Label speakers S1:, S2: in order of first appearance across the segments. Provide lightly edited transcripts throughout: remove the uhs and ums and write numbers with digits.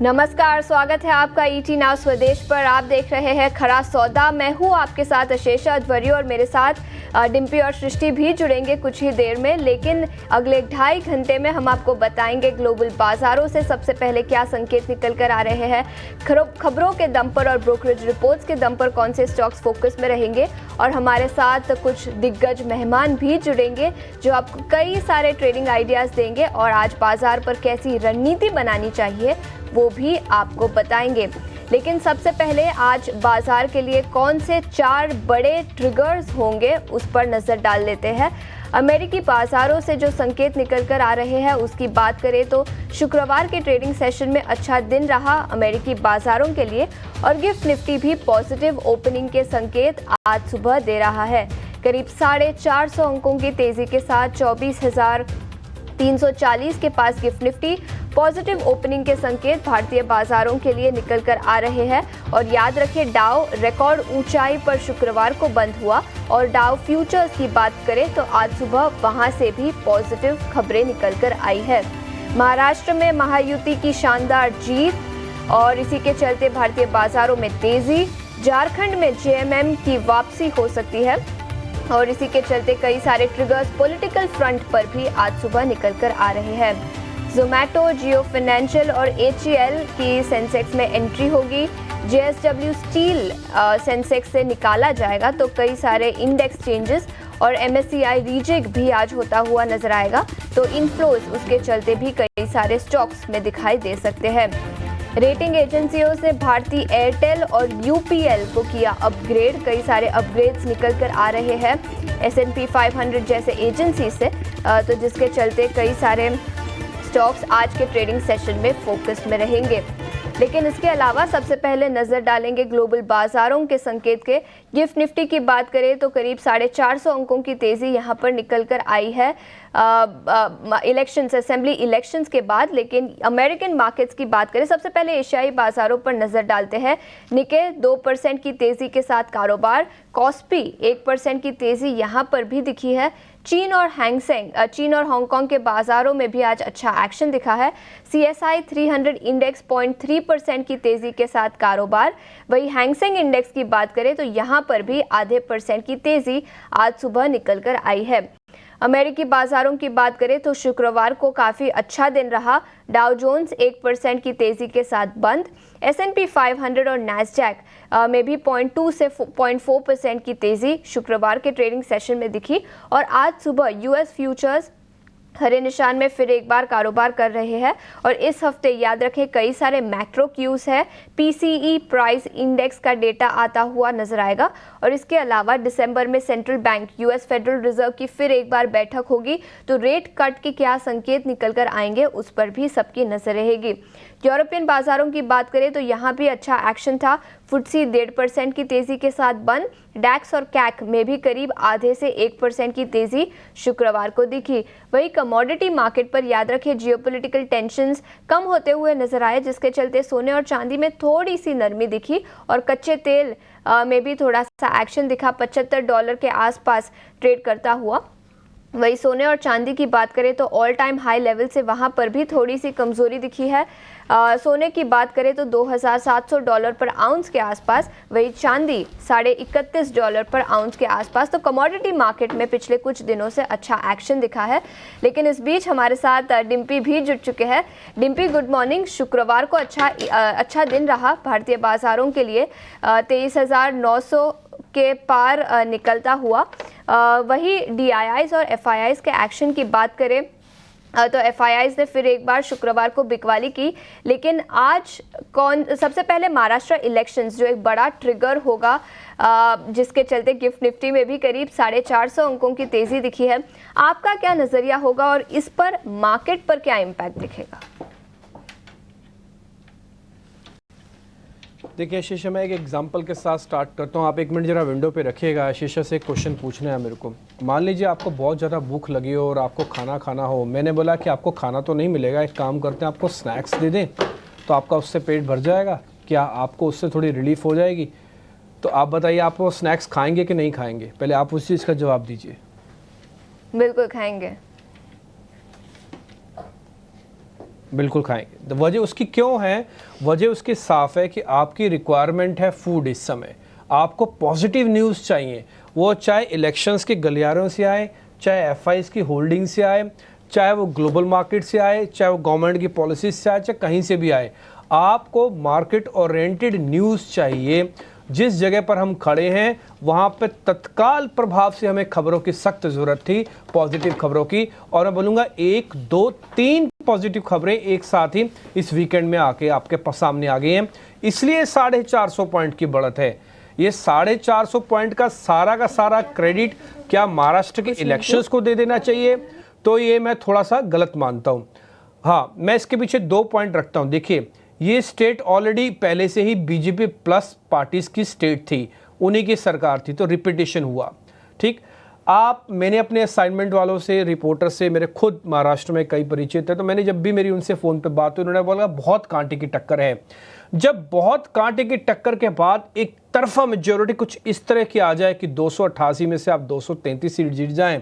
S1: नमस्कार, स्वागत है आपका ईटी नाउ स्वदेश पर। आप देख रहे हैं खरा सौदा। मैं हूं आपके साथ अशेषा अध्वर्य और मेरे साथ डिम्पी और सृष्टि भी जुड़ेंगे कुछ ही देर में। लेकिन अगले 2.5 घंटे में हम आपको बताएंगे ग्लोबल बाजारों से सबसे पहले क्या संकेत निकल कर आ रहे हैं, खबरों के दम पर और ब्रोकरेज रिपोर्ट्स के दम पर कौन से स्टॉक्स फोकस में रहेंगे, और हमारे साथ कुछ दिग्गज मेहमान भी जुड़ेंगे जो आपको कई सारे ट्रेडिंग आइडियाज़ देंगे और आज बाजार पर कैसी रणनीति बनानी चाहिए वो भी आपको बताएंगे। लेकिन सबसे पहले आज बाजार के लिए कौन से 4 बड़े ट्रिगर्स होंगे उस पर नज़र डाल लेते हैं। अमेरिकी बाजारों से जो संकेत निकल कर आ रहे हैं उसकी बात करें तो शुक्रवार के ट्रेडिंग सेशन में अच्छा दिन रहा अमेरिकी बाजारों के लिए, और गिफ्ट निफ्टी भी पॉजिटिव ओपनिंग के संकेत आज सुबह दे रहा है। करीब 450 अंकों की तेज़ी के साथ 24,340 के पास गिफ्ट निफ्टी पॉजिटिव ओपनिंग के संकेत भारतीय बाजारों के लिए निकल कर आ रहे हैं। और याद रखें, डाउ रिकॉर्ड ऊंचाई पर शुक्रवार को बंद हुआ, और डाउ फ्यूचर्स की बात करें तो आज सुबह वहां से भी पॉजिटिव खबरें निकल कर आई है। महाराष्ट्र में महायुति की शानदार जीत और इसी के चलते भारतीय बाजारों में तेजी। झारखंड में जेएमएम की वापसी हो सकती है और इसी के चलते कई सारे ट्रिगर्स पॉलिटिकल फ्रंट पर भी आज सुबह निकल कर आ रहे हैं। जोमैटो, जियो फाइनेंशियल और एचईएल की सेंसेक्स में एंट्री होगी। जेएसडब्ल्यू स्टील सेंसेक्स से निकाला जाएगा तो कई सारे इंडेक्स चेंजेस, और एमएससीआई रीजिग भी आज होता हुआ नजर आएगा, तो इनफ्लोज उसके चलते भी कई सारे स्टॉक्स में दिखाई दे सकते हैं। रेटिंग एजेंसियों से भारती एयरटेल और यूपीएल को किया अपग्रेड। कई सारे अपग्रेड्स निकल कर आ रहे हैं S&P 500 जैसे एजेंसी से, तो जिसके चलते कई सारे स्टॉक्स आज के ट्रेडिंग सेशन में फोकस में रहेंगे। लेकिन इसके अलावा सबसे पहले नज़र डालेंगे ग्लोबल बाजारों के संकेत के। गिफ्ट निफ्टी की बात करें तो करीब 450 अंकों की तेज़ी यहाँ पर निकल कर आई है इलेक्शंस, असेंबली इलेक्शंस के बाद। लेकिन अमेरिकन मार्केट्स की बात करें, सबसे पहले एशियाई बाजारों पर नज़र डालते हैं। निके 2% की तेज़ी के साथ कारोबार, कॉस्पी 1% की तेज़ी यहाँ पर भी दिखी है। चीन और हांगकांग के बाजारों में भी आज अच्छा एक्शन दिखा है। CSI 300 इंडेक्स 0.3% की तेज़ी के साथ कारोबार। वही हैंगसेंग इंडेक्स की बात करें तो यहाँ पर भी आधे % की तेज़ी आज सुबह निकल कर आई है। अमेरिकी बाजारों की बात करें तो शुक्रवार को काफ़ी अच्छा दिन रहा। डाउ जोन्स 1% की तेज़ी के साथ बंद। S&P 500 और नैस्डैक में भी 0.2 से 0.4% की तेज़ी शुक्रवार के ट्रेडिंग सेशन में दिखी, और आज सुबह US फ्यूचर्स हरे निशान में फिर एक बार कारोबार कर रहे हैं। और इस हफ्ते याद रखें कई सारे मैक्रो क्यूज है। PCE प्राइस इंडेक्स का डेटा आता हुआ नजर आएगा, और इसके अलावा दिसंबर में central bank US federal reserve की फिर एक बार बैठक होगी, तो रेट कट के क्या संकेत निकल कर आएंगे उस पर भी सबकी नजर रहेगी। यूरोपियन बाजारों की बात करें तो यहाँ भी अच्छा एक्शन था। FTSE 1.5% की तेज़ी के साथ बंद। डैक्स और कैक में भी करीब आधे से 1% की तेज़ी शुक्रवार को दिखी। वही कमोडिटी मार्केट पर याद रखें जियोपॉलिटिकल टेंशंस कम होते हुए नजर आए, जिसके चलते सोने और चांदी में थोड़ी सी नरमी दिखी, और कच्चे तेल में भी थोड़ा सा एक्शन दिखा। $75 के आसपास ट्रेड करता हुआ। वही सोने और चांदी की बात करें तो ऑल टाइम हाई लेवल से वहां पर भी थोड़ी सी कमजोरी दिखी है। सोने की बात करें तो $2,700 पर आउंस के आसपास, वही चांदी $31.5 पर आउंस के आसपास। तो कमोडिटी मार्केट में पिछले कुछ दिनों से अच्छा एक्शन दिखा है। लेकिन इस बीच हमारे साथ डिम्पी भी जुड़ चुके हैं। Dimpy, good morning. शुक्रवार को अच्छा दिन रहा भारतीय बाजारों के लिए, 23,900 के पार निकलता हुआ। वही DIIs और FIIs के एक्शन की बात करें तो FIIs ने फिर एक बार शुक्रवार को बिकवाली की। लेकिन आज सबसे पहले महाराष्ट्र इलेक्शंस जो एक बड़ा ट्रिगर होगा, जिसके चलते गिफ्ट निफ्टी में भी करीब 450 अंकों की तेज़ी दिखी है। आपका क्या नज़रिया होगा और इस पर मार्केट पर क्या इम्पैक्ट दिखेगा?
S2: देखिए शीशा, मैं एक एग्जांपल के साथ स्टार्ट करता हूँ। आप 1 मिनट जरा विंडो पे रखिएगा। शीशा से एक क्वेश्चन पूछना है मेरे को। मान लीजिए आपको बहुत ज़्यादा भूख लगी हो और आपको खाना खाना हो। मैंने बोला कि आपको खाना तो नहीं मिलेगा, एक काम करते हैं आपको स्नैक्स दे दें, तो आपका उससे पेट भर जाएगा। क्या आपको उससे थोड़ी रिलीफ हो जाएगी? तो आप बताइए, आप वो स्नैक्स खाएंगे कि नहीं खाएंगे? पहले आप उस चीज़ का जवाब दीजिए।
S1: बिल्कुल खाएंगे।
S2: बिल्कुल खाएंगे। तो वजह उसकी क्यों है? वजह उसकी साफ है कि आपकी रिक्वायरमेंट है फूड इस समय, आपको पॉजिटिव न्यूज़ चाहिए, वो चाहे इलेक्शंस के गलियारों से आए, चाहे एफआईज की होल्डिंग से आए, चाहे वो ग्लोबल मार्केट से आए, चाहे वो गवर्नमेंट की पॉलिसीज से आए, चाहे कहीं से भी आए, आपको मार्केट ओरिएंटेड न्यूज़ चाहिए। जिस जगह पर हम खड़े हैं वहाँ पे तत्काल प्रभाव से हमें खबरों की सख्त ज़रूरत थी, पॉजिटिव खबरों की। और मैं बोलूँगा 1, 2, 3 पॉजिटिव खबरें एक साथ ही इस वीकेंड में आके आपके सामने आ गई हैं, इसलिए 450 पॉइंट की बढ़त है। ये 450 पॉइंट का सारा क्रेडिट क्या महाराष्ट्र के इलेक्शंस को दे देना चाहिए? तो ये मैं थोड़ा सा गलत मानता हूँ। हाँ, मैं इसके पीछे 2 पॉइंट रखता हूँ। देखिए, ये स्टेट ऑलरेडी पहले से ही बीजेपी प्लस पार्टीज की स्टेट थी, उन्हीं की सरकार थी, तो रिपीटेशन हुआ। ठीक, मैंने अपने असाइनमेंट वालों से, रिपोर्टर से, मेरे खुद महाराष्ट्र में कई परिचित है, तो मैंने जब भी मेरी उनसे फ़ोन पे बात हुई, उन्होंने बोला बहुत कांटे की टक्कर है। जब बहुत कांटे की टक्कर के बाद एक तरफा मेजोरिटी कुछ इस तरह की आ जाए कि 288 में से आप 233 सीट जीत जाएं,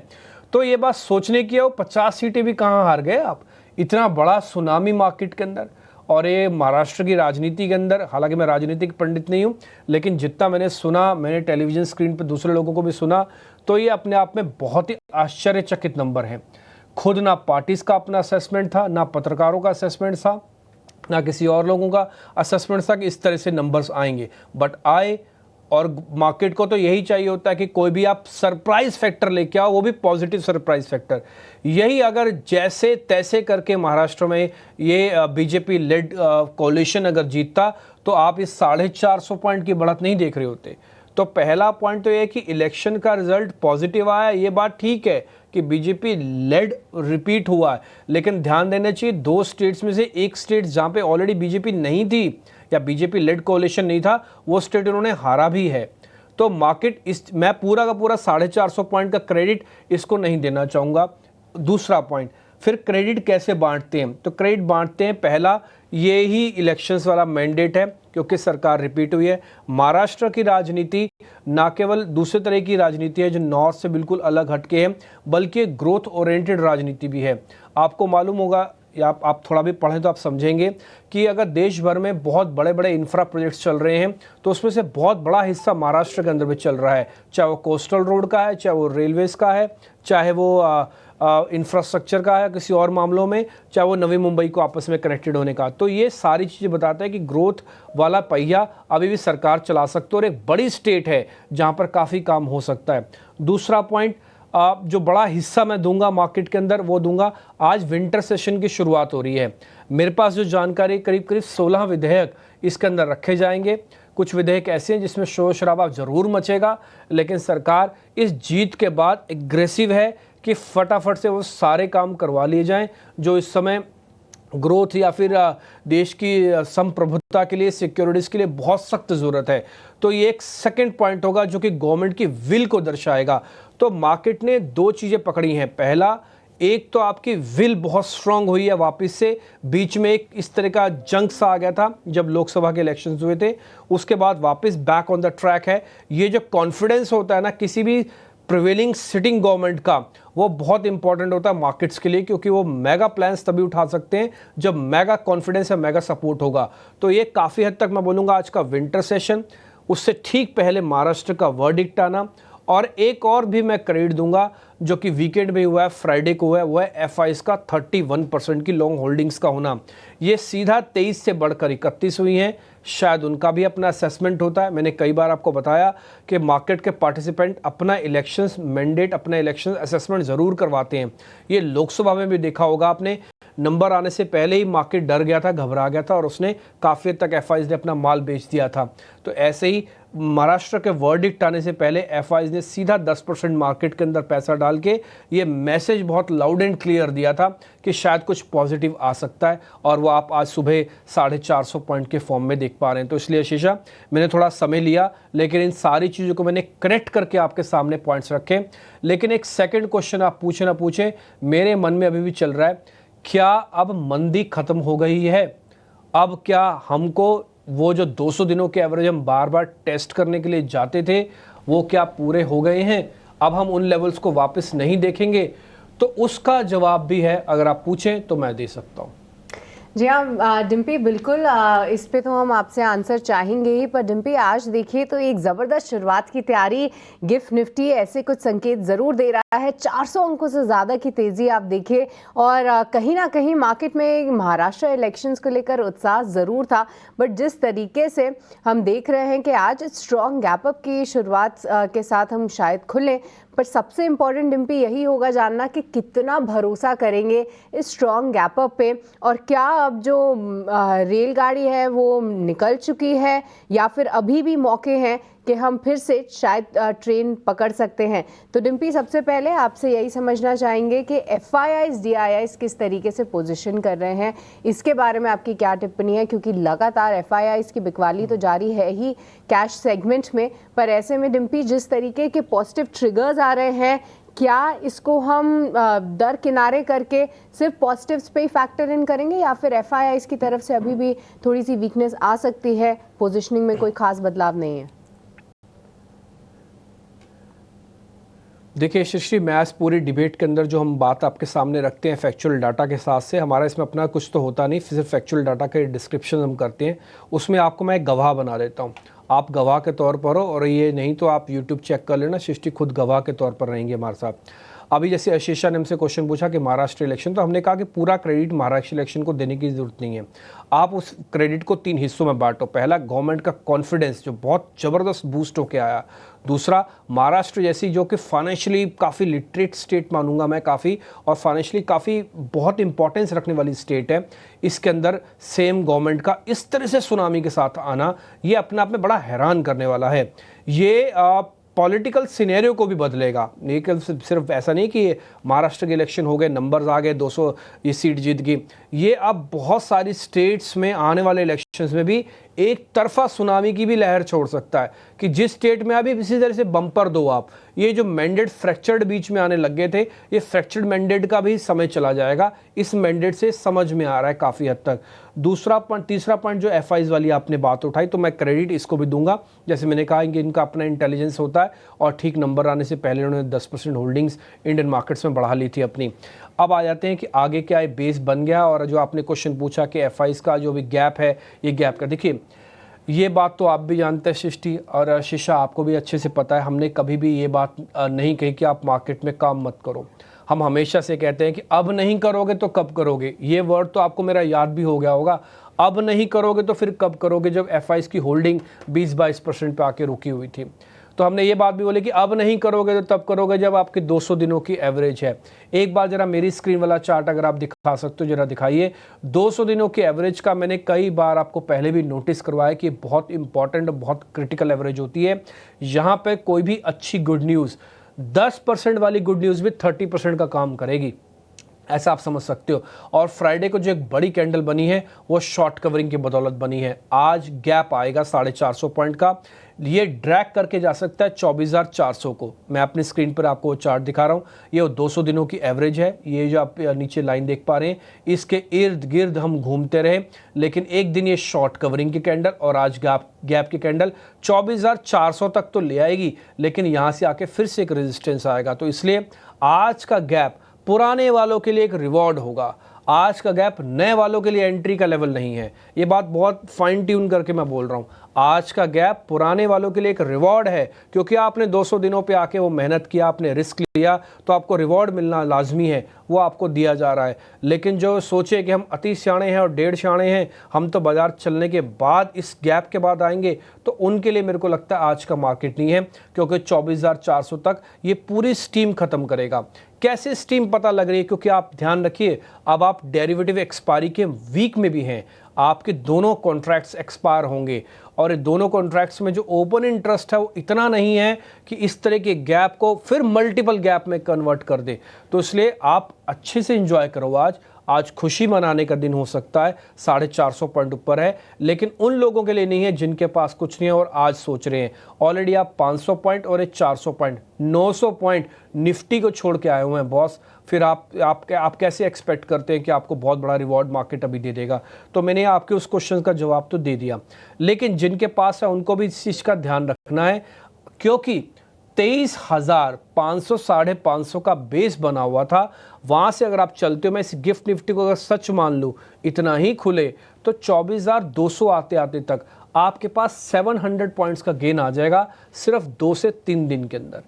S2: तो ये बात सोचने की है, वो 50 सीटें भी कहाँ हार गए आप, इतना बड़ा सुनामी मार्केट के अंदर। और ये महाराष्ट्र की राजनीति के अंदर, हालांकि मैं राजनीतिक पंडित नहीं हूँ, लेकिन जितना मैंने सुना, मैंने टेलीविज़न स्क्रीन पर दूसरे लोगों को भी सुना, तो ये अपने आप में बहुत ही आश्चर्यचकित नंबर है। खुद ना पार्टीज का अपना असेसमेंट था, ना पत्रकारों का असेसमेंट था, ना किसी और लोगों का असेसमेंट था कि इस तरह से नंबर्स आएंगे, बट आए। और मार्केट को तो यही चाहिए होता है कि कोई भी आप सरप्राइज फैक्टर लेके आओ, वो भी पॉजिटिव सरप्राइज फैक्टर। यही अगर जैसे तैसे करके महाराष्ट्र में ये बीजेपी लेड कोalition अगर जीतता, तो आप इस 450 पॉइंट की बढ़त नहीं देख रहे होते। तो पहला पॉइंट तो ये है कि इलेक्शन का रिजल्ट पॉजिटिव आया, ये बात ठीक है कि बीजेपी लेड रिपीट हुआ है, लेकिन ध्यान देना चाहिए 2 स्टेट्स में से एक स्टेट जहाँ पे ऑलरेडी बीजेपी नहीं थी या बीजेपी लेड कोalition नहीं था, वो स्टेट उन्होंने हारा भी है। तो मार्केट मैं पूरा का पूरा 450 पॉइंट का क्रेडिट इसको नहीं देना चाहूँगा। दूसरा पॉइंट, फिर क्रेडिट कैसे बांटते हैं? तो क्रेडिट बांटते हैं, पहला ये ही इलेक्शंस वाला मैंडेट है, क्योंकि सरकार रिपीट हुई है। महाराष्ट्र की राजनीति ना केवल दूसरे तरह की राजनीति है जो नॉर्थ से बिल्कुल अलग हटके है, बल्कि ग्रोथ ओरिएंटेड राजनीति भी है। आपको मालूम होगा, या आप थोड़ा भी पढ़ें तो आप समझेंगे कि अगर देश भर में बहुत बड़े बड़े इंफ्रा प्रोजेक्ट्स चल रहे हैं, तो उसमें से बहुत बड़ा हिस्सा महाराष्ट्र के अंदर भी चल रहा है, चाहे वो कोस्टल रोड का है, चाहे वो रेलवेज़ का है, चाहे वो इंफ्रास्ट्रक्चर का है किसी और मामलों में, चाहे वो नवी मुंबई को आपस में कनेक्टेड होने का। तो ये सारी चीज़ें बताता है कि ग्रोथ वाला पहिया अभी भी सरकार चला सकती है, और एक बड़ी स्टेट है जहाँ पर काफ़ी काम हो सकता है। दूसरा पॉइंट, जो बड़ा हिस्सा मैं दूंगा मार्केट के अंदर, वो दूंगा, आज विंटर सेशन की शुरुआत हो रही है। मेरे पास जो जानकारी, करीब करीब 16 विधेयक इसके अंदर रखे जाएंगे। कुछ विधेयक ऐसे हैं जिसमें शोर शराबा जरूर मचेगा, लेकिन सरकार इस जीत के बाद एग्रेसिव है कि फटाफट से वो सारे काम करवा लिए जाएं जो इस समय ग्रोथ या फिर देश की संप्रभुता के लिए, सिक्योरिटीज़ के लिए बहुत सख्त ज़रूरत है। तो ये एक सेकंड पॉइंट होगा जो कि गवर्नमेंट की विल को दर्शाएगा। तो मार्केट ने 2 चीज़ें पकड़ी हैं। पहला, एक तो आपकी विल बहुत स्ट्रांग हुई है वापस से, बीच में एक इस तरह का जंग सा आ गया था जब लोकसभा के इलेक्शंस हुए थे, उसके बाद वापस बैक ऑन द ट्रैक है। ये जो कॉन्फिडेंस होता है ना किसी भी प्रिवेलिंग सिटिंग गवर्नमेंट का, वो बहुत इंपॉर्टेंट होता है मार्केट्स के लिए, क्योंकि वो मेगा प्लान्स तभी उठा सकते हैं जब मेगा कॉन्फिडेंस या मेगा सपोर्ट होगा। तो ये काफ़ी हद तक मैं बोलूँगा आज का विंटर सेशन, उससे ठीक पहले महाराष्ट्र का वर्डिक्ट आना, और एक और भी मैं क्रेडिट दूंगा जो कि वीकेंड में हुआ है, फ्राइडे को हुआ है, वो है एफआईज का 31% की लॉन्ग होल्डिंग्स का होना। ये सीधा 23 से बढ़कर 31 हुई हैं। शायद उनका भी अपना असेसमेंट होता है। मैंने कई बार आपको बताया कि मार्केट के पार्टिसिपेंट अपना इलेक्शंस मैंडेट, अपना इलेक्शन असेसमेंट ज़रूर करवाते हैं। ये लोकसभा में भी देखा होगा आपने, नंबर आने से पहले ही मार्केट डर गया था, घबरा गया था, और उसने काफ़ी हद तक एफआईज ने अपना माल बेच दिया था। तो ऐसे ही महाराष्ट्र के वर्डिक्ट आने से पहले एफआईज ने सीधा 10% मार्केट के अंदर पैसा डाल के ये मैसेज बहुत लाउड एंड क्लियर दिया था कि शायद कुछ पॉजिटिव आ सकता है, और वो आप आज सुबह 450 पॉइंट के फॉर्म में देख पा रहे हैं। तो इसलिए शीशा, मैंने थोड़ा समय लिया, लेकिन इन सारी चीज़ों को मैंने कनेक्ट करके आपके सामने पॉइंट्स रखे। लेकिन एक सेकेंड क्वेश्चन आप पूछे ना पूछे, मेरे मन में अभी भी चल रहा है, क्या अब मंदी खत्म हो गई है? अब क्या हमको वो जो 200 दिनों के एवरेज हम बार बार टेस्ट करने के लिए जाते थे, वो क्या पूरे हो गए हैं? अब हम उन लेवल्स को वापस नहीं देखेंगे? तो उसका जवाब भी है, अगर आप पूछें तो मैं दे सकता हूँ।
S3: जी हाँ डिम्पी, बिल्कुल इस पे तो हम आपसे आंसर चाहेंगे ही, पर डिम्पी आज देखिए तो एक ज़बरदस्त शुरुआत की तैयारी गिफ्ट निफ्टी ऐसे कुछ संकेत ज़रूर दे रहा है। 400 अंकों से ज़्यादा की तेज़ी आप देखिए, और कहीं ना कहीं मार्केट में महाराष्ट्र इलेक्शंस को लेकर उत्साह ज़रूर था, बट जिस तरीके से हम देख रहे हैं कि आज स्ट्रॉन्ग गैप अप की शुरुआत के साथ हम शायद खुलें, पर सबसे इम्पॉर्टेंट डिम्पी यही होगा जानना कि कितना भरोसा करेंगे इस स्ट्रॉन्ग गैप अप पे, और क्या अब जो रेलगाड़ी है वो निकल चुकी है या फिर अभी भी मौके हैं कि हम फिर से शायद ट्रेन पकड़ सकते हैं। तो डिम्पी, सबसे पहले आपसे यही समझना चाहेंगे कि FIIs DIIs किस तरीके से पोजीशन कर रहे हैं, इसके बारे में आपकी क्या टिप्पणी है, क्योंकि लगातार FIIs की बिकवाली तो जारी है ही कैश सेगमेंट में, पर ऐसे में डिम्पी जिस तरीके के पॉजिटिव ट्रिगर्स आ रहे हैं, क्या इसको हम दर किनारे करके सिर्फ पॉजिटिव्स पे ही फैक्टर इन करेंगे, या फिर FIIs की तरफ से अभी भी थोड़ी सी वीकनेस आ सकती है, पोजीशनिंग में कोई खास बदलाव नहीं है?
S2: देखिए सृष्टि, मैं इस पूरी डिबेट के अंदर जो हम बात आपके सामने रखते हैं फैक्चुअल डाटा के साथ से, हमारा इसमें अपना कुछ तो होता नहीं, सिर्फ फैक्चुअल डाटा के डिस्क्रिप्शन हम करते हैं, उसमें आपको मैं एक गवाह बना देता हूँ। आप गवाह के तौर पर हो, और ये नहीं तो आप यूट्यूब चेक कर लेना, सृष्टि खुद गवाह के तौर पर रहेंगे हमारे साथ। अभी जैसे आशीषा ने हमसे क्वेश्चन पूछा कि महाराष्ट्र इलेक्शन, तो हमने कहा कि पूरा क्रेडिट महाराष्ट्र इलेक्शन को देने की ज़रूरत नहीं है। आप उस क्रेडिट को 3 हिस्सों में बांटो। पहला, गवर्नमेंट का कॉन्फिडेंस जो बहुत ज़बरदस्त बूस्ट होके आया। दूसरा, महाराष्ट्र जैसी जो कि फाइनेंशियली काफ़ी लिटरेट स्टेट मानूंगा मैं, काफ़ी और फाइनेंशियली काफ़ी बहुत इंपॉर्टेंस रखने वाली स्टेट है, इसके अंदर सेम गवर्नमेंट का इस तरह से सुनामी के साथ आना, ये अपने आप में बड़ा हैरान करने वाला है। ये पॉलिटिकल सिनेरियो को भी बदलेगा। लेकिन सिर्फ ऐसा नहीं कि महाराष्ट्र के इलेक्शन हो गए, नंबर्स आ गए, 200 ये सीट जीत गई, ये अब बहुत सारी स्टेट्स में आने वाले इलेक्शंस में भी एक तरफा सुनामी की भी लहर छोड़ सकता है, कि जिस स्टेट में अभी इसी तरह से बम्पर दो आप, ये जो मैंडेट फ्रैक्चर्ड बीच में आने लग गए थे, ये फ्रैक्चर्ड मैंडेट का भी समय चला जाएगा। इस मैंडेट से समझ में आ रहा है काफ़ी हद तक। दूसरा पॉइंट, तीसरा पॉइंट जो FIs वाली आपने बात उठाई, तो मैं क्रेडिट इसको भी दूंगा। जैसे मैंने कहा कि इनका अपना इंटेलिजेंस होता है, और ठीक नंबर आने से पहले उन्होंने 10% होल्डिंग्स इंडियन मार्केट्स में बढ़ा ली थी अपनी। अब आ जाते हैं कि आगे क्या है, बेस बन गया। और जो आपने क्वेश्चन पूछा कि FIs का जो भी गैप है, ये गैप का, देखिए ये बात तो आप भी जानते हैं सृष्टि, और शीशा आपको भी अच्छे से पता है, हमने कभी भी ये बात नहीं कही कि आप मार्केट में काम मत करो। हम हमेशा से कहते हैं कि अब नहीं करोगे तो कब करोगे। ये वर्ड तो आपको मेरा याद भी हो गया होगा, अब नहीं करोगे तो फिर कब करोगे, जब FIs की होल्डिंग 20-22% पे आके रुकी हुई थी। तो हमने ये बात भी बोली कि अब नहीं करोगे तो तब करोगे जब आपकी 200 दिनों की एवरेज है। एक बार जरा मेरी स्क्रीन वाला चार्ट अगर आप दिखा सकते हो, जरा दिखाइए। 200 दिनों की एवरेज का मैंने कई बार आपको पहले भी नोटिस करवाया कि बहुत इंपॉर्टेंट, बहुत क्रिटिकल एवरेज होती है। यहाँ पे कोई भी अच्छी गुड न्यूज़, 10% वाली गुड न्यूज़ भी 30% का काम करेगी, ऐसा आप समझ सकते हो। और फ्राइडे को जो एक बड़ी कैंडल बनी है वो शॉर्ट कवरिंग की बदौलत बनी है। आज गैप आएगा 450 पॉइंट का, ये ड्रैग करके जा सकता है 24,400 को। मैं अपनी स्क्रीन पर आपको वो चार्ट दिखा रहा हूँ, ये 200 दिनों की एवरेज है। ये जो आप नीचे लाइन देख पा रहे हैं, इसके इर्द गिर्द हम घूमते रहे, लेकिन एक दिन ये शॉर्ट कवरिंग की कैंडल और आज गैप की कैंडल 24,400 तक तो ले आएगी, लेकिन यहाँ से आके फिर से एक रेजिस्टेंस आएगा। तो इसलिए आज का गैप पुराने वालों के लिए एक रिवॉर्ड होगा। आज का गैप नए वालों के लिए एंट्री का लेवल नहीं है। ये बात बहुत फाइन ट्यून करके मैं बोल रहा हूँ। आज का गैप पुराने वालों के लिए एक रिवॉर्ड है, क्योंकि आपने 200 दिनों पे आके वो मेहनत किया, आपने रिस्क लिया, तो आपको रिवॉर्ड मिलना लाजमी है, वो आपको दिया जा रहा है। लेकिन जो सोचे कि हम अति सियाणे हैं और 1.5 सियाणे हैं, हम तो बाजार चलने के बाद इस गैप के बाद आएंगे, तो उनके लिए मेरे को लगता है आज का मार्केट नहीं है, क्योंकि 24,400 तक ये पूरी स्टीम खत्म करेगा। कैसे स्टीम पता लग रही है, क्योंकि आप ध्यान रखिए, अब आप डेरिवेटिव एक्सपायरी के वीक में भी हैं, आपके दोनों कॉन्ट्रैक्ट्स एक्सपायर होंगे, और दोनों कॉन्ट्रैक्ट्स में जो ओपन इंटरेस्ट है वो इतना नहीं है कि इस तरह के गैप को फिर मल्टीपल गैप में कन्वर्ट कर दे। तो इसलिए आप अच्छे से एंजॉय करो। आज खुशी मनाने का दिन हो सकता है, 450 पॉइंट ऊपर है, लेकिन उन लोगों के लिए नहीं है जिनके पास कुछ नहीं है और आज सोच रहे हैं। ऑलरेडी आप 500 पॉइंट और 400 पॉइंट, 900 पॉइंट निफ्टी को छोड़ के आए हुए हैं बॉस। फिर आप कैसे एक्सपेक्ट करते हैं कि आपको बहुत बड़ा रिवॉर्ड मार्केट अभी दे देगा। तो मैंने आपके उस क्वेश्चन का जवाब तो दे दिया, लेकिन जिनके पास है उनको भी इस चीज़ का ध्यान रखना है, क्योंकि 23,500 550 का बेस बना हुआ था, वहाँ से अगर आप चलते हो, मैं इस गिफ्ट निफ्टी को अगर सच मान लूँ इतना ही खुले तो 24,200 आते आते तक आपके पास 700 पॉइंट्स का गेन आ जाएगा सिर्फ 2 से 3 दिन के अंदर।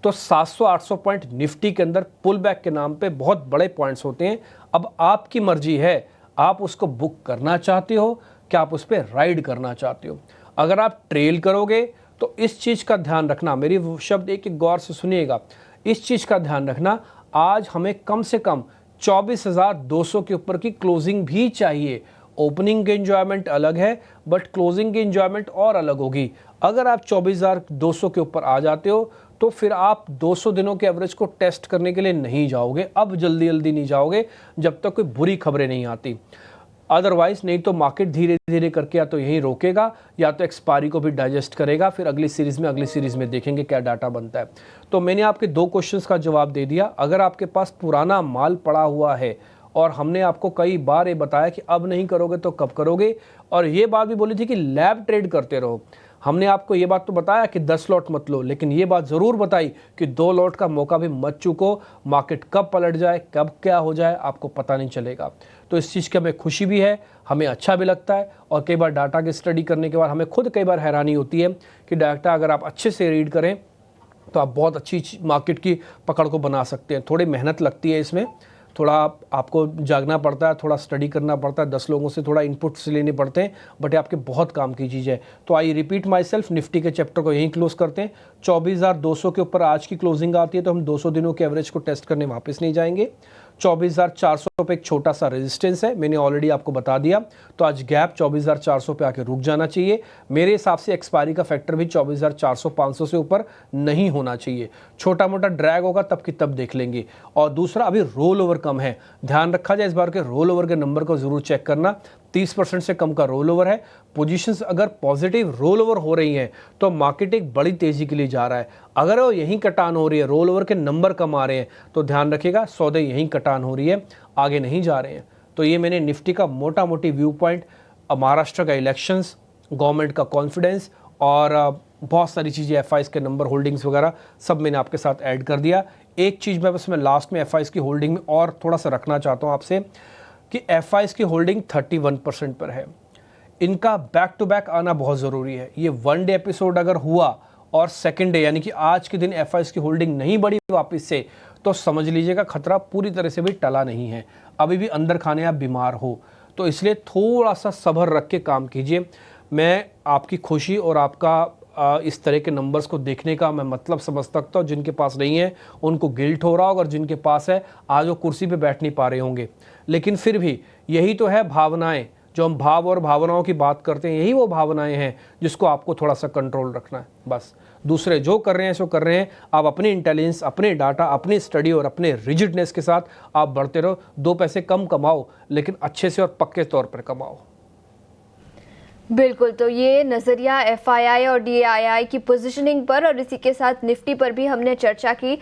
S2: तो 700-800 पॉइंट निफ्टी के अंदर पुल बैक के नाम पे बहुत बड़े पॉइंट्स होते हैं। अब आपकी मर्जी है, आप उसको बुक करना चाहते हो क्या आप उस पर राइड करना चाहते हो। अगर आप ट्रेल करोगे तो इस चीज़ का ध्यान रखना, मेरी शब्द एक एक गौर से सुनिएगा, इस चीज़ का ध्यान रखना, आज हमें कम से कम 24,200 के ऊपर की क्लोजिंग भी चाहिए। ओपनिंग की एंजॉयमेंट अलग है बट क्लोजिंग की एंजॉयमेंट और अलग होगी। अगर आप 24,200 के ऊपर आ जाते हो तो फिर आप 200 दिनों के एवरेज को टेस्ट करने के लिए नहीं जाओगे, अब जल्दी जल्दी नहीं जाओगे जब तक कोई बुरी खबरें नहीं आती। अदरवाइज नहीं तो मार्केट धीरे धीरे करके या तो यहीं रोकेगा या तो एक्सपायरी को भी डाइजेस्ट करेगा, फिर अगली सीरीज़ में देखेंगे क्या डाटा बनता है। तो मैंने आपके 2 क्वेश्चंस का जवाब दे दिया। अगर आपके पास पुराना माल पड़ा हुआ है और हमने आपको कई बार ये बताया कि अब नहीं करोगे तो कब करोगे, और ये बात भी बोली थी कि लैब ट्रेड करते रहो, हमने आपको ये बात तो बताया कि 10 लॉट मत लो, लेकिन ये बात ज़रूर बताई कि 2 लॉट का मौका भी मत चूको। मार्केट कब पलट जाए, कब क्या हो जाए, आपको पता नहीं चलेगा। तो इस चीज़ की हमें खुशी भी है, हमें अच्छा भी लगता है, और कई बार डाटा की स्टडी करने के बाद हमें खुद कई बार हैरानी होती है कि डाटा अगर आप अच्छे से रीड करें तो आप बहुत अच्छी मार्केट की पकड़ को बना सकते हैं। थोड़ी मेहनत लगती है इसमें, थोड़ा आपको जागना पड़ता है, थोड़ा स्टडी करना पड़ता है, 10 लोगों से थोड़ा इनपुट्स लेने पड़ते हैं, बट ये आपके बहुत काम की चीज़ है। तो I repeat my self, Nifty के चैप्टर को यहीं क्लोज करते हैं। 24,200 के ऊपर आज की क्लोजिंग आती है तो हम 200 दिनों के एवरेज को टेस्ट करने वापस नहीं जाएंगे। 24,400 पे एक छोटा सा रेजिस्टेंस है, मैंने ऑलरेडी आपको बता दिया। तो आज गैप 24,400 पे आके रुक जाना चाहिए। मेरे हिसाब से एक्सपायरी का फैक्टर भी 24,400-500 से ऊपर नहीं होना चाहिए। छोटा मोटा ड्रैग होगा तब की तब देख लेंगे। और दूसरा, अभी रोल ओवर कम है, ध्यान रखा जाए इस बार के रोल ओवर के नंबर को जरूर चेक करना। 30% से कम का रोल ओवर है। पोजीशंस अगर पॉजिटिव रोल ओवर हो रही हैं तो मार्केट एक बड़ी तेजी के लिए जा रहा है। अगर वो यहीं कटान हो रही है, रोल ओवर के नंबर कम आ रहे हैं, तो ध्यान रखिएगा सौदे यहीं कटान हो रही है, आगे नहीं जा रहे हैं। तो ये मैंने निफ्टी का मोटा मोटी व्यू पॉइंट, महाराष्ट्र का इलेक्शंस, गवर्नमेंट का कॉन्फिडेंस और बहुत सारी चीज़ें, एफआईज के नंबर, होल्डिंग्स वगैरह सब मैंने आपके साथ ऐड कर दिया। एक चीज़ मैं लास्ट में एफआईज की होल्डिंग में और थोड़ा सा रखना चाहता हूँ आपसे कि एफआईज की होल्डिंग 31% पर है। इनका बैक टू बैक आना बहुत ज़रूरी है। ये 1 डे एपिसोड अगर हुआ और सेकेंड डे यानी कि आज के दिन एफआईज की होल्डिंग नहीं बढ़ी वापस से, तो समझ लीजिएगा खतरा पूरी तरह से भी टला नहीं है, अभी भी अंदर खाने आप बीमार हो। तो इसलिए थोड़ा सा सब्र रख के काम कीजिए। मैं आपकी खुशी और आपका इस तरह के नंबर्स को देखने का मैं मतलब समझ सकता हूँ। जिनके पास नहीं है उनको गिल्ट हो रहा होगा, और जिनके पास है आज वो कुर्सी पे बैठ नहीं पा रहे होंगे। लेकिन फिर भी यही तो है भावनाएं, जो हम भाव और भावनाओं की बात करते हैं, यही वो भावनाएं हैं जिसको आपको थोड़ा सा कंट्रोल रखना है बस। दूसरे जो कर रहे हैं सो कर रहे हैं, आप अपनी इंटेलिजेंस, अपने डाटा, अपनी स्टडी और अपने रिजिडनेस के साथ आप बढ़ते रहो। 2 पैसे कम कमाओ लेकिन अच्छे से और पक्के तौर पर कमाओ।
S1: बिल्कुल, तो ये नज़रिया एफआईआई और डीआईआई की पोजीशनिंग पर और इसी के साथ निफ्टी पर भी हमने चर्चा की।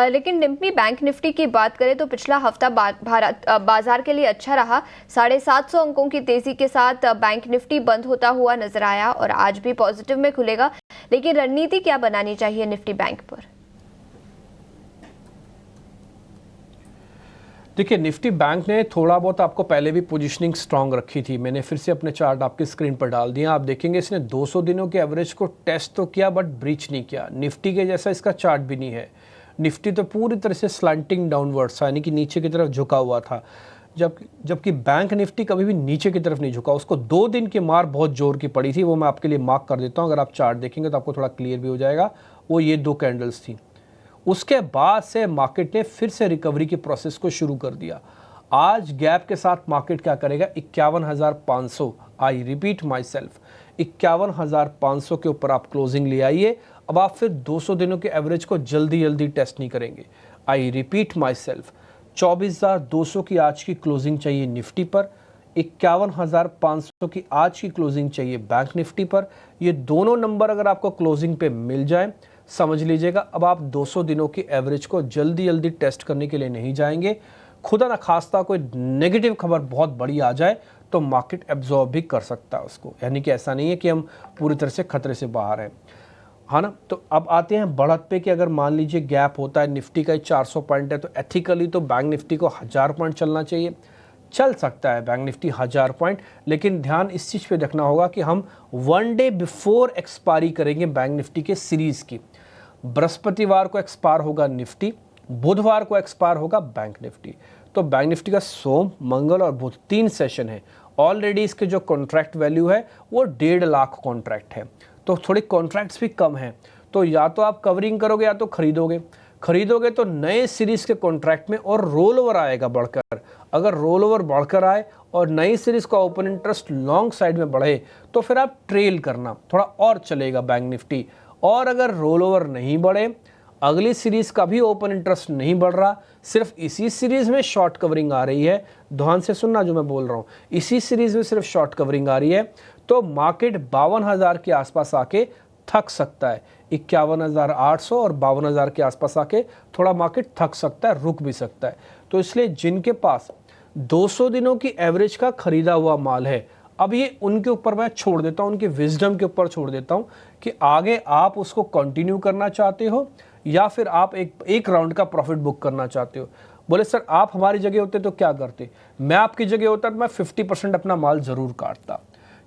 S1: लेकिन निफ्टी बैंक निफ्टी की बात करें तो पिछला हफ्ता भारत बाजार के लिए अच्छा रहा। 750 अंकों की तेज़ी के साथ बैंक निफ्टी बंद होता हुआ नजर आया और आज भी पॉजिटिव में खुलेगा। लेकिन रणनीति क्या बनानी चाहिए निफ्टी बैंक पर?
S2: देखिए, निफ्टी बैंक ने थोड़ा बहुत आपको पहले भी पोजीशनिंग स्ट्रांग रखी थी। मैंने फिर से अपने चार्ट आपकी स्क्रीन पर डाल दिया। आप देखेंगे इसने 200 दिनों के एवरेज को टेस्ट तो किया बट ब्रीच नहीं किया। निफ्टी के जैसा इसका चार्ट भी नहीं है। निफ्टी तो पूरी तरह से स्लैंटिंग डाउनवर्ड्स यानी कि नीचे की तरफ झुका हुआ था, जबकि बैंक निफ्टी कभी भी नीचे की तरफ नहीं झुका। उसको 2 दिन की मार बहुत जोर की पड़ी थी, वो मैं आपके लिए मार्क कर देता हूँ। अगर आप चार्ट देखेंगे तो आपको थोड़ा क्लियर भी हो जाएगा। वो ये 2 कैंडल्स थी। उसके बाद से मार्केट ने फिर से रिकवरी की प्रोसेस को शुरू कर दिया। आज गैप के साथ मार्केट क्या करेगा? 51,500। आई रिपीट माई सेल्फ, 51,500 के ऊपर आप क्लोजिंग ले आइए। अब आप फिर 200 दिनों के एवरेज को जल्दी जल्दी टेस्ट नहीं करेंगे। आई रिपीट माई सेल्फ, 24,200 की आज की क्लोजिंग चाहिए निफ्टी पर, 51,500 की आज की क्लोजिंग चाहिए बैंक निफ्टी पर। ये दोनों नंबर अगर आपको क्लोजिंग पे मिल जाए, समझ लीजिएगा अब आप 200 दिनों की एवरेज को जल्दी जल्दी टेस्ट करने के लिए नहीं जाएंगे। खुदा न खास्ता कोई नेगेटिव खबर बहुत बड़ी आ जाए तो मार्केट एब्जॉर्ब भी कर सकता है उसको, यानी कि ऐसा नहीं है कि हम पूरी तरह से खतरे से बाहर हैं। हाँ ना। तो अब आते हैं बढ़त पे कि अगर मान लीजिए गैप होता है, निफ्टी का 400 पॉइंट है, तो एथिकली तो बैंक निफ्टी को 1000 पॉइंट चलना चाहिए। चल सकता है बैंक निफ्टी 1000 पॉइंट, लेकिन ध्यान इस चीज़ पे रखना होगा कि हम 1 डे बिफोर एक्सपायरी करेंगे बैंक निफ्टी के सीरीज़ की। बृहस्पतिवार को एक्सपायर होगा निफ्टी, बुधवार को एक्सपायर होगा बैंक निफ्टी। तो बैंक निफ्टी का सोम, मंगल और बुध 3 सेशन है। ऑलरेडी इसके जो कॉन्ट्रैक्ट वैल्यू है वो 1.5 लाख कॉन्ट्रैक्ट है, तो थोड़े कॉन्ट्रैक्ट्स भी कम हैं। तो या तो आप कवरिंग करोगे या तो खरीदोगे तो नए सीरीज़ के कॉन्ट्रैक्ट में और रोल ओवर आएगा बढ़कर। अगर रोल ओवर बढ़कर आए और नई सीरीज़ का ओपन इंटरेस्ट लॉन्ग साइड में बढ़े तो फिर आप ट्रेल करना, थोड़ा और चलेगा बैंक निफ्टी। और अगर रोल ओवर नहीं बढ़े, अगली सीरीज़ का भी ओपन इंटरेस्ट नहीं बढ़ रहा, सिर्फ इसी सीरीज़ में शॉर्ट कवरिंग आ रही है, ध्यान से सुनना जो मैं बोल रहा हूँ, इसी सीरीज़ में सिर्फ शॉर्ट कवरिंग आ रही है, तो मार्केट 52,000 के आसपास आके थक सकता है। 51,800 और 52,000 के आसपास आके थोड़ा मार्केट थक सकता है, रुक भी सकता है। तो इसलिए जिनके पास 200 दिनों की एवरेज का खरीदा हुआ माल है, अब ये उनके ऊपर मैं छोड़ देता हूँ, उनके विजडम के ऊपर छोड़ देता हूँ कि आगे आप उसको कंटिन्यू करना चाहते हो या फिर आप एक राउंड का प्रॉफिट बुक करना चाहते हो। बोले सर आप हमारी जगह होते तो क्या करते? मैं आपकी जगह होता तो मैं 50% अपना माल ज़रूर काटता,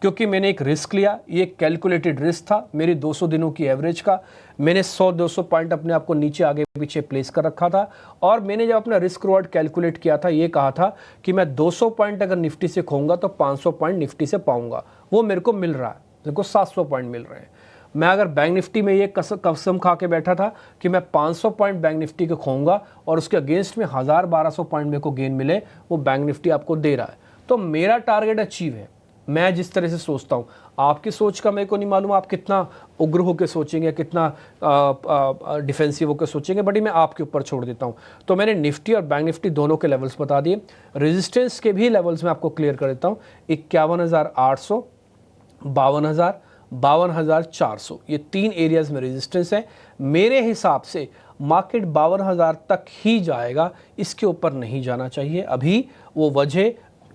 S2: क्योंकि मैंने एक रिस्क लिया, ये कैलकुलेटेड रिस्क था मेरी 200 दिनों की एवरेज का। मैंने 100-200 पॉइंट अपने आप को नीचे आगे पीछे प्लेस कर रखा था, और मैंने जब अपना रिस्क रिवॉर्ड कैलकुलेट किया था ये कहा था कि मैं 200 पॉइंट अगर निफ्टी से खोऊंगा तो 500 पॉइंट निफ्टी से पाऊंगा। वो मेरे को मिल रहा है, मेरे को 700 पॉइंट मिल रहे हैं। मैं अगर बैंक निफ्टी में ये कसम खा के बैठा था कि मैं 500 पॉइंट बैंक निफ्टी को खोऊंगा और उसके अगेंस्ट में 1000-1200 पॉइंट मेरे को गेन मिले, वो बैंक निफ्टी आपको दे रहा है, तो मेरा टारगेट अचीव है। मैं जिस तरह से सोचता हूँ, आपकी सोच का मेरे को नहीं मालूम, आप कितना उग्र होकर सोचेंगे, कितना डिफेंसिव होकर सोचेंगे, बट मैं आपके ऊपर छोड़ देता हूँ। तो मैंने निफ्टी और बैंक निफ्टी दोनों के लेवल्स बता दिए, रेजिस्टेंस के भी लेवल्स में आपको क्लियर कर देता हूँ। 51,800, 52,000, 52,400, ये 3 एरियाज में रेजिस्टेंस है। मेरे हिसाब से मार्केट 52,000 तक ही जाएगा, इसके ऊपर नहीं जाना चाहिए अभी। वो वजह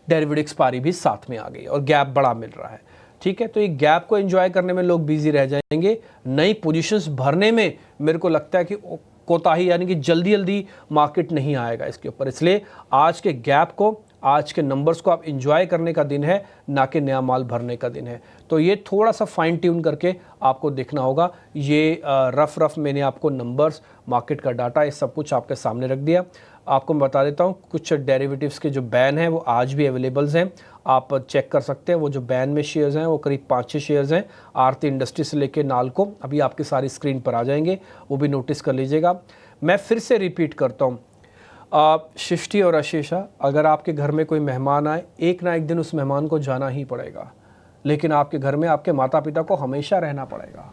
S2: डेरिवेटिव एक्सपायरी भी साथ में आ गई और गैप बड़ा मिल रहा है, ठीक है। तो ये गैप को एंजॉय करने में लोग बिजी रह जाएंगे, नई पोजीशंस भरने में मेरे को लगता है कि कोताही, यानी कि जल्दी जल्दी मार्केट नहीं आएगा इसके ऊपर। इसलिए आज के गैप को, आज के नंबर्स को आप एंजॉय करने का दिन है, ना कि नया माल भरने का दिन है। तो ये थोड़ा सा फाइन ट्यून करके आपको देखना होगा। ये रफ मैंने आपको नंबर्स, मार्केट का डाटा, ये सब कुछ आपके सामने रख दिया। आपको मैं बता देता हूँ, कुछ डेरिवेटिव्स के जो बैन हैं वो आज भी अवेलेबल्स हैं, आप चेक कर सकते हैं। वो जो बैन में शेयर्स हैं वो करीब 5-6 शेयर्स हैं, आरती इंडस्ट्री से लेके नालको, अभी आपकी सारी स्क्रीन पर आ जाएंगे, वो भी नोटिस कर लीजिएगा। मैं फिर से रिपीट करता हूँ, सृष्टि और आशीषा, अगर आपके घर में कोई मेहमान आए, एक ना एक दिन उस मेहमान को जाना ही पड़ेगा, लेकिन आपके घर में आपके माता पिता को हमेशा रहना पड़ेगा।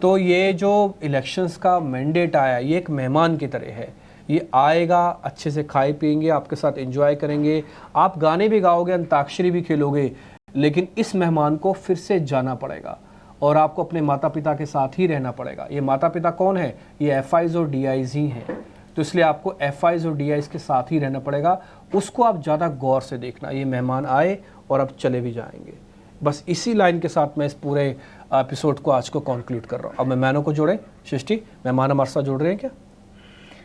S2: तो ये जो इलेक्शंस का मैंडेट आया, ये एक मेहमान की तरह है, ये आएगा, अच्छे से खाए पिएंगे, आपके साथ एंजॉय करेंगे, आप गाने भी गाओगे, अंताक्षरी भी खेलोगे, लेकिन इस मेहमान को फिर से जाना पड़ेगा और आपको अपने माता पिता के साथ ही रहना पड़ेगा। ये माता पिता कौन है? ये FIs और DIs ही हैं। तो इसलिए आपको FIs और DIs के साथ ही रहना पड़ेगा, उसको आप ज़्यादा गौर से देखना। ये मेहमान आए और अब चले भी जाएंगे। बस इसी लाइन के साथ मैं इस पूरे एपिसोड को आज को कंक्लूड कर रहा हूँ। अब मेहमानों को जोड़ें। सृष्टि, मेहमान हमारे साथ जुड़ रहे हैं क्या?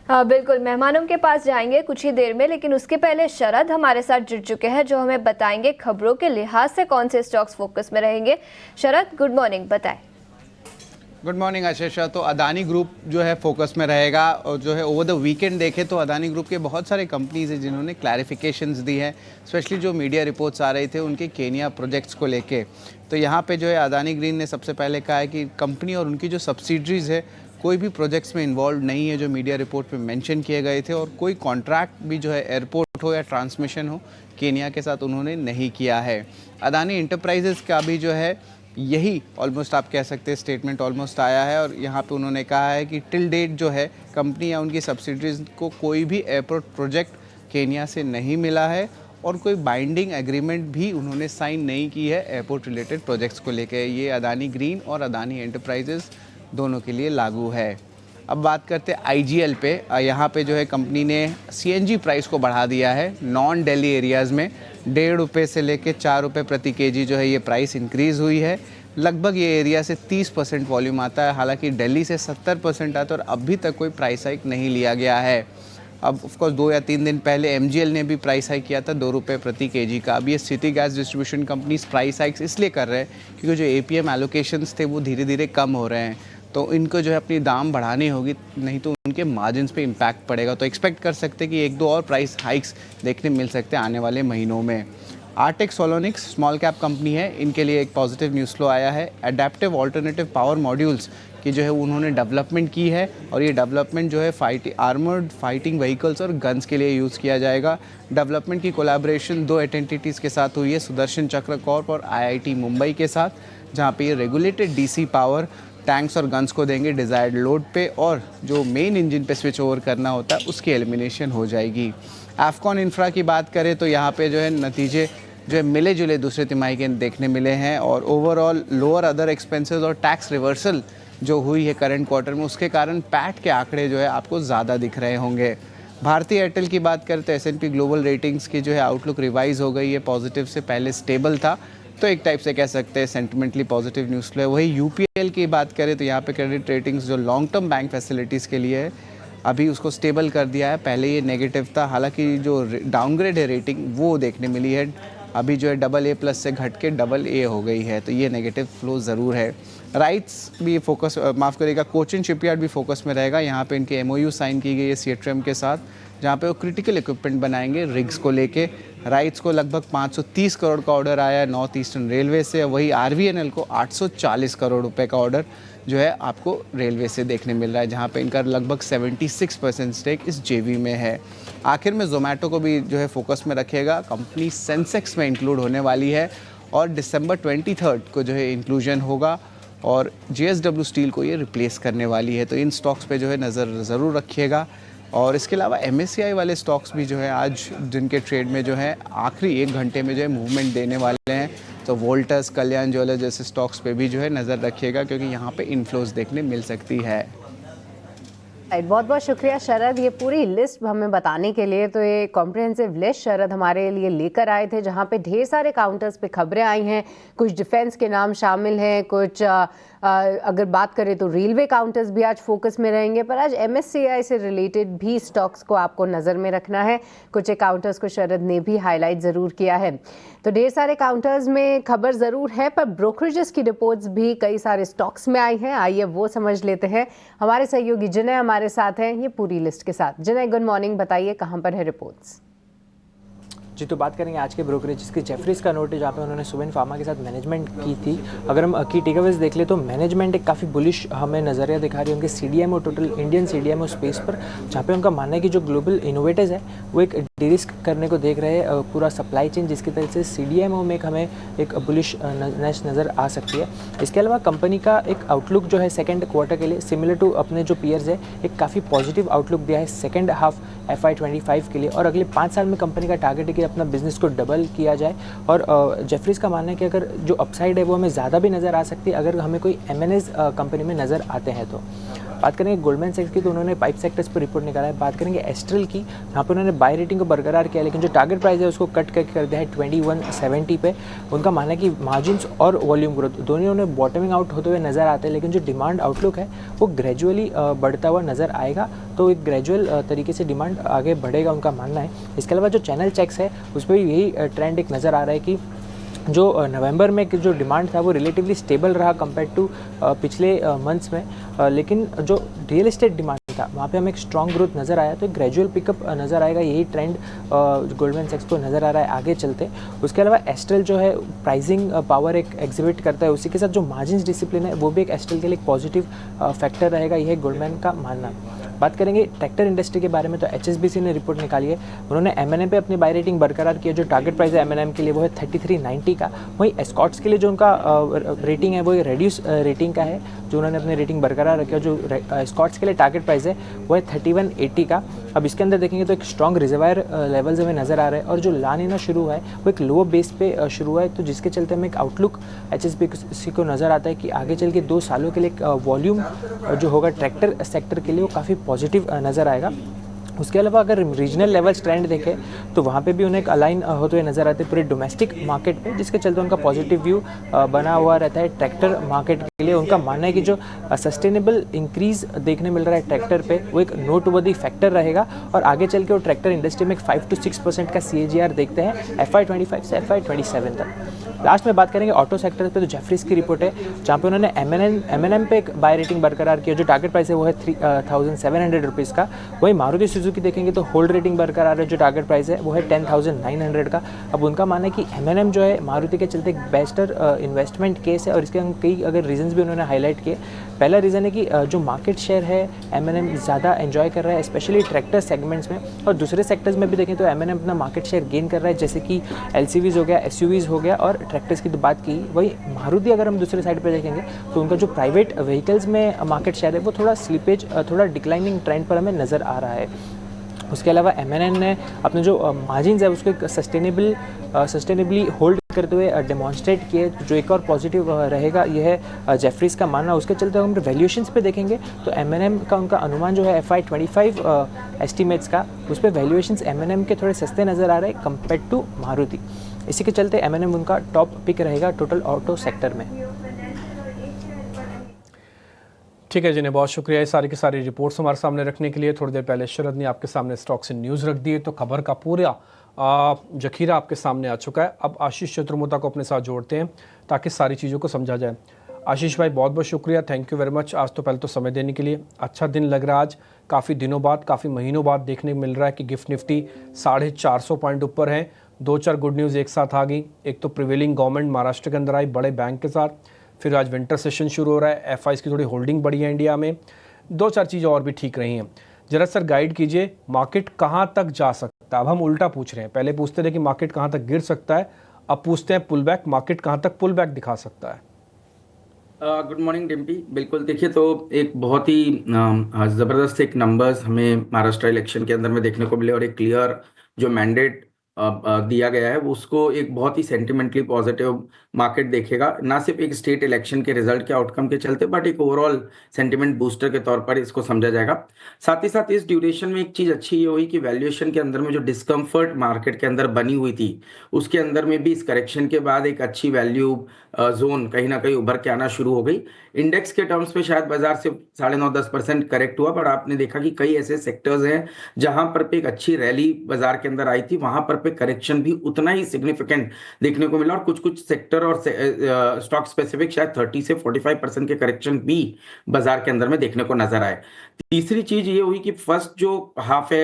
S1: हाँ बिल्कुल, मेहमानों के पास जाएंगे कुछ ही देर में, लेकिन उसके पहले शरद हमारे साथ जुड़ चुके हैं जो हमें बताएंगे खबरों के लिहाज से कौन से स्टॉक्स फोकस में रहेंगे। शरद, गुड मॉर्निंग, बताएं।
S4: Good morning Ashisha. तो अदानी ग्रुप जो है फोकस में रहेगा, और जो है ओवर द वीकेंड देखें तो अदानी ग्रुप के बहुत सारे कंपनीज हैं जिन्होंने क्लैरिफिकेशंस दी हैं, स्पेशली जो मीडिया रिपोर्ट्स आ रहे थे उनके केनिया प्रोजेक्ट्स को लेके। तो यहाँ पे जो है अदानी ग्रीन ने सबसे पहले कहा है कि कंपनी और उनकी जो सब्सिडरीज है कोई भी प्रोजेक्ट्स में इन्वॉल्व नहीं है जो मीडिया रिपोर्ट में मेंशन किए गए थे, और कोई कॉन्ट्रैक्ट भी जो है एयरपोर्ट हो या ट्रांसमिशन हो केनिया के साथ उन्होंने नहीं किया है। अदानी इंटरप्राइजेस का भी जो है यही ऑलमोस्ट आप कह सकते हैं स्टेटमेंट ऑलमोस्ट आया है, और यहाँ पे उन्होंने कहा है कि टिल डेट जो है कंपनी या उनकी सब्सिडरीज को कोई भी एयरपोर्ट प्रोजेक्ट केनिया से नहीं मिला है, और कोई बाइंडिंग एग्रीमेंट भी उन्होंने साइन नहीं की है एयरपोर्ट रिलेटेड प्रोजेक्ट्स को लेकर। ये अदानी ग्रीन और अदानी एंटरप्राइजेस दोनों के लिए लागू है। अब बात करते हैं IGL पे। यहाँ पे जो है कंपनी ने CNG प्राइस को बढ़ा दिया है नॉन दिल्ली एरियाज़ में। 1.5 रुपये से लेके 4 रुपये प्रति केजी जो है ये प्राइस इंक्रीज़ हुई है। लगभग ये एरिया से 30% वॉल्यूम आता है, हालांकि दिल्ली से 70% आता है और अभी तक कोई प्राइस हाइक नहीं लिया गया है। अब ऑफकोर्स 2 या 3 दिन पहले MGL ने भी प्राइस हाइक किया था 2 रुपये प्रति केजी का। अब ये city gas distribution companies price hikes इसलिए कर रहे हैं क्योंकि जो APM एलोकेशंस थे वो धीरे धीरे कम हो रहे हैं, तो इनको जो है अपनी दाम बढ़ानी होगी, नहीं तो उनके मार्जिन्स पे इम्पैक्ट पड़ेगा। तो एक्सपेक्ट कर सकते हैं कि 1-2 और प्राइस हाइक्स देखने मिल सकते हैं आने वाले महीनों में। आर्टेक्स सोलोनिक्स स्मॉल कैप कंपनी है, इनके लिए एक पॉजिटिव न्यूज़ फ्लो आया है। एडेप्टिव ऑल्टरनेटिव पावर मॉड्यूल्स की जो है उन्होंने डेवलपमेंट की है और ये डेवलपमेंट जो है आर्मर्ड फाइटिंग व्हीकल्स और गन्स के लिए यूज़ किया जाएगा। डेवलपमेंट की कोलैबोरेशन 2 एंटिटीज़ के साथ हुई है, सुदर्शन चक्र कॉर्प और IIT मुंबई के साथ, जहाँ पे ये रेगुलेटेड DC पावर टैंक्स और गन्स को देंगे डिज़ायर्ड लोड पे, और जो मेन इंजन पे स्विच ओवर करना होता है उसकी एलिमिनेशन हो जाएगी। एफकॉन इंफ्रा की बात करें तो यहाँ पे जो है नतीजे जो है मिले जुले दूसरे तिमाही के देखने मिले हैं, और ओवरऑल लोअर अदर एक्सपेंसेस और टैक्स रिवर्सल जो हुई है करंट क्वार्टर में, उसके कारण पैट के आंकड़े जो है आपको ज़्यादा दिख रहे होंगे। भारतीय एयरटेल की बात करें तो S&P ग्लोबल रेटिंग्स की जो है आउटलुक रिवाइज हो गई है पॉजिटिव से, पहले स्टेबल था, तो एक टाइप से कह सकते हैं सेंटिमेंटली पॉजिटिव न्यूज़ फ्लो है। वही UPL की बात करें तो यहाँ पे क्रेडिट रेटिंग्स जो लॉन्ग टर्म बैंक फैसिलिटीज़ के लिए है अभी उसको स्टेबल कर दिया है, पहले ये नेगेटिव था, हालांकि जो डाउनग्रेड है रेटिंग वो देखने मिली है, अभी जो है AA+ से घट के AA हो गई है, तो ये नेगेटिव फ्लो ज़रूर है। राइट्स भी फोकस माफ़ करिएगा कोचिन शिपयार्ड भी फोकस में रहेगा। यहाँ पे इनके MOU साइन की गई है CATRM के साथ, जहाँ पे वो क्रिटिकल इक्विपमेंट बनाएंगे रिग्स को लेके। राइट्स को लगभग 530 करोड़ का ऑर्डर आया है नॉर्थ ईस्टर्न रेलवे से, वही RVNL को 840 करोड़ रुपए का ऑर्डर जो है आपको रेलवे से देखने मिल रहा है, जहाँ पे इनका लगभग 76% स्टेक इस JV में है। आखिर में जोमेटो को भी जो है फोकस में रखेगा, कंपनी सेंसेक्स में इंक्लूड होने वाली है और December 23 को जो है इंक्लूजन होगा, और JSW स्टील को ये रिप्लेस करने वाली है, तो इन स्टॉक्स पे जो है नज़र ज़रूर रखिएगा। और इसके अलावा MSCI वाले स्टॉक्स भी जो है आज दिन के ट्रेड में जो है आखिरी 1 घंटे में जो है मूवमेंट देने वाले हैं, तो वोल्टस, कल्याण ज्वेलर्स जैसे स्टॉक्स पे भी जो है नज़र रखिएगा, क्योंकि यहाँ पे इन्फ्लोज देखने मिल सकती है।
S3: बहुत बहुत शुक्रिया शरद, ये पूरी लिस्ट हमें बताने के लिए। तो ये कॉम्प्रिहेंसिव लिस्ट शरद हमारे लिए लेकर आए थे, जहाँ पे ढेर सारे काउंटर्स पे खबरें आई हैं, कुछ डिफेंस के नाम शामिल हैं, कुछ अगर बात करें तो रेलवे काउंटर्स भी आज फोकस में रहेंगे, पर आज MSCI से रिलेटेड भी स्टॉक्स को आपको नज़र में रखना है। कुछ काउंटर्स को शरद ने भी हाईलाइट ज़रूर किया है, तो ढेर सारे काउंटर्स में खबर ज़रूर है, पर ब्रोकरेजेस की रिपोर्ट्स भी कई सारे स्टॉक्स में आई हैं। आइए वो समझ लेते हैं। हमारे सहयोगी जिनय हमारे साथ हैं ये पूरी लिस्ट के साथ। जिनय, गुड मॉर्निंग, बताइए कहाँ पर है रिपोर्ट्स?
S5: जी, तो बात करेंगे आज के ब्रोकरेज की। जेफरीज का नोट है जहाँ पे उन्होंने सुवेन फार्मा के साथ मैनेजमेंट की थी। अगर हम की टेकअवेज देख ले तो मैनेजमेंट एक काफ़ी बुलिश हमें नज़रिया दिखा रही है उनके CDMO total Indian CDMO space पर, जहाँ पे उनका मानना है कि जो ग्लोबल इनोवेटर्स है वो एक डिरिस्क करने को देख रहे हैं पूरा सप्लाई चेन, जिसकी तरह से CDMO में हमें एक बुलिश नज़र आ सकती है। इसके अलावा कंपनी का एक आउटलुक जो है सेकेंड क्वार्टर के लिए सिमिलर टू अपने जो पीयर्स है एक काफ़ी पॉजिटिव आउटलुक दिया है सेकेंड हाफ FY25 के लिए, और अगले 5 साल में कंपनी का टारगेट है कि अपना बिजनेस को डबल किया जाए। और जेफरीज का मानना है कि अगर जो अपसाइड है वो हमें ज़्यादा भी नज़र आ सकती है अगर हमें कोई M&As कंपनी में नज़र आते हैं। तो बात करेंगे गोल्डमैन सैक्स की, तो उन्होंने पाइप सेक्टर्स पर रिपोर्ट निकाला है। बात करेंगे एस्ट्रल की, जहाँ पर उन्होंने बाय रेटिंग को बरकरार किया, लेकिन जो टारगेट प्राइस है उसको कट करके कर दिया है 2170 पे। उनका मानना है कि मार्जिन्स और वॉल्यूम ग्रोथ दोनों ने बॉटमिंग आउट होते हुए नज़र आते हैं, लेकिन जो डिमांड आउटलुक है वो ग्रेजुअली बढ़ता हुआ नज़र आएगा, तो एक ग्रेजुअल तरीके से डिमांड आगे बढ़ेगा उनका मानना है। इसके अलावा जो चैनल चेक्स है उस पर यही ट्रेंड एक नज़र आ रहा है कि जो नवंबर में जो डिमांड था वो रिलेटिवली स्टेबल रहा कंपेयर टू पिछले मंथ्स में, लेकिन जो रियल एस्टेट डिमांड था वहाँ पे हमें एक स्ट्रॉन्ग ग्रोथ नज़र आया, तो एक ग्रेजुअल पिकअप नज़र आएगा। यही ट्रेंड गोल्डमैन सैक्स को नज़र आ रहा है आगे चलते। उसके अलावा एस्ट्रल जो है प्राइसिंग पावर एक एग्जिबिट करता है, उसी के साथ जो मार्जिन डिसिप्लिन है वो भी एक एस्ट्रल के लिए एक पॉजिटिव फैक्टर रहेगा, यह गोल्डमैन का मानना। बात करेंगे ट्रैक्टर इंडस्ट्री के बारे में, तो HSBC ने रिपोर्ट निकाली है। उन्होंने M&M पे अपनी बाय रेटिंग बरकरार की है। जो टारगेट प्राइस है M&M के लिए वो है 3390 का। वहीं एस्कॉट्स के लिए जो उनका रेटिंग है वो रेड्यूस रेटिंग का है, जो उन्होंने अपनी रेटिंग बरकरार रखी है। जो एस्कॉट्स के लिए टारगेट प्राइस प्राइस है वो है 3180 का। अब इसके अंदर देखेंगे तो एक स्ट्रॉन्ग रिजर्वायर लेवल्स हमें नज़र आ रहे हैं और जो ला नीना शुरू हुआ है वो एक लोअर बेस पे शुरू हुआ है, तो जिसके चलते हमें एक आउटलुक HSBC को नज़र आता है कि आगे चल के 2 सालों के लिए वॉल्यूम जो होगा ट्रैक्टर सेक्टर के लिए वो काफ़ी पॉजिटिव नज़र आएगा। उसके अलावा अगर रीजनल लेवल्स ट्रेंड देखें तो वहाँ पे भी उन्हें एक अलाइन होते हुए नज़र आते हैं पूरे डोमेस्टिक मार्केट पे, जिसके चलते उनका पॉजिटिव व्यू बना हुआ रहता है ट्रैक्टर मार्केट के लिए। उनका मानना है कि जो सस्टेनेबल इंक्रीज़ देखने मिल रहा है ट्रैक्टर पे वो एक नोटवर्दी फैक्टर रहेगा और आगे चल के वो ट्रैक्टर इंडस्ट्री में एक 5 to 6% का CAGR देखते हैं FY25 से FY27 तक। लास्ट में बात करेंगे ऑटो सेक्टर पे, तो जेफरीज की रिपोर्ट है जहाँ पे उन्होंने M&M पे एक बाय रेटिंग बरकरार किया, जो टारगेट प्राइस है वो है 3700 रुपीज़ का। वही मारुति सुजुकी देखेंगे तो होल्ड रेटिंग बरकरार है, जो टारगेट प्राइस है वो है 10900 का। अब उनका मानना है कि M&M जो है मारुति के चलते एक बेस्टर इन्वेस्टमेंट केस है और इसके कई अगर रीजंस भी उन्होंने हाईलाइट किए। पहला रीज़न है कि जो मार्केट शेयर है M&M ज़्यादा एंजॉय कर रहा है स्पेशली ट्रैक्टर सेगमेंट्स में, और दूसरे सेक्टर्स में भी देखें तो M&M अपना मार्केट शेयर गेन कर रहा है, जैसे कि LCVs हो गया, SUVs हो गया और ट्रैक्टर्स की तो बात की। वही मारुति अगर हम दूसरे साइड पे देखेंगे तो उनका जो प्राइवेट व्हीकल्स में मार्केट शेयर है वो थोड़ा स्लिपेज, थोड़ा डिक्लाइनिंग ट्रेंड पर हमें नज़र आ रहा है। उसके अलावा M&M ने अपने जो मार्जिन्स है उसको एक सस्टेनेबली होल्ड करते हुए डेमोन्स्ट्रेट किए, जो एक और पॉजिटिव रहेगा ये है जेफरीज का मानना। उसके चलते हम वैल्यूएशंस पे देखेंगे तो M&M का उनका अनुमान जो है FY25 एस्टिमेट्स का, उस पर वैल्यूएशंस M&M के थोड़े सस्ते नज़र आ रहे हैं कंपेयर टू मारुति। इसी के चलते M&M उनका टॉप पिक रहेगा टोटल ऑटो सेक्टर में।
S2: ठीक है जिन्हें बहुत शुक्रिया ये सारी की सारी रिपोर्ट्स हमारे सामने रखने के लिए। थोड़ी देर पहले शरद ने आपके सामने स्टॉक्स इन न्यूज़ रख दिए, तो खबर का पूरा जखीरा आपके सामने आ चुका है। अब आशीष चतुर्मुता को अपने साथ जोड़ते हैं ताकि सारी चीज़ों को समझा जाए। आशीष भाई बहुत बहुत शुक्रिया, थैंक यू वेरी मच। आज तो पहले तो समय देने के लिए, अच्छा दिन लग रहा है आज, काफ़ी दिनों बाद, काफ़ी महीनों बाद देखने को मिल रहा है कि गिफ्ट निफ्टी 450 पॉइंट ऊपर है। 2-4 गुड न्यूज़ एक साथ आ गई। एक तो प्रिवेलिंग गवर्नमेंट महाराष्ट्र के अंदर आई बड़े बैंक के साथ, फिर आज विंटर सेशन शुरू हो रहा है, FIs की थोड़ी होल्डिंग बढ़ी है इंडिया में, 2-4 चीज़ें और भी ठीक रही हैं। जरा सर गाइड कीजिए मार्केट कहाँ तक जा सकता है। अब हम उल्टा पूछ रहे हैं, पहले पूछते थे कि मार्केट कहाँ तक गिर सकता है, अब पूछते हैं पुल बैक, मार्केट कहाँ तक पुल बैक दिखा सकता है।
S6: Good morning Dimpy. बिल्कुल देखिए तो एक बहुत ही ज़बरदस्त एक नंबर्स हमें महाराष्ट्र इलेक्शन के अंदर में देखने को मिले और एक क्लियर जो मैंडेट दिया गया है उसको एक बहुत ही सेंटिमेंटली पॉजिटिव मार्केट देखेगा, ना सिर्फ एक स्टेट इलेक्शन के रिजल्ट के आउटकम के चलते बट एक ओवरऑल सेंटिमेंट बूस्टर के तौर पर इसको समझा जाएगा। साथ ही साथ इस ड्यूरेशन में एक चीज़ अच्छी ये हुई कि वैल्यूएशन के अंदर में जो डिस्कम्फर्ट मार्केट के अंदर बनी हुई थी उसके अंदर में भी इस करेक्शन के बाद एक अच्छी वैल्यू जोन कहीं ना कहीं उभर के आना शुरू हो गई। इंडेक्स के टर्म्स पे शायद बाजार से 9.5-10% करेक्ट हुआ, पर आपने देखा कि कई ऐसे सेक्टर्स हैं जहां पर पे एक अच्छी रैली बाजार के अंदर आई थी, वहां पर पे करेक्शन भी उतना ही सिग्निफिकेंट देखने को मिला और कुछ सेक्टर और स्टॉक स्पेसिफिक शायद 30 से 45% के करेक्शन भी बाजार के अंदर में देखने को नजर आए। तीसरी चीज ये हुई कि फर्स्ट जो हाफ है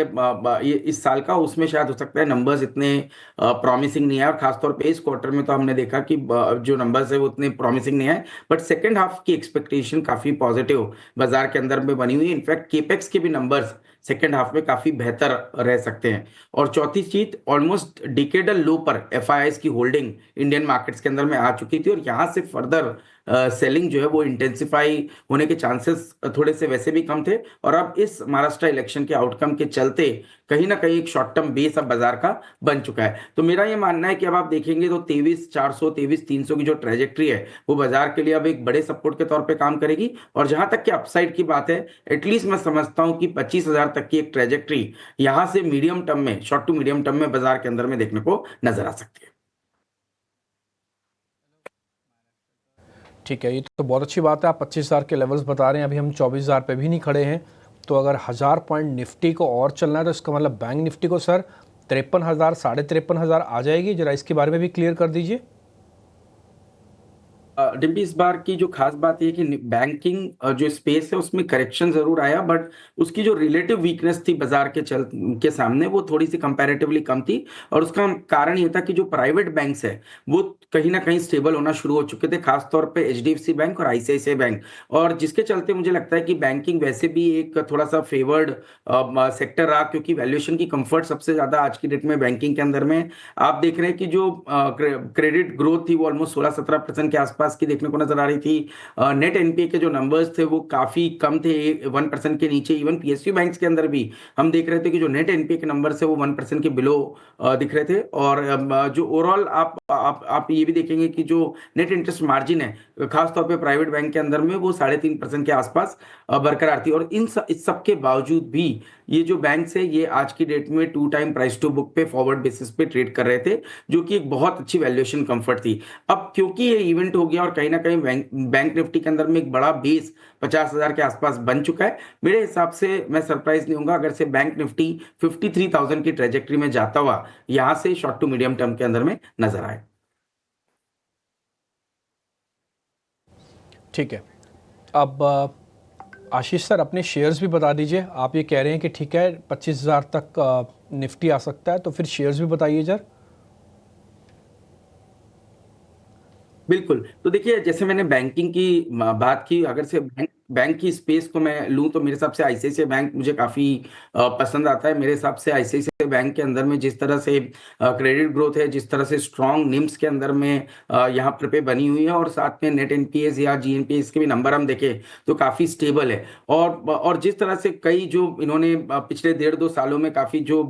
S6: ये इस साल का उसमें शायद हो सकता है नंबर्स इतने प्रॉमिसिंग नहीं है, और खासतौर पे इस क्वार्टर में तो हमने देखा कि जो नंबर्स है वो उतने प्रॉमिसिंग नहीं है, बट सेकेंड हाफ की एक्सपेक्टेशन काफी पॉजिटिव बाजार के अंदर में बनी हुई है। इनफैक्ट केपेक्स के भी नंबर्स सेकेंड हाफ में काफी बेहतर रह सकते हैं। और चौथी चीज ऑलमोस्ट डिकेडल लो पर FIIs की होल्डिंग इंडियन मार्केट्स के अंदर में आ चुकी थी और यहां से फर्दर सेलिंग जो है वो इंटेंसिफाई होने के चांसेस थोड़े से वैसे भी कम थे, और अब इस महाराष्ट्र इलेक्शन के आउटकम के चलते कहीं ना कहीं एक शॉर्ट टर्म बेस अब बाजार का बन चुका है। तो मेरा ये मानना है कि अब आप देखेंगे तो 23,400 23,300 की जो ट्रेजेक्ट्री है वो बाजार के लिए अब एक बड़े सपोर्ट के तौर पे काम करेगी। और जहां तक कि अपसाइड की बात है, एटलीस्ट मैं समझता हूं कि 25,000 तक की एक ट्रेजेक्ट्री यहां से मीडियम टर्म में, शॉर्ट टू मीडियम टर्म में बाजार के अंदर में देखने को नजर आ सकती है।
S2: ठीक है, ये तो बहुत अच्छी बात है, आप 25,000 के लेवल्स बता रहे हैं, अभी हम 24,000 पे भी नहीं खड़े हैं। तो अगर 1000 पॉइंट निफ्टी को और चलना है तो इसका मतलब बैंक निफ्टी को सर 53,000 53,500 आ जाएगी। जरा इसके बारे में भी क्लियर कर दीजिए।
S6: डिम्पी इस बार की जो खास बात है कि बैंकिंग जो स्पेस है उसमें करेक्शन जरूर आया, बट उसकी जो रिलेटिव वीकनेस थी बाजार के सामने वो थोड़ी सी कंपैरेटिवली कम थी, और उसका कारण ये था कि जो प्राइवेट बैंक्स है वो कहीं ना कहीं स्टेबल होना शुरू हो चुके थे, खासतौर पे HDFC बैंक और ICICI बैंक, और जिसके चलते मुझे लगता है कि बैंकिंग वैसे भी एक थोड़ा सा फेवर्ड सेक्टर रहा, क्योंकि वैल्यूएशन की कंफर्ट सबसे ज्यादा आज की डेट में बैंकिंग के अंदर में आप देख रहे हैं कि जो क्रेडिट ग्रोथ थी वो ऑलमोस्ट 16-17% के आसपास आसपास की देखने को नजर आ रही थी। नेट एनपीए के जो नंबर्स थे वो काफी कम थे, 1% के नीचे। इवन पीएसयू बैंक्स के अंदर भी हम देख रहे थे कि जो नेट एनपीए के नंबर थे वो 1% के बिलो दिख रहे थे। और जो ओवरऑल आप ये भी देखेंगे कि जो नेट इंटरेस्ट मार्जिन है खासतौर पे प्राइवेट बैंक के अंदर में वो 3.5% के आसपास बरकरार थी। और इस सब के बावजूद भी ये जो बैंक्स है ये आज की डेट में 2 टाइम प्राइस टू बुक पे फॉरवर्ड बेसिस पे ट्रेड कर रहे थे, जो कि एक बहुत अच्छी वैल्यूएशन कंफर्ट थी। अब क्योंकि ये इवेंट हो गया और कहीं ना कहीं बैंक निफ्टी के अंदर में एक बड़ा बेस 50,000 के आसपास बन चुका है, मेरे हिसाब से मैं सरप्राइज नहीं होऊंगा अगर से बैंक निफ्टी 53,000 की ट्रेजेक्टरी में जाता हुआ यहां से शॉर्ट टू मीडियम टर्म के अंदर में नजर आए।
S2: ठीक है, अब आशीष सर अपने शेयर्स भी बता दीजिए। आप ये कह रहे हैं कि ठीक है 25,000 तक निफ्टी आ सकता है, तो फिर शेयर्स भी बताइए सर।
S6: बिल्कुल, तो देखिए जैसे मैंने बैंकिंग की बात की, अगर से बैंक की स्पेस को मैं लूं तो मेरे हिसाब से आईसीआईसीआई बैंक मुझे काफी पसंद आता है। मेरे हिसाब से आईसीआईसीआई बैंक के अंदर में जिस तरह से क्रेडिट ग्रोथ है, जिस तरह से स्ट्रॉन्ग निम्स के अंदर में यहाँ पे बनी हुई है, और साथ में नेट एनपीएस या जीएनपीएस के भी नंबर हम देखें तो काफी स्टेबल है। और जिस तरह से कई जो इन्होंने पिछले 1.5-2 सालों में काफी जो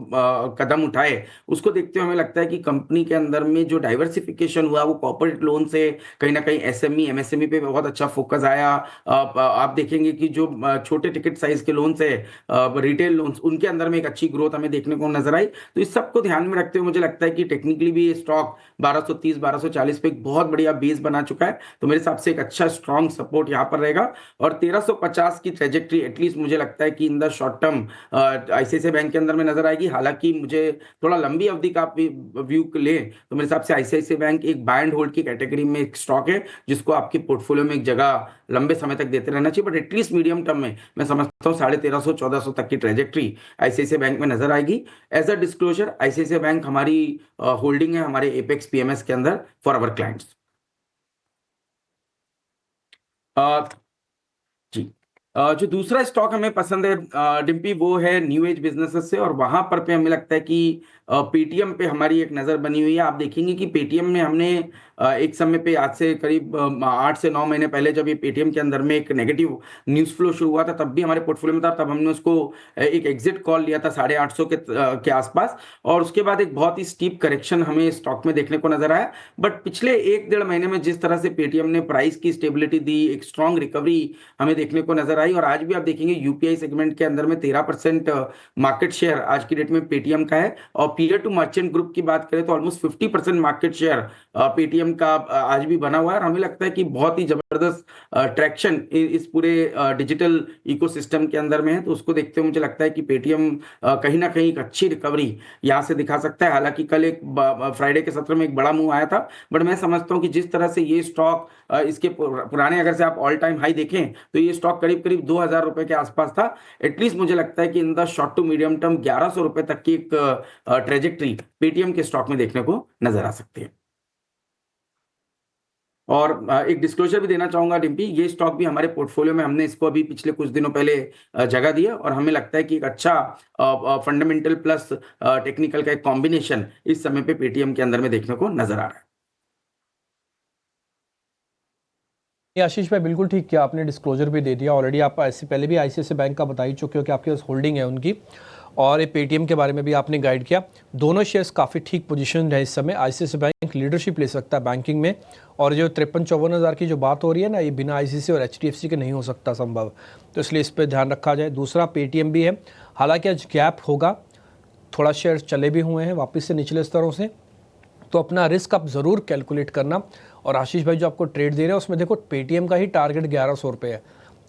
S6: कदम उठाए उसको देखते हुए हमें लगता है कि कंपनी के अंदर में जो डाइवर्सिफिकेशन हुआ वो कॉर्पोरेट लोन से कहीं ना कहीं एसएमई एमएसएमई पे बहुत अच्छा फोकस आया। आप देखेंगे कि जो छोटे टिकट साइज के लोन्स है, रिटेल लोन्स, उनके अंदर में एक अच्छी ग्रोथ हमें देखने को नजर आई। तो इस सब को ध्यान में रखते हुए मुझे लगता है कि टेक्निकली भी ये स्टॉक 1230-1240 पे एक बहुत बढ़िया बेस बना चुका है, तो मेरे हिसाब से एक अच्छा स्ट्रॉन्ग सपोर्ट यहाँ पर रहेगा। और 1350 की ट्रेजेक्ट्री एटलीस्ट मुझे लगता है कि in the short term ICICI bank के अंदर में नजर आएगी। हालांकि मुझे थोड़ा लंबी अवधि का व्यू ले तो मेरे हिसाब से आईसीआईसीआई बैंक एक बाय एंड होल्ड की कैटेगरी में एक स्टॉक है जिसको आपके पोर्टफोलियो में एक जगह लंबे समय तक देते रहना चाहिए। बट एटलीस्ट मीडियम टर्म में मैं समझता हूँ 1350-1400 तक की ट्रेजेक्ट्री आईसीआईसीआई बैंक में नजर आएगी। As a disclosure ICICI bank हमारी होल्डिंग है हमारे एपेक्स पीएमएस के अंदर फॉर अवर क्लाइंट्स। जी, जो दूसरा स्टॉक हमें पसंद है डिम्पी, वो है न्यू एज बिजनेसेस से, और वहां पर पे हमें लगता है कि पेटीएम पे हमारी एक नज़र बनी हुई है। आप देखेंगे कि पेटीएम में हमने एक समय पे आज से करीब 8 से 9 महीने पहले जब ये पेटीएम के अंदर में एक नेगेटिव न्यूज़ फ्लो शुरू हुआ था तब भी हमारे पोर्टफोलियो में था, तब हमने उसको एक एग्जिट कॉल लिया था 850 के आसपास, और उसके बाद एक बहुत ही स्टीप करेक्शन हमें स्टॉक में देखने को नजर आया। बट पिछले 1-1.5 महीने में जिस तरह से पेटीएम ने प्राइस की स्टेबिलिटी दी, एक स्ट्रॉन्ग रिकवरी हमें देखने को नजर आई, और आज भी आप देखेंगे यूपीआई सेगमेंट के अंदर में 13% मार्केट शेयर आज की डेट में पेटीएम का है। और पीयर टू मर्चेंट ग्रुप की बात करें तो ऑलमोस्ट 50% मार्केट शेयर पेटीएम का आज भी बना हुआ है। और हमें लगता है कि बहुत ही जबरदस्त ट्रैक्शन इस पूरे डिजिटल इकोसिस्टम के अंदर में है, तो उसको देखते हुए मुझे लगता है कि पेटीएम कहीं ना कहीं एक अच्छी रिकवरी यहां से दिखा सकता है। हालांकि कल एक फ्राइडे के सत्र में एक बड़ा मूव आया था, बट मैं समझता हूं कि जिस तरह से ये स्टॉक इसके पुराने अगर से आप ऑल टाइम हाई देखें तो ये स्टॉक करीब करीब 2,000 रुपए के आसपास था। एटलीस्ट मुझे लगता है कि in the short to medium term 1,100 रुपए तक की एक ट्रेजेक्ट्री पेटीएम के स्टॉक में देखने को नजर आ सकती है। और एक डिस्क्लोजर भी देना चाहूंगा डिम्पी, ये स्टॉक भी हमारे पोर्टफोलियो में हमने इसको अभी पिछले कुछ दिनों पहले जगह दी है, और हमें लगता है कि एक अच्छा फंडामेंटल प्लस टेक्निकल का एक कॉम्बिनेशन इस समय पे पेटीएम के अंदर में देखने को नजर आ रहा है।
S2: आशीष भाई बिल्कुल ठीक किया आपने, डिस्क्लोजर भी दे दिया ऑलरेडी। आप ऐसे पहले भी आईसीआईसीआई बैंक का बता ही चुके हो कि आपके पास होल्डिंग है उनकी, और ये पेटीएम के बारे में भी आपने गाइड किया। दोनों शेयर्स काफ़ी ठीक पोजीशन है इस समय। आईसीआईसीआई बैंक लीडरशिप ले सकता है बैंकिंग में, और जो 53-54 हज़ार की जो बात हो रही है ना, ये बिना आईसीआईसीआई और एचडीएफसी के नहीं हो सकता संभव, तो इसलिए इस पर ध्यान रखा जाए। दूसरा पेटीएम भी है, हालांकि आज गैप होगा, थोड़ा शेयर चले भी हुए हैं वापस से निचले स्तरों से, तो अपना रिस्क आप ज़रूर कैलकुलेट करना। और आशीष भाई जो आपको ट्रेड दे रहे हैं उसमें देखो पेटीएम का ही टारगेट 1,100 रुपये है,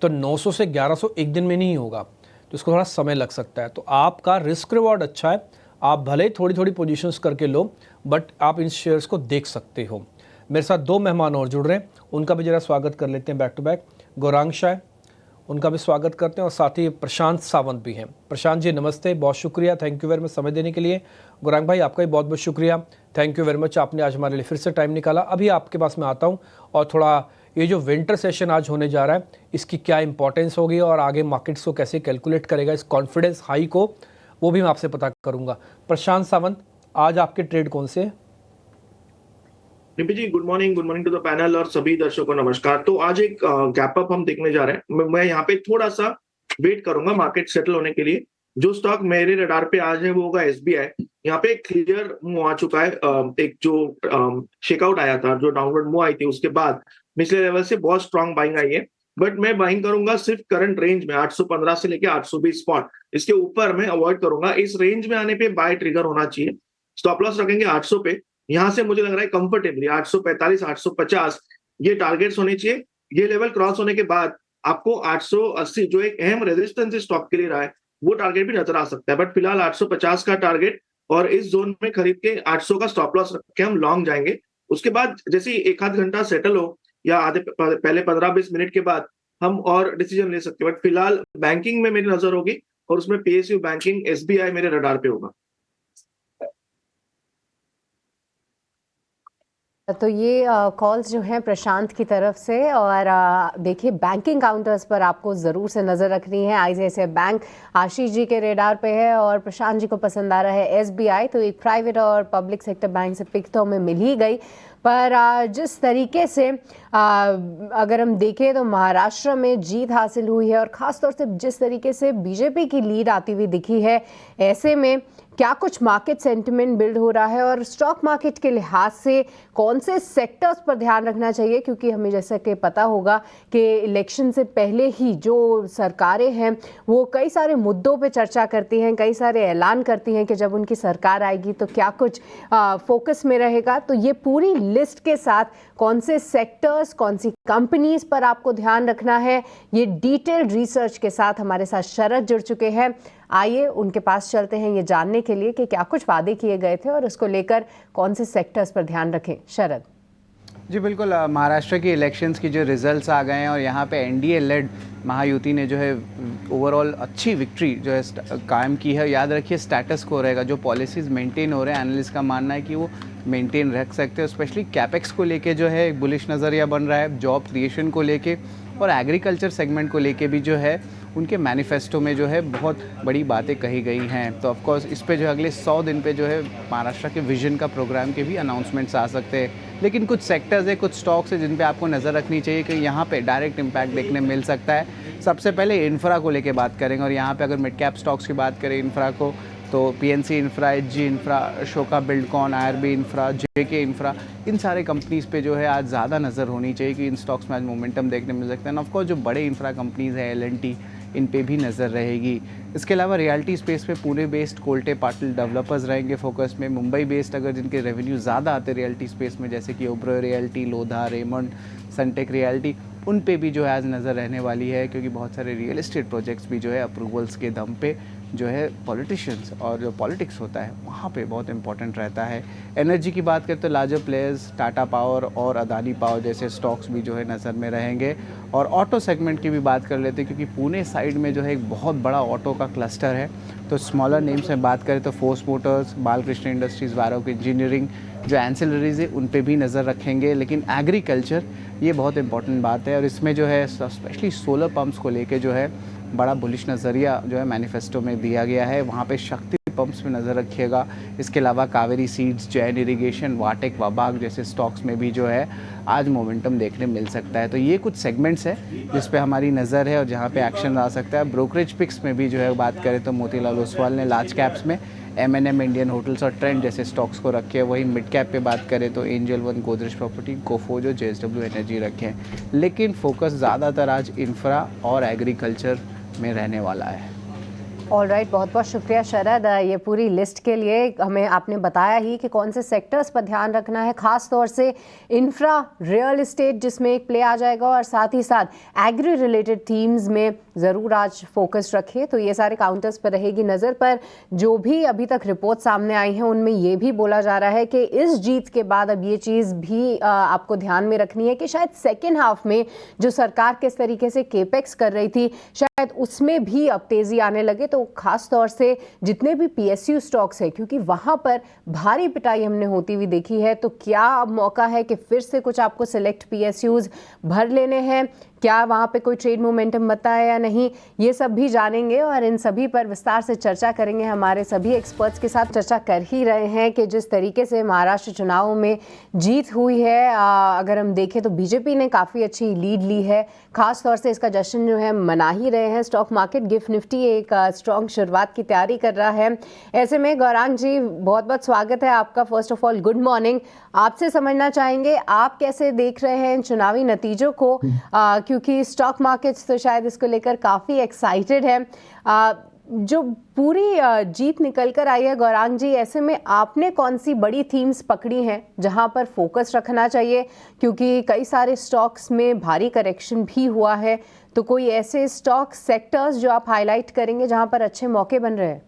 S2: तो 900 से 1,100 एक दिन में नहीं होगा, तो इसको थोड़ा समय लग सकता है। तो आपका रिस्क रिवॉर्ड अच्छा है, आप भले ही थोड़ी थोड़ी पोजीशंस करके लो, बट आप इन शेयर्स को देख सकते हो। मेरे साथ 2 मेहमान और जुड़ रहे हैं, उनका भी ज़रा स्वागत कर लेते हैं back to back. Gaurang Shah, उनका भी स्वागत करते हैं, और साथ ही प्रशांत सावंत भी हैं। प्रशांत जी नमस्ते, बहुत शुक्रिया, थैंक यू वेरी मच समय देने के लिए। गौरांग भाई आपका भी बहुत बहुत शुक्रिया, थैंक यू वेरी मच, आपने आज हमारे लिए फिर से टाइम निकाला। अभी आपके पास मैं आता हूँ और थोड़ा ये जो विंटर सेशन आज होने जा रहा है इसकी क्या इंपॉर्टेंस होगी और आगे मार्केट्स को कैसे कैलकुलेट करेगा, इस कॉन्फिडेंस हाई को, वो भी मैं आपसे पता करूँगा। प्रशांत सावंत, आज आपके ट्रेड कौन से हैं?
S7: Dimpy ji, good morning to the panel और सभी दर्शकों को नमस्कार। तो आज एक गैप अप हम देखने जा रहे हैं। मैं यहाँ पे थोड़ा सा वेट करूंगा मार्केट सेटल होने के लिए। जो स्टॉक मेरे रडार पे आज है वो होगा एसबीआई। यहाँ पे एक क्लियर मूव आ चुका है। एक जो शेकआउट आया था, जो डाउनवर्ड मूव आई थी, उसके बाद निचले लेवल से बहुत स्ट्रांग बाइंग आई है। बट मैं बाइंग करूंगा सिर्फ करंट रेंज में 815 से लेके 820 स्पॉट। इसके ऊपर मैं अवॉइड करूंगा। इस रेंज में आने पे बाय ट्रिगर होना चाहिए। स्टॉप लॉस रखेंगे 800 पे। यहां से मुझे लग रहा है कंफर्टेबली 845 850 ये टारगेट्स होने चाहिए। ये लेवल क्रॉस होने के बाद आपको 880 जो एक अहम रेजिस्टेंस स्टॉक के लिए रहा है, वो टारगेट भी नजर आ सकता है। बट फिलहाल 850 का टारगेट और इस जोन में खरीद के 800 का स्टॉप लॉस रख के हम लॉन्ग जाएंगे। उसके बाद जैसे ही एक आध घंटा सेटल हो या आधे पहले 15-20 मिनट के बाद हम और डिसीजन ले सकते हैं। बट फिलहाल बैंकिंग में मेरी नजर होगी और उसमें पीएसयू बैंकिंग एसबीआई मेरे रडार पे होगा।
S3: तो ये कॉल्स जो हैं प्रशांत की तरफ से। और देखिए, बैंकिंग काउंटर्स पर आपको ज़रूर से नज़र रखनी है। आईसीआईसीआई बैंक आशीष जी के रेडार पे है और प्रशांत जी को पसंद आ रहा है एसबीआई। तो एक प्राइवेट और पब्लिक सेक्टर बैंक से पिक तो हमें मिल ही गई, पर जिस तरीके से अगर हम देखें तो महाराष्ट्र में जीत हासिल हुई है और ख़ासतौर से जिस तरीके से बीजेपी की लीड आती हुई दिखी है, ऐसे में क्या कुछ मार्केट सेंटिमेंट बिल्ड हो रहा है और स्टॉक मार्केट के लिहाज से कौन से सेक्टर्स पर ध्यान रखना चाहिए? क्योंकि हमें जैसा कि पता होगा कि इलेक्शन से पहले ही जो सरकारें हैं वो कई सारे मुद्दों पे चर्चा करती हैं, कई सारे ऐलान करती हैं कि जब उनकी सरकार आएगी तो क्या कुछ फोकस में रहेगा। तो ये पूरी लिस्ट के साथ कौन से सेक्टर्स, कौन सी कंपनीज पर आपको ध्यान रखना है, ये डिटेल्ड रिसर्च के साथ हमारे साथ शरद जुड़ चुके हैं। आइए उनके पास चलते हैं ये जानने के लिए कि क्या कुछ वादे किए गए थे और उसको लेकर कौन से सेक्टर्स पर ध्यान रखें। शरद
S4: जी बिल्कुल, महाराष्ट्र की इलेक्शंस की जो रिजल्ट्स आ गए हैं और यहाँ पे एनडीए लेड महायुति ने जो है ओवरऑल अच्छी विक्ट्री जो है कायम की है। याद रखिए स्टेटस को रहेगा, जो पॉलिसीज़ मेंटेन हो रहे हैं, एनालिस्ट का मानना है कि वो मेंटेन रख सकते हैं। स्पेशली कैपेक्स को लेके जो है एक बुलिश नज़रिया बन रहा है, जॉब क्रिएशन को लेके और एग्रीकल्चर सेगमेंट को लेके भी जो है उनके मैनिफेस्टो में जो है बहुत बड़ी बातें कही गई हैं। तो ऑफ कोर्स इस पे जो है अगले 100 दिन पे जो है महाराष्ट्र के विजन का प्रोग्राम के भी अनाउंसमेंट्स आ सकते हैं। लेकिन कुछ सेक्टर्स है, कुछ स्टॉक्स है जिन पे आपको नज़र रखनी चाहिए कि यहाँ पे डायरेक्ट इम्पैक्ट देखने मिल सकता है। सबसे पहले इंफ्रा को लेके बात करेंगे और यहाँ पे अगर मिड कैप स्टॉक्स की बात करें इंफ्रा को, तो PNC infra, HG infra, Ashoka Buildcon, IRB infra, JK infra, इन सारे कंपनीज़ पे जो है आज ज़्यादा नज़र होनी चाहिए कि इन स्टॉक्स में आज मोमेंटम देखने मिल सकता है। ऑफ कोर्स जो बड़े इंफ्रा कंपनीज़ हैं एल&टी, इन पे भी नज़र रहेगी। इसके अलावा रियल्टी स्पेस पे पुणे बेस्ड कोल्टे पाटिल डेवलपर्स रहेंगे फोकस में। मुंबई बेस्ड अगर जिनके रेवेन्यू ज़्यादा आते रियल्टी स्पेस में, जैसे कि Oberoi realty, Lodha, Raymond, Sunteck realty, उन पे भी जो है आज नज़र रहने वाली है, क्योंकि बहुत सारे रियल एस्टेट प्रोजेक्ट्स भी जो है अप्रूवल्स के दम पे जो है पॉलिटिशियंस और जो पॉलिटिक्स होता है वहाँ पे बहुत इंपॉर्टेंट रहता है। एनर्जी की बात करें तो लार्जर प्लेयर्स टाटा पावर और अदानी पावर जैसे स्टॉक्स भी जो है नज़र में रहेंगे। और ऑटो सेगमेंट की भी बात कर लेते हैं, क्योंकि पुणे साइड में जो है एक बहुत बड़ा ऑटो का क्लस्टर है। तो स्मॉलर नेम्स में बात करें तो Force Motors, Balkrishna Industries, Varroc Engineering, जो एंसिलरीज है उन पे भी नज़र रखेंगे। लेकिन एग्रीकल्चर ये बहुत इंपॉर्टेंट बात है और इसमें जो है स्पेशली सोलर पंप्स को लेके जो है बड़ा बुलिश नज़रिया जो है मैनिफेस्टो में दिया गया है। वहाँ पे शक्ति पंप्स में नज़र रखिएगा। इसके अलावा कावेरी सीड्स, जैन इरिगेशन, वाटेक, वाबाग जैसे स्टॉक्स में भी जो है आज मोमेंटम देखने मिल सकता है। तो ये कुछ सेगमेंट्स है जिस पे हमारी नज़र है और जहाँ पे एक्शन आ सकता है। ब्रोकरेज पिक्स में भी जो है बात करें तो मोतीलाल ओसवाल ने लार्ज कैप्स में M&M, इंडियन होटल्स और ट्रेंड जैसे स्टॉक्स को रखे हैं। वही मिड कैप पे बात करें तो एंजल वन, गोदरेज प्रॉपर्टी, कोफोज और JSW एनर्जी रखे हैं। लेकिन फोकस ज़्यादातर आज इंफ्रा और एग्रीकल्चर में रहने वाला है।
S3: ऑल राइट, बहुत बहुत शुक्रिया शरद, ये पूरी लिस्ट के लिए। हमें आपने बताया ही कि कौन से सेक्टर्स पर ध्यान रखना है, खास तौर से इंफ्रा, रियल एस्टेट जिसमें एक प्ले आ जाएगा और साथ ही साथ एग्री रिलेटेड थीम्स में ज़रूर आज फोकस रखें। तो ये सारे काउंटर्स पर रहेगी नज़र। पर जो भी अभी तक रिपोर्ट सामने आई हैं उनमें ये भी बोला जा रहा है कि इस जीत के बाद अब ये चीज़ भी आपको ध्यान में रखनी है कि शायद सेकेंड हाफ में जो सरकार किस तरीके से केपेक्स कर रही थी शायद उसमें भी अब तेज़ी आने लगे। तो खास तौर से जितने भी PSU स्टॉक्स है, क्योंकि वहाँ पर भारी पिटाई हमने होती हुई देखी है, तो क्या मौका है कि फिर से कुछ आपको सिलेक्ट PSUs भर लेने हैं? क्या वहाँ पे कोई ट्रेड मोमेंटम बता है या नहीं, ये सब भी जानेंगे और इन सभी पर विस्तार से चर्चा करेंगे। हमारे सभी एक्सपर्ट्स के साथ चर्चा कर ही रहे हैं कि जिस तरीके से महाराष्ट्र चुनावों में जीत हुई है, अगर हम देखें तो बीजेपी ने काफ़ी अच्छी लीड ली है, खास तौर से इसका जश्न जो है मना ही रहे हैं। स्टॉक मार्केट गिफ्ट निफ्टी एक स्ट्रॉन्ग शुरुआत की तैयारी कर रहा है। ऐसे में गौरांग जी, बहुत बहुत स्वागत है आपका। First of all good morning. आपसे समझना चाहेंगे आप कैसे देख रहे हैं इन चुनावी नतीजों को, क्योंकि स्टॉक मार्केट्स तो शायद इसको लेकर काफ़ी एक्साइटेड है। जो पूरी जीत निकल कर आई है गौरांग जी, ऐसे में आपने कौन सी बड़ी थीम्स पकड़ी हैं जहां पर फोकस रखना चाहिए, क्योंकि कई सारे स्टॉक्स में भारी करेक्शन भी हुआ है, तो कोई ऐसे स्टॉक सेक्टर्स जो आप हाईलाइट करेंगे जहां पर अच्छे मौके बन रहे हैं?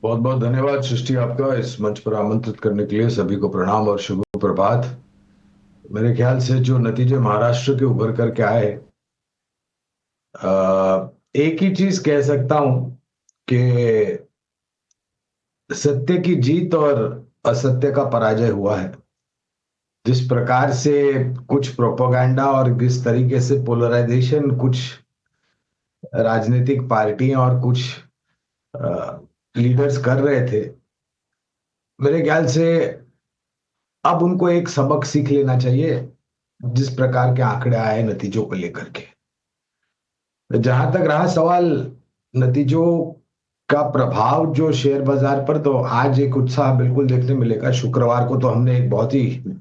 S8: बहुत बहुत धन्यवाद सृष्टि, आपका इस मंच पर आमंत्रित करने के लिए। सभी को प्रणाम और शुभ प्रभात। मेरे ख्याल से जो नतीजे महाराष्ट्र के उभर करके आए, एक ही चीज कह सकता हूं कि सत्य की जीत और असत्य का पराजय हुआ है। जिस प्रकार से कुछ प्रोपेगेंडा और जिस तरीके से पोलराइजेशन कुछ राजनीतिक पार्टियां और कुछ लीडर्स कर रहे थे, मेरे ख्याल से अब उनको एक सबक सीख लेना चाहिए जिस प्रकार के आंकड़े आए नतीजों को लेकर के। जहां तक रहा सवाल नतीजों का प्रभाव जो शेयर बाजार पर, तो आज एक उत्साह बिल्कुल देखने मिलेगा। शुक्रवार को तो हमने एक बहुत ही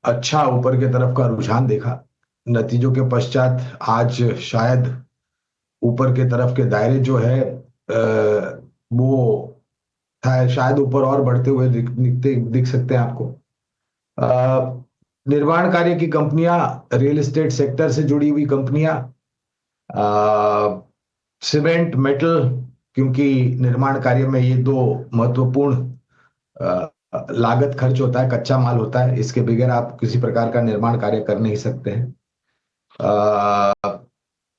S8: अच्छा ऊपर की तरफ का रुझान देखा। नतीजों के पश्चात आज शायद ऊपर के तरफ के दायरे जो है वो शायद ऊपर और बढ़ते हुए दिख सकते हैं आपको। निर्माण कार्य की कंपनियां, रियल एस्टेट सेक्टर से जुड़ी हुई कंपनियां, सीमेंट, मेटल, क्योंकि निर्माण कार्य में ये दो महत्वपूर्ण लागत खर्च होता है, कच्चा माल होता है, इसके बगैर आप किसी प्रकार का निर्माण कार्य कर नहीं सकते हैं।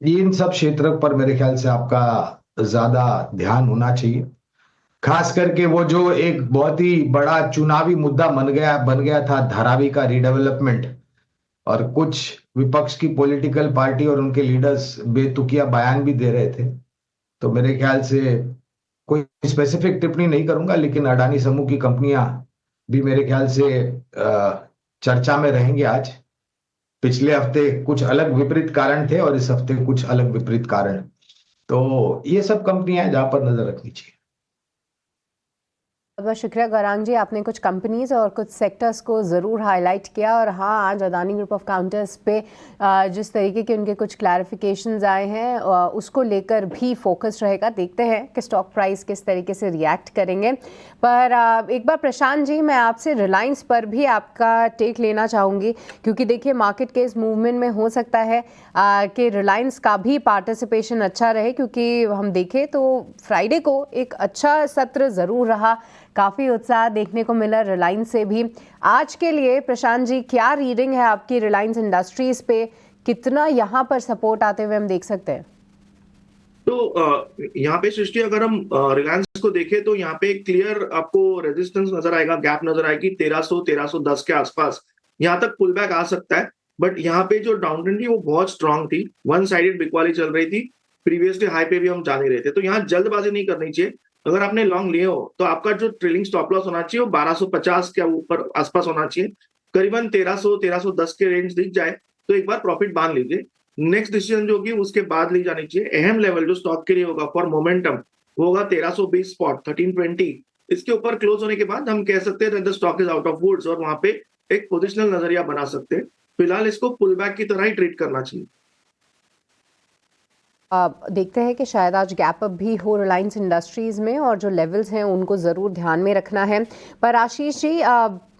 S8: इन सब क्षेत्र पर मेरे ख्याल से आपका ज्यादा ध्यान होना चाहिए। खास करके वो जो एक बहुत ही बड़ा चुनावी मुद्दा बन गया था, धारावी का रीडेवलपमेंट, और कुछ विपक्ष की पॉलिटिकल पार्टी और उनके लीडर्स बेतुकिया बयान भी दे रहे थे। तो मेरे ख्याल से कोई स्पेसिफिक टिप्पणी नहीं करूंगा, लेकिन अडानी समूह की कंपनियां भी मेरे ख्याल से चर्चा में रहेंगे आज। पिछले हफ्ते कुछ अलग विपरीत कारण थे और इस हफ्ते कुछ अलग विपरीत कारण, तो ये सब कंपनियां जहां पर नजर रखनी चाहिए।
S3: बहुत बहुत शुक्रिया गौरांग जी, आपने कुछ कंपनीज और कुछ सेक्टर्स को ज़रूर हाईलाइट किया। और हाँ, आज अदानी ग्रुप ऑफ काउंटर्स पे जिस तरीके के उनके कुछ क्लैरिफिकेशंस आए हैं उसको लेकर भी फोकस रहेगा। देखते हैं कि स्टॉक प्राइस किस तरीके से रिएक्ट करेंगे। पर एक बार प्रशांत जी, मैं आपसे रिलायंस पर भी आपका टेक लेना चाहूँगी, क्योंकि देखिए मार्केट के इस मूवमेंट में हो सकता है कि रिलायंस का भी पार्टिसिपेशन अच्छा रहे, क्योंकि हम देखें तो फ्राइडे को एक अच्छा सत्र ज़रूर रहा, काफ़ी उत्साह देखने को मिला रिलायंस से भी। आज के लिए प्रशांत जी, क्या रीडिंग है आपकी रिलायंस इंडस्ट्रीज पे, कितना यहाँ पर सपोर्ट आते हुए हम देख सकते हैं?
S7: तो यहाँ पे सृष्टि, अगर हम रिलायंस को देखें तो यहाँ पे क्लियर आपको रेजिस्टेंस नजर आएगा, गैप नजर आएगी 1300-1310 के आसपास। यहाँ तक पुल बैक आ सकता है, बट यहाँ पे जो डाउन ट्रेंड थी वो बहुत स्ट्रांग थी, वन साइडेड बिकवाली चल रही थी, प्रीवियसली हाई पे भी हम जान ही रहे थे। तो यहाँ जल्दबाजी नहीं करनी चाहिए। अगर आपने लॉन्ग लिए हो तो आपका जो ट्रेलिंग स्टॉप लॉस होना चाहिए वो 1250 के ऊपर आसपास होना चाहिए। करीबन 1300-1310 के रेंज दिख जाए तो एक बार प्रॉफिट बांध लीजिए। नेक्स्ट डिसीजन जो होगी उसके बाद ली जानी चाहिए। अहम लेवल जो स्टॉक के लिए होगा फॉर मोमेंटम वो होगा 1320 स्पॉट 1320। इसके ऊपर क्लोज होने के बाद हम कह सकते हैं the stock is out of woods और वहां पे एक पोजिशनल नजरिया बना सकते हैं। फिलहाल इसको पुल बैक की तरह ही ट्रीट करना चाहिए।
S3: देखते हैं कि शायद आज गैप अप भी हो रिलायंस इंडस्ट्रीज़ में, और जो लेवल्स हैं उनको ज़रूर ध्यान में रखना है। पर आशीष जी,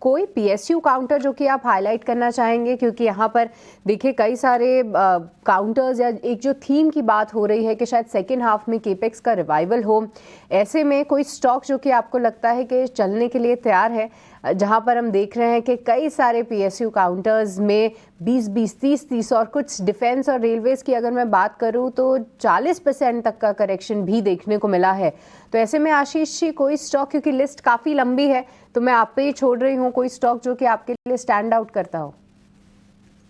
S3: कोई पीएसयू काउंटर जो कि आप हाईलाइट करना चाहेंगे, क्योंकि यहाँ पर देखिए कई सारे काउंटर्स, या एक जो थीम की बात हो रही है कि शायद सेकेंड हाफ में केपेक्स का रिवाइवल हो, ऐसे में कोई स्टॉक जो कि आपको लगता है कि चलने के लिए तैयार है, जहाँ पर हम देख रहे हैं कि कई सारे पीएसयू काउंटर्स में 20-20, 30-30 और कुछ डिफेंस और रेलवेज़ की अगर मैं बात करूँ तो 40% तक का करेक्शन भी देखने को मिला है। तो ऐसे में आशीष जी, कोई स्टॉक, क्योंकि लिस्ट काफ़ी लंबी है तो मैं आप पे ही छोड़ रही हूँ, कोई स्टॉक जो कि आपके लिए स्टैंड आउट करता हो?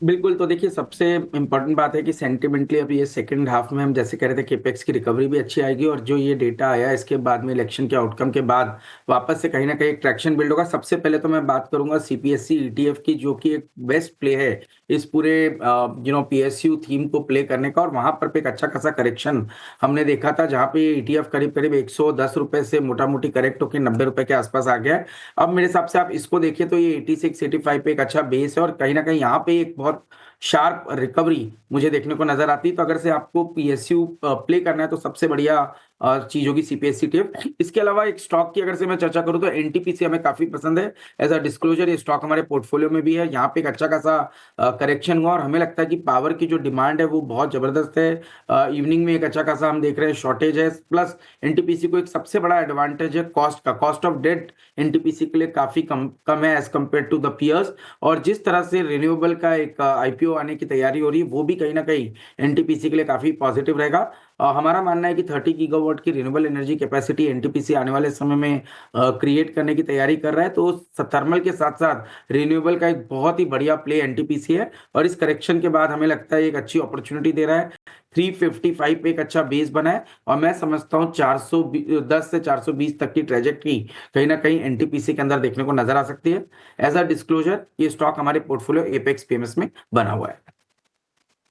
S6: बिल्कुल। तो देखिए, सबसे इम्पोर्टेंट बात है कि सेंटिमेंटली अब ये सेकंड हाफ में हम जैसे कह रहे थे केपेक्स की रिकवरी भी अच्छी आएगी, और जो ये डेटा आया इसके बाद में इलेक्शन के आउटकम के बाद वापस से कहीं ना कहीं ट्रैक्शन बिल्ड होगा। सबसे पहले तो मैं बात करूंगा सीपीएससी ईटीएफ की, जो कि एक बेस्ट प्ले है इस पूरे पीएसयू थीम को प्ले करने का, और वहां पर एक अच्छा खासा करेक्शन हमने देखा था, जहां पे ये ईटीएफ करीब करीब 110 रुपए से मोटा मोटी करेक्ट होकर 90 रुपए के आसपास आ गया है। अब मेरे हिसाब से आप इसको देखिए तो ये 86 85 पे एक अच्छा बेस है, और कहीं ना कहीं यहाँ पे एक बहुत शार्प रिकवरी मुझे देखने को नजर आती है। तो अगर से आपको पीएसयू प्ले करना है तो सबसे बढ़िया चीज होगी सीपीएससी टिप। इसके अलावा एक स्टॉक की अगर से मैं चर्चा करूं तो एनटीपीसी हमें काफी पसंद है। एज अ डिस्क्लोजर ये स्टॉक हमारे पोर्टफोलियो में भी है। यहाँ पे एक अच्छा खासा करेक्शन हुआ, और हमें लगता है कि पावर की जो डिमांड है वो बहुत जबरदस्त है। इवनिंग में एक अच्छा खासा हम देख रहे हैं शॉर्टेज है, प्लस एनटीपीसी को एक सबसे बड़ा एडवांटेज है कॉस्ट का। कॉस्ट ऑफ डेट एनटीपीसी के लिए काफी कम है as compare to the peers, और जिस तरह से रिन्यूएबल का एक आईपीओ आने की तैयारी हो रही है वो भी कहीं ना कहीं एनटीपीसी के लिए काफी पॉजिटिव रहेगा। हमारा मानना है कि 30 गीगावाट की रिन्यूएबल एनर्जी कैपेसिटी एनटीपीसी आने वाले समय में क्रिएट करने की तैयारी कर रहा है। तो थर्मल के साथ साथ रिन्यूएबल का एक बहुत ही बढ़िया प्ले एनटीपीसी है, और इस करेक्शन के बाद हमें लगता है एक अच्छी अपॉर्चुनिटी दे रहा है। 355 पे एक अच्छा बेस बना है, और मैं समझता हूँ 410 से 420 तक की ट्रेजेक्टरी कहीं ना कहीं एनटीपीसी के अंदर देखने को नजर आ सकती है। एज अ डिस्क्लोजर ये स्टॉक हमारे पोर्टफोलियो एपेक्स पीएमएस में बना हुआ है।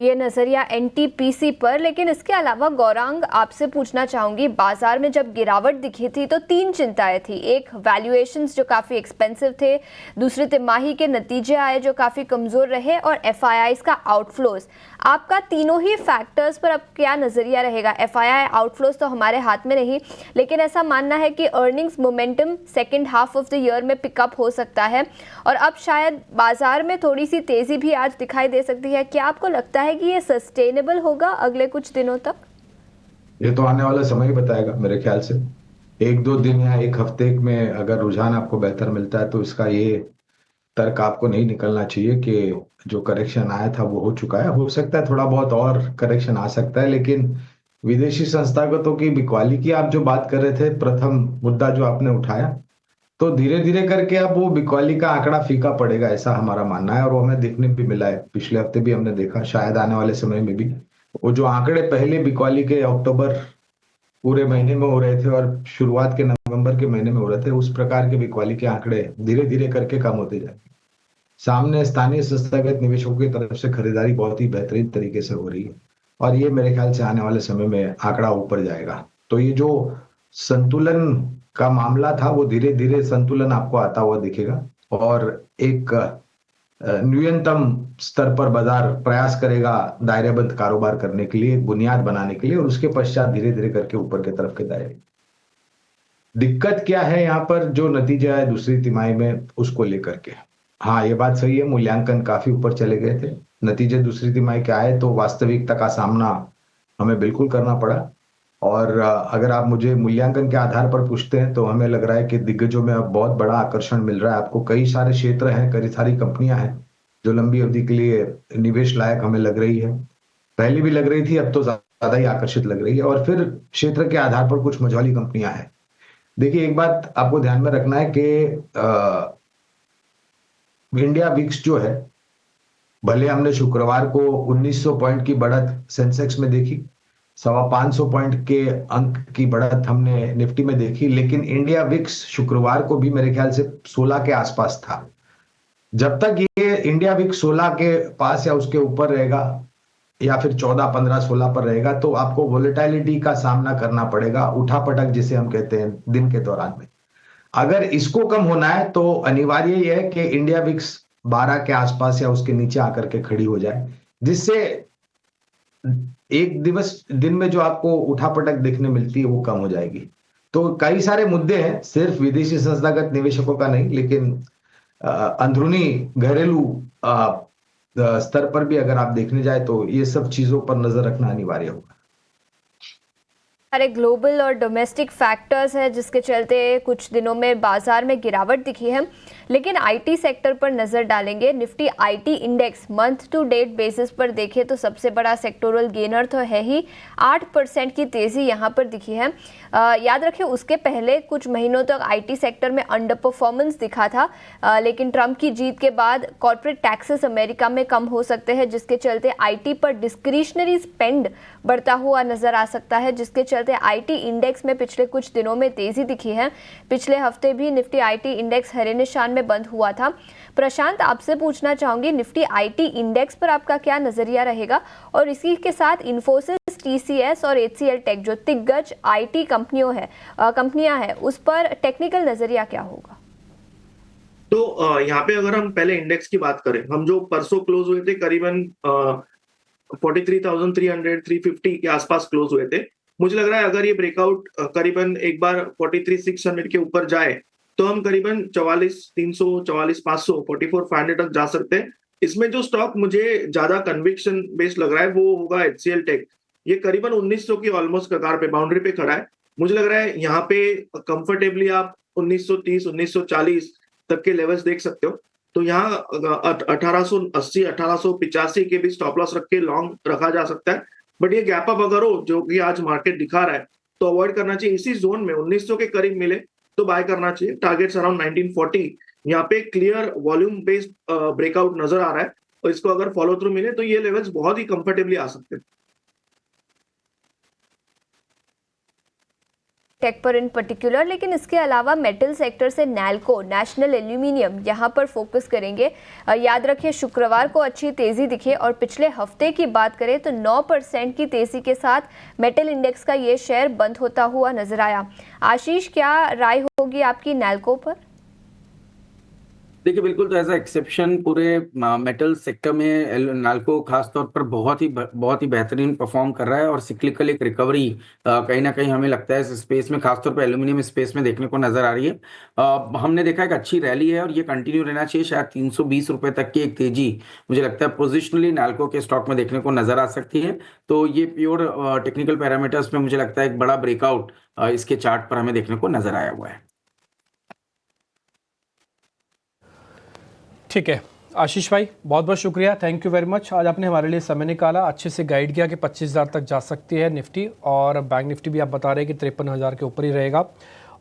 S1: ये नजरिया एनटीपीसी पर। लेकिन इसके अलावा गौरांग, आपसे पूछना चाहूंगी, बाजार में जब गिरावट दिखी थी तो 3 चिंताएं थी। एक, वैल्यूएशंस जो काफी एक्सपेंसिव थे, दूसरी तिमाही के नतीजे आए जो काफी कमजोर रहे, और एफआईआईज का आउटफ्लोज। आपका तीनों ही फैक्टर्स पर अब क्या नजरिया रहेगा? एफआईआई आउटफ्लोज तो हमारे हाथ में नहीं, लेकिन ऐसा मानना है कि earnings momentum second half of the year में पिकअप हो सकता है, और अब शायद बाजार में थोड़ी सी तेजी भी आज दिखाई दे सकती है। क्या आपको लगता है कि ये सस्टेनेबल होगा अगले कुछ दिनों तक?
S8: ये तो आने वाला समय ही बताएगा मेरे ख्याल से। 1-2 दिन या 1 हफ्ते में अगर रुझान आपको बेहतर मिलता है तो इसका ये तर्क आपको नहीं निकलना चाहिए कि जो करेक्शन आया था वो हो चुका है। हो सकता है थोड़ा बहुत और करेक्शन आ सकता है, लेकिन विदेशी संस्थागतों की बिकवाली की आप जो बात कर रहे थे, प्रथम मुद्दा जो आपने उठाया, तो धीरे धीरे करके अब वो बिकवाली का आंकड़ा फीका पड़ेगा, ऐसा हमारा मानना है। और वो हमें देखने भी मिला है, पिछले हफ्ते भी हमने देखा, शायद आने वाले समय में भी। वो जो आंकड़े पहले बिकवाली के अक्टूबर पूरे महीने में हो रहे थे और शुरुआत के नवंबर के महीने में हो रहे थे, उस प्रकार के बिकवाली के आंकड़े धीरे धीरे करके कम होते जाएंगे। सामने स्थानीय संस्थागत निवेशकों की तरफ से खरीदारी बहुत ही बेहतरीन तरीके से हो रही है, और ये मेरे ख्याल से आने वाले समय में आंकड़ा ऊपर जाएगा। तो ये जो संतुलन का मामला था वो धीरे धीरे संतुलन आपको आता हुआ दिखेगा, और एक न्यूनतम स्तर पर बाजार प्रयास करेगा दायरेबंद कारोबार करने के लिए, बुनियाद बनाने के लिए, और उसके पश्चात धीरे धीरे करके ऊपर की तरफ के दायरे। दिक्कत क्या है यहाँ पर? जो नतीजा है दूसरी तिमाही में उसको लेकर के, हाँ ये बात सही है, मूल्यांकन काफी ऊपर चले गए थे। नतीजे दूसरी तिमाही के आए तो वास्तविकता का सामना हमें बिल्कुल करना पड़ा। और अगर आप मुझे मूल्यांकन के आधार पर पूछते हैं तो हमें लग रहा है कि दिग्गजों में अब बहुत बड़ा आकर्षण मिल रहा है आपको। कई सारे क्षेत्र हैं, कई सारी कंपनियां हैं जो लंबी अवधि के लिए निवेश लायक हमें लग रही है। पहले भी लग रही थी, अब तो ज्यादा ही आकर्षित लग रही है। और फिर क्षेत्र के आधार पर कुछ मझौली कंपनियां हैं। देखिए, एक बात आपको ध्यान में रखना है कि इंडिया विक्स जो है, भले हमने शुक्रवार को 1900 पॉइंट की बढ़त सेंसेक्स में देखी, 550 पॉइंट के अंक की बढ़त हमने निफ्टी में देखी, लेकिन इंडिया विक्स शुक्रवार को भी मेरे ख्याल से 16 के आसपास था। जब तक ये इंडिया विक्स 16 के पास या उसके ऊपर रहेगा, या फिर 14, 15, 16 पर रहेगा, तो आपको वोलेटिलिटी का सामना करना पड़ेगा, उठापटक जिसे हम कहते हैं दिन के दौरान में। अगर इसको कम होना है तो अनिवार्य यह है कि इंडिया विक्स 12 के आसपास या उसके नीचे आकर के खड़ी हो जाए, जिससे एक दिन में जो आपको उठापटक देखने मिलती है वो कम हो जाएगी। तो कई सारे मुद्दे हैं, सिर्फ विदेशी संस्थागत निवेशकों का नहीं, लेकिन अंदरूनी घरेलू स्तर पर भी अगर आप देखने जाए तो ये सब चीजों पर नजर रखना अनिवार्य होगा।
S1: सारे ग्लोबल और डोमेस्टिक फैक्टर्स हैं जिसके चलते कुछ दिनों में बाजार में गिरावट दिखी है, लेकिन आईटी सेक्टर पर नजर डालेंगे। Nifty IT index month to date basis पर देखें तो सबसे बड़ा सेक्टोरल गेनर तो है ही, 8% की तेजी यहां पर दिखी है। याद रखें उसके पहले कुछ महीनों तक आईटी सेक्टर में अंडर परफॉर्मेंस दिखा था, लेकिन ट्रंप की जीत के बाद कॉर्पोरेट टैक्सेस अमेरिका में कम हो सकते हैं, जिसके चलते आईटी पर डिस्क्रिशनरी स्पेंड बढ़ता हुआ नजर आ सकता है, जिसके चलते आईटी इंडेक्स में पिछले कुछ दिनों में तेजी दिखी है। पिछले हफ्ते भी निफ्टी आईटी इंडेक्स हरे निशान में बंद हुआ था। प्रशांत, आपसे पूछना चाहूंगी निफ्टी आईटी इंडेक्स पर आपका क्या नजरिया रहेगा, और इसी के साथ इन्फोसिस, टीसीएस और एचसीएल टेक जो दिग्गज आईटी कंपनियां हैं उस पर टेक्निकल नजरिया क्या होगा?
S7: तो यहाँ पे अगर हम पहले इंडेक्स की बात करें, हम जो परसों क्लोज हुए थे करीबन 43,300 350 के आसपास क्लोज हुए थे। मुझे लग रहा है अगर ये ब्रेकआउट करीबन एक बार 43,600 के ऊपर जाए तो हम करीबन 44,300 44,500 44,500 तक जा सकते हैं। इसमें जो स्टॉक मुझे ज्यादा कन्विक्शन बेस्ड लग रहा है वो होगा एचसीएल टेक। ये करीबन 1900 की ऑलमोस्ट कगार पे, बाउंड्री पे खड़ा है। मुझे लग रहा है यहाँ पे कंफर्टेबली आप 1930 1940 तक के लेवल्स देख सकते हो। तो यहाँ 1880 1885 के भी स्टॉप लॉस रख के लॉन्ग रखा जा सकता है। बट ये गैप अप अगर हो जो कि आज मार्केट दिखा रहा है तो अवॉइड करना चाहिए। इसी जोन में 1900 के करीब मिले तो बाय करना चाहिए। टारगेट्स अराउंड 1940, यहाँ पे क्लियर वॉल्यूम बेस्ड ब्रेकआउट नजर आ रहा है, और इसको अगर फॉलो थ्रू मिले तो ये लेवल्स बहुत ही कंफर्टेबली आ सकते हैं।
S1: टेक पर इन पर्टिकुलर, लेकिन इसके अलावा मेटल सेक्टर से नैल्को, नेशनल एल्यूमिनियम यहाँ पर फोकस करेंगे। याद रखिए शुक्रवार को अच्छी तेजी दिखी, और पिछले हफ्ते की बात करें तो 9% की तेजी के साथ मेटल इंडेक्स का ये शेयर बंद होता हुआ नजर आया। आशीष, क्या राय होगी आपकी नैल्को पर?
S6: देखिए बिल्कुल, तो ऐसा एक्सेप्शन पूरे मेटल सेक्टर में नाल्को खास तौर पर बहुत ही बेहतरीन परफॉर्म कर रहा है, और सिक्लिकल एक रिकवरी कहीं ना कहीं हमें लगता है इस स्पेस में, खासतौर पर एल्यूमिनियम स्पेस में देखने को नजर आ रही है। हमने देखा एक अच्छी रैली है और ये कंटिन्यू रहना चाहिए। शायद 320 रुपए तक की एक तेजी मुझे लगता है पोजिशनली नाल्को के स्टॉक में देखने को नजर आ सकती है। तो ये प्योर टेक्निकल पैरामीटर्स में मुझे लगता है एक बड़ा ब्रेकआउट इसके चार्ट पर हमें देखने को नजर आया हुआ है।
S2: ठीक है आशीष भाई, बहुत बहुत शुक्रिया, थैंक यू वेरी मच। आज आपने हमारे लिए समय निकाला, अच्छे से गाइड किया कि 25,000 तक जा सकती है निफ्टी, और बैंक निफ्टी भी आप बता रहे हैं कि 53,000 के ऊपर ही रहेगा।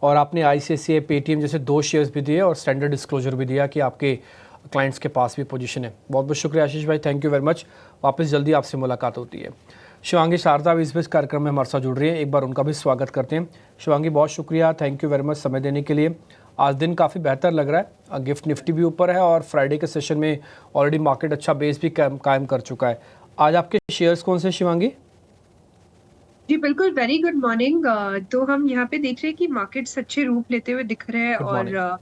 S2: और आपने आईसीआईसीआई, पेटीएम जैसे 2 शेयर्स भी दिए और स्टैंडर्ड डिस्क्लोजर भी दिया कि आपके क्लाइंट्स के पास भी पोजीशन है। बहुत बहुत शुक्रिया आशीष भाई, थैंक यू वेरी मच। वापस जल्दी आपसे मुलाकात होती है। शिवांगी शारदा भी इस कार्यक्रम में हमारे साथ जुड़ रही है, एक बार उनका भी स्वागत करते हैं। शिवांगी, बहुत शुक्रिया, थैंक यू वेरी मच समय देने के लिए। आज दिन काफ़ी बेहतर लग रहा है, गिफ्ट निफ्टी भी ऊपर है और फ्राइडे के सेशन में ऑलरेडी मार्केट अच्छा बेस भी कायम कर चुका है। आज आपके शेयर्स कौन से शिवांगी?
S9: जी बिल्कुल, वेरी गुड मॉर्निंग। तो हम यहाँ पे देख रहे हैं कि मार्केट्स अच्छे रूप लेते हुए दिख रहे हैं, और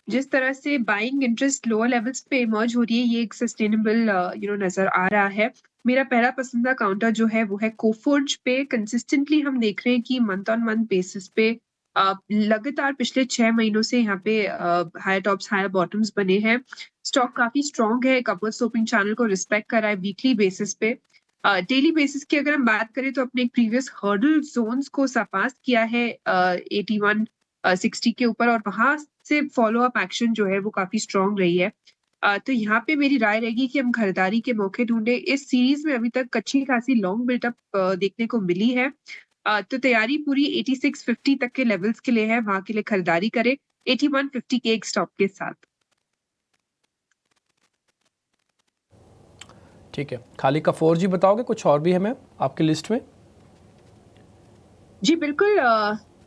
S9: जिस तरह से बाइंग इंटरेस्ट लोअर लेवल्स पे इमर्ज हो रही है, ये एक सस्टेनेबल नजर आ रहा है। मेरा पहला पसंदीदा काउंटर जो है वो है कोफोर्ज पे। कंसिस्टेंटली हम देख रहे हैं कि मंथ ऑन मंथ बेसिस पे लगातार पिछले 6 महीनों से यहाँ पे हायर टॉप्स हायर बॉटम्स बने हैं। स्टॉक काफी स्ट्रॉन्ग है, कपल स्टॉपिंग चैनल को रिस्पेक्ट कर रहा है वीकली बेसिस पे। डेली बेसिस की अगर हम बात करें तो अपने प्रीवियस हर्डल जोन्स को सरपास किया है 8160 के ऊपर, और वहां से फॉलो अप एक्शन जो है वो काफी स्ट्रॉन्ग रही है। तो यहाँ पे मेरी राय रहेगी कि हम खरीदारी के मौके ढूंढे। इस सीरीज में अभी तक अच्छी खासी लॉन्ग बिल्टअप देखने को मिली है, तो तैयारी पूरी 8650 तक के लेवल्स के लिए है, वहां के लिए खरीदारी करें 8150 के एक स्टॉप के साथ।
S2: ठीक है, खाली का 4G बताओगे, कुछ और भी है मैम आपकी लिस्ट में?
S9: जी बिल्कुल,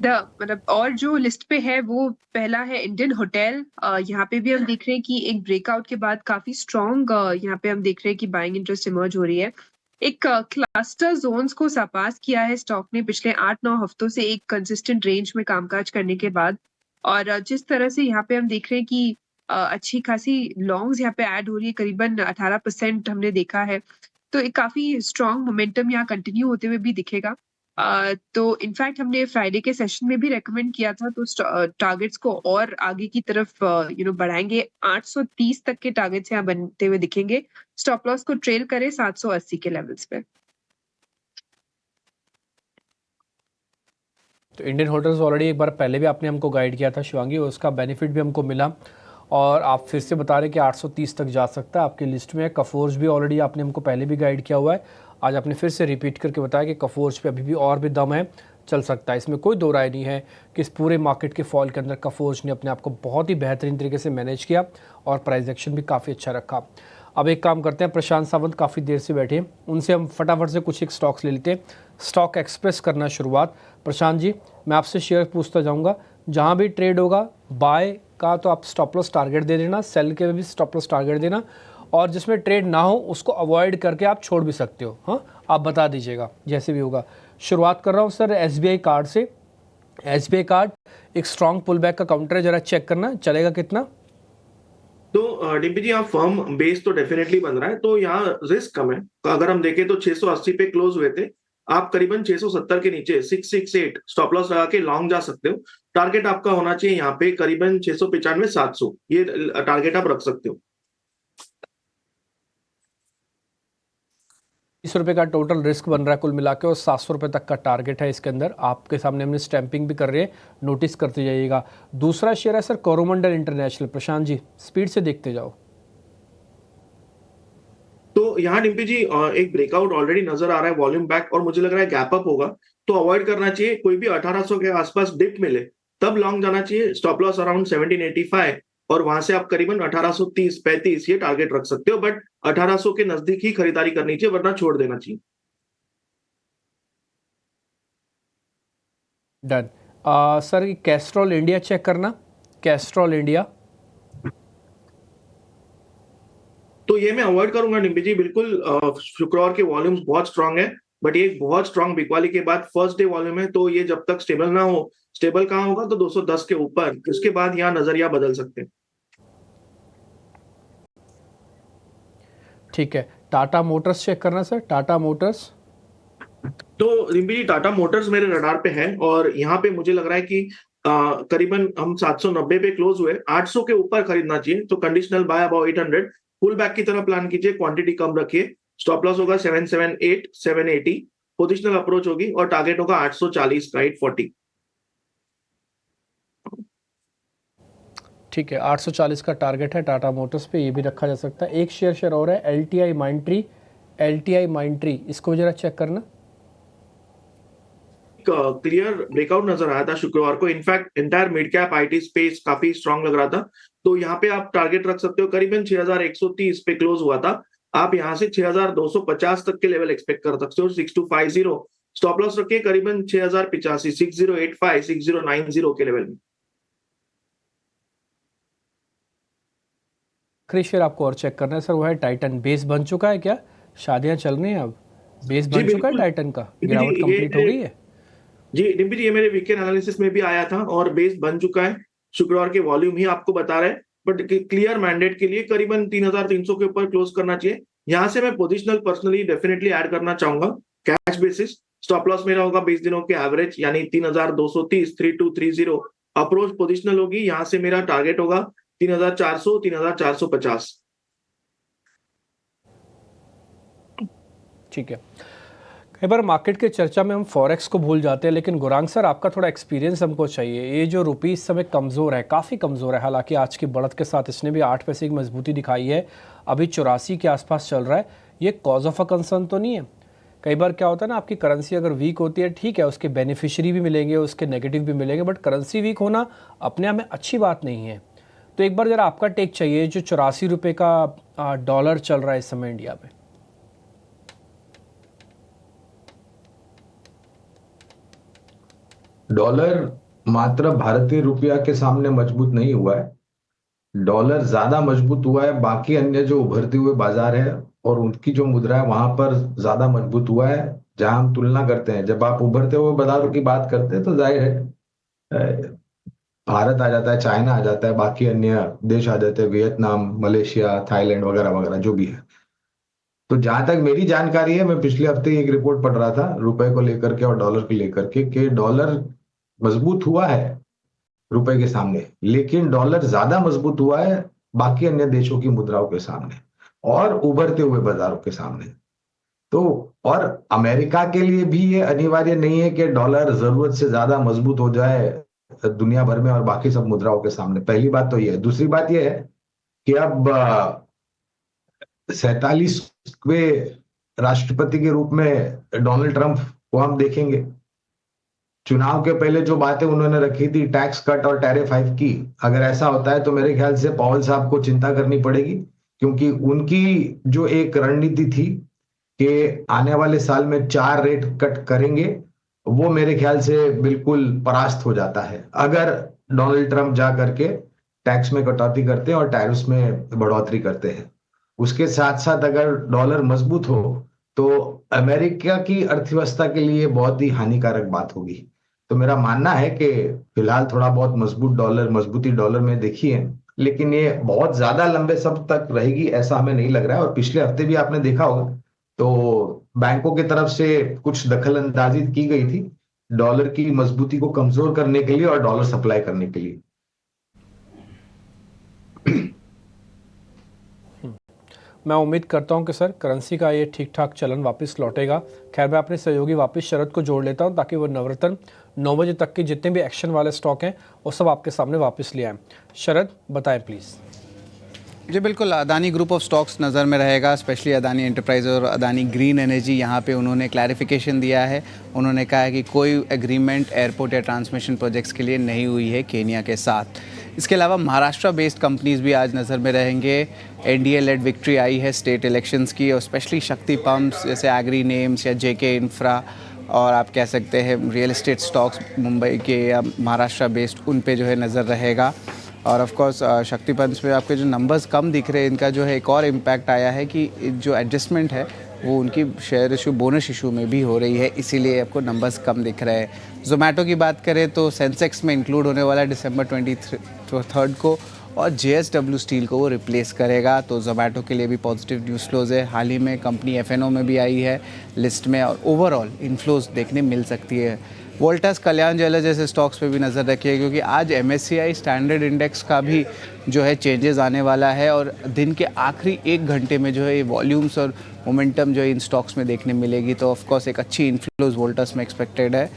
S9: मतलब और जो लिस्ट पे है वो पहला है इंडियन होटल। यहाँ पे भी हम देख रहे हैं कि एक ब्रेकआउट के बाद काफी स्ट्रॉन्ग यहाँ पे हम देख रहे हैं कि बाइंग इंटरेस्ट इमर्ज हो रही है। एक क्लस्टर जोन्स को सरपास किया है स्टॉक ने पिछले 8-9 हफ्तों से एक कंसिस्टेंट रेंज में कामकाज करने के बाद, और जिस तरह से यहाँ पे हम देख रहे हैं कि अच्छी खासी लॉन्ग्स यहाँ पे ऐड हो रही है, करीबन 18% हमने देखा है। तो एक काफी स्ट्रॉन्ग मोमेंटम यहाँ कंटिन्यू होते हुए भी दिखेगा। तो इनफैक्ट हमने फ्राइडे के सेशन में भी रेकमेंड किया था, तो टारगेट्स को और आगे की तरफ बढ़ाएंगे। 830 तक के टारगेट्स यहाँ बनते हुए दिखेंगे। स्टॉप लॉस को ट्रेल करें 780 के लेवल्स पे।
S2: तो इंडियन होटल्स ऑलरेडी एक बार पहले भी आपने हमको गाइड किया था शिवांगी, उसका बेनिफिट भी हमको मिला और आप फिर से बता रहे हैं कि 830 तक जा सकता है, आपकी लिस्ट में है। कफोर्ज भी ऑलरेडी आपने हमको पहले भी गाइड किया हुआ है, आज आपने फिर से रिपीट करके बताया कि कफोर्ज पे अभी भी और भी दम है, चल सकता है। इसमें कोई दो राय नहीं है कि इस पूरे मार्केट के फॉल के अंदर कफोर्ज ने अपने आप को बहुत ही बेहतरीन तरीके से मैनेज किया और प्राइस एक्शन भी काफ़ी अच्छा रखा। अब एक काम करते हैं, प्रशांत सावंत काफ़ी देर से बैठे हैं, उनसे हम फटाफट से कुछ एक स्टॉक्स ले लेते हैं। स्टॉक एक्सप्रेस करना शुरुआत। प्रशांत जी, मैं आपसे शेयर पूछता जाऊँगा, जहाँ भी ट्रेड होगा बाय का तो आप स्टॉप लॉस टारगेट दे देना, सेल के भी स्टॉप लॉस टारगेट देना, और जिसमें ट्रेड ना हो उसको अवॉइड करके आप छोड़ भी सकते हो। हाँ, आप बता दीजिएगा जैसे भी होगा। शुरुआत कर रहा हूँ सर SBI कार्ड से। SBI कार्ड एक स्ट्रॉन्ग पुल बैक का काउंटर है, जरा चेक करना चलेगा कितना।
S7: तो डीपी जी, यहाँ फर्म बेस तो डेफिनेटली बन रहा है, तो यहाँ रिस्क कम है। अगर हम देखें तो 680 पे क्लोज हुए थे, आप करीबन 670 के नीचे 668 स्टॉप लॉस लगा के लॉन्ग जा सकते हो। टारगेट आपका होना चाहिए यहाँ पे करीबन 695 700, ये टारगेट आप रख सकते हो।
S2: 30 रुपये का टोटल रिस्क बन रहा है कुल मिला के, और 700 रुपये तक का टारगेट है इसके अंदर। आपके सामने हमने स्टैंपिंग भी कर रहे हैं, नोटिस करते जाइएगा। दूसरा शेयर है sir Coromandel international. Prashant ji, speed से देखते जाओ।
S7: तो यहाँ डिम्पी जी एक ब्रेकआउट ऑलरेडी नजर आ रहा है, वॉल्यूम बैक, और मुझे लग रहा है गैप अप होगा, तो अवॉइड करना चाहिए। कोई भी 1800 के आसपास डिप मिले तब लॉन्ग जाना चाहिए। स्टॉप लॉस अराउंड 1785, और वहां से आप करीबन 1830 35 ये टारगेट रख सकते हो, बट 1800 के नजदीक ही खरीदारी करनी चाहिए, वरना छोड़ देना चाहिए।
S2: Done. Sir Castrol India check करना, कैस्ट्रॉल इंडिया।
S7: तो ये मैं अवॉइड करूंगा डिम्पी जी, बिल्कुल। शुक्रवार के वॉल्यूम्स बहुत स्ट्रांग है, बट ये एक बहुत स्ट्रांग बिकवाली के बाद फर्स्ट डे वॉल्यूम है, तो ये जब तक स्टेबल ना हो, स्टेबल कहाँ होगा तो 210 के ऊपर, उसके बाद यहाँ नजरिया बदल सकते हैं।
S2: ठीक है, टाटा मोटर्स चेक करना सर, टाटा मोटर्स।
S7: तो रिम्पी जी, टाटा मोटर्स मेरे रडार पे है, और यहाँ पे मुझे लग रहा है कि करीबन हम 790 पे क्लोज हुए, 800 के ऊपर खरीदना चाहिए, तो conditional buy about 800। Pull back की तरह प्लान कीजिए, क्वांटिटी कम रखिए। स्टॉप लॉस होगा 778 780, पोजिशनल अप्रोच होगी, और टारगेट होगा 840 का 840।
S2: ठीक है, 840 का टारगेट है टाटा मोटर्स पे, ये भी रखा जा सकता है। एक शेयर और है LTI माइंट्री। LTI माइंट्री, इसको जरा चेक करना।
S7: क्लियर ब्रेकआउट नजर आया था शुक्रवार को, in fact entire mid cap IT space काफी स्ट्रांग लग रहा था, तो यहाँ पे आप टारगेट रख सकते हो। करीबन 6130 पे क्लोज हुआ था, आप यहाँ से 6250 तक के लेवल एक्सपेक्ट कर सकते हो। 6250 स्टॉप लॉस रखिए, करीबन 6085 6085 6090 के लेवल में।
S2: आखिरी शेयर आपको और चेक करना है सर, वो है टाइटन। बेस बन चुका है क्या? शादियां चल रही हैं अब, बेस बन चुका है टाइटन का, गिरावट कंप्लीट हो गई है।
S7: जी डिम्पी जी, ये मेरे वीकेंड एनालिसिस में भी आया था, और बेस बन चुका है। शुक्रवार के वॉल्यूम ही आपको बता रहे हैं, बट क्लियर मैंडेट के लिए करीबन 3300 के ऊपर क्लोज करना चाहिए। यहाँ से मैं पोजिशनल पर्सनली डेफिनेटली ऐड करना चाहूंगा कैश बेसिस। स्टॉप लॉस मेरा होगा 20 दिनों के एवरेज, यानी 3230 3230 अप्रोच पोजिशनल होगी। यहाँ से मेरा टारगेट होगा 3400 3450।
S2: ठीक है, कई बार मार्केट के चर्चा में हम फॉरेक्स को भूल जाते हैं, लेकिन गुरांग सर आपका थोड़ा एक्सपीरियंस हमको चाहिए। ये जो रुपये इस समय कमज़ोर है, काफ़ी कमज़ोर है, हालांकि आज की बढ़त के साथ इसने भी 8 पैसे की मजबूती दिखाई है, अभी 84 के आसपास चल रहा है। ये कॉज ऑफ अ कंसर्न तो नहीं है? कई बार क्या होता है ना, आपकी करेंसी अगर वीक होती है, ठीक है, उसके बेनिफिशियरी भी मिलेंगे, उसके नेगेटिव भी मिलेंगे, बट करेंसी वीक होना अपने आप में अच्छी बात नहीं है। तो एक बार ज़रा आपका टेक चाहिए, जो 84 रुपये का डॉलर चल रहा है इस समय इंडिया में।
S8: डॉलर मात्र भारतीय रुपया के सामने मजबूत नहीं हुआ है, डॉलर ज्यादा मजबूत हुआ है बाकी अन्य जो उभरते हुए बाजार है और उनकी जो मुद्रा है वहां पर ज्यादा मजबूत हुआ है। जहां हम तुलना करते हैं, जब आप उभरते हुए बाजारों की बात करते हैं तो जाहिर है भारत आ जाता है, चाइना आ जाता है, बाकी अन्य देश आ जाते हैं, वियतनाम, मलेशिया, थाईलैंड वगैरह वगैरह जो भी है। तो जहां तक मेरी जानकारी है, मैं पिछले हफ्ते एक रिपोर्ट पढ़ रहा था रुपए को लेकर के और डॉलर को लेकर के, कि डॉलर मजबूत हुआ है रुपए के सामने, लेकिन डॉलर ज्यादा मजबूत हुआ है बाकी अन्य देशों की मुद्राओं के सामने और उभरते हुए बाजारों के सामने। तो और अमेरिका के लिए भी ये अनिवार्य नहीं है कि डॉलर जरूरत से ज्यादा मजबूत हो जाए दुनिया भर में और बाकी सब मुद्राओं के सामने। पहली बात तो ये है। दूसरी बात ये है कि अब 47वें राष्ट्रपति के रूप में डोनाल्ड ट्रंप को हम देखेंगे। चुनाव के पहले जो बातें उन्होंने रखी थी टैक्स कट और टैरिफ हाइक की, अगर ऐसा होता है तो मेरे ख्याल से पॉवेल साहब को चिंता करनी पड़ेगी, क्योंकि उनकी जो एक रणनीति थी कि आने वाले साल में 4 रेट कट करेंगे, वो मेरे ख्याल से बिल्कुल परास्त हो जाता है अगर डोनाल्ड ट्रंप जा करके टैक्स में कटौती करते हैं और टैरिफ्स में बढ़ोतरी करते हैं। उसके साथ साथ अगर डॉलर मजबूत हो तो अमेरिका की अर्थव्यवस्था के लिए बहुत ही हानिकारक बात होगी। तो मेरा मानना है कि फिलहाल थोड़ा बहुत मजबूती डॉलर में देखी है, लेकिन ये बहुत ज्यादा लंबे समय तक रहेगी ऐसा हमें नहीं लग रहा है। और पिछले हफ्ते भी आपने देखा होगा तो बैंकों की तरफ से कुछ दखल अंदाजी की गई थी डॉलर की मजबूती को कमजोर करने के लिए और डॉलर सप्लाई करने के लिए।
S2: मैं उम्मीद करता हूं कि सर करेंसी का ये ठीक ठाक चलन वापस लौटेगा। खैर मैं अपने सहयोगी वापस शरद को जोड़ लेता हूं ताकि वो नवरत्न 9 बजे तक के जितने भी एक्शन वाले स्टॉक हैं वो सब आपके सामने वापस ले आएँ। शरद बताएं प्लीज़।
S4: जी बिल्कुल, अदानी ग्रुप ऑफ स्टॉक्स नज़र में रहेगा, स्पेशली अदानी एंटरप्राइज और अदानी ग्रीन एनर्जी। यहाँ पे उन्होंने क्लैरिफिकेशन दिया है। उन्होंने कहा है कि कोई एग्रीमेंट एयरपोर्ट या ट्रांसमिशन प्रोजेक्ट्स के लिए नहीं हुई है केनिया के साथ। इसके अलावा महाराष्ट्र बेस्ड कंपनीज भी आज नज़र में रहेंगे। एनडीए लेड विक्ट्री आई है स्टेट इलेक्शंस की, और स्पेशली शक्ति पंप्स जैसे एग्री नेम्स या जेके इंफ्रा, और आप कह सकते हैं रियल एस्टेट स्टॉक्स मुंबई के या महाराष्ट्र बेस्ड, उन पे जो है नज़र रहेगा। और ऑफ कोर्स शक्ति पंप्स में आपके जो नंबर्स कम दिख रहे हैं, इनका जो है एक और इम्पैक्ट आया है कि जो एडजस्टमेंट है वो उनकी शेयर इशू बोनस इशू में भी हो रही है, इसीलिए आपको नंबर्स कम दिख रहे हैं। जोमेटो की बात करें तो सेंसेक्स में इंक्लूड होने वाला है December 23 को, और JSW स्टील को वो रिप्लेस करेगा। तो जोमेटो के लिए भी पॉजिटिव न्यूज़ फ्लोज है। हाल ही में कंपनी FNO में भी आई है लिस्ट में, और ओवरऑल इनफ्लोज देखने मिल सकती है। वोल्टास, कल्याण ज्वेलर्स जैसे स्टॉक्स पे भी नज़र रखिए, क्योंकि आज MSCI स्टैंडर्ड इंडेक्स का भी जो है चेंजेस आने वाला है, और दिन के आखिरी 1 घंटे में जो है ये वॉल्यूम्स और मोमेंटम जो है इन स्टॉक्स में देखने मिलेगी। तो ऑफ कोर्स एक अच्छी इन्फ्लोज वोल्टास में एक्सपेक्टेड है,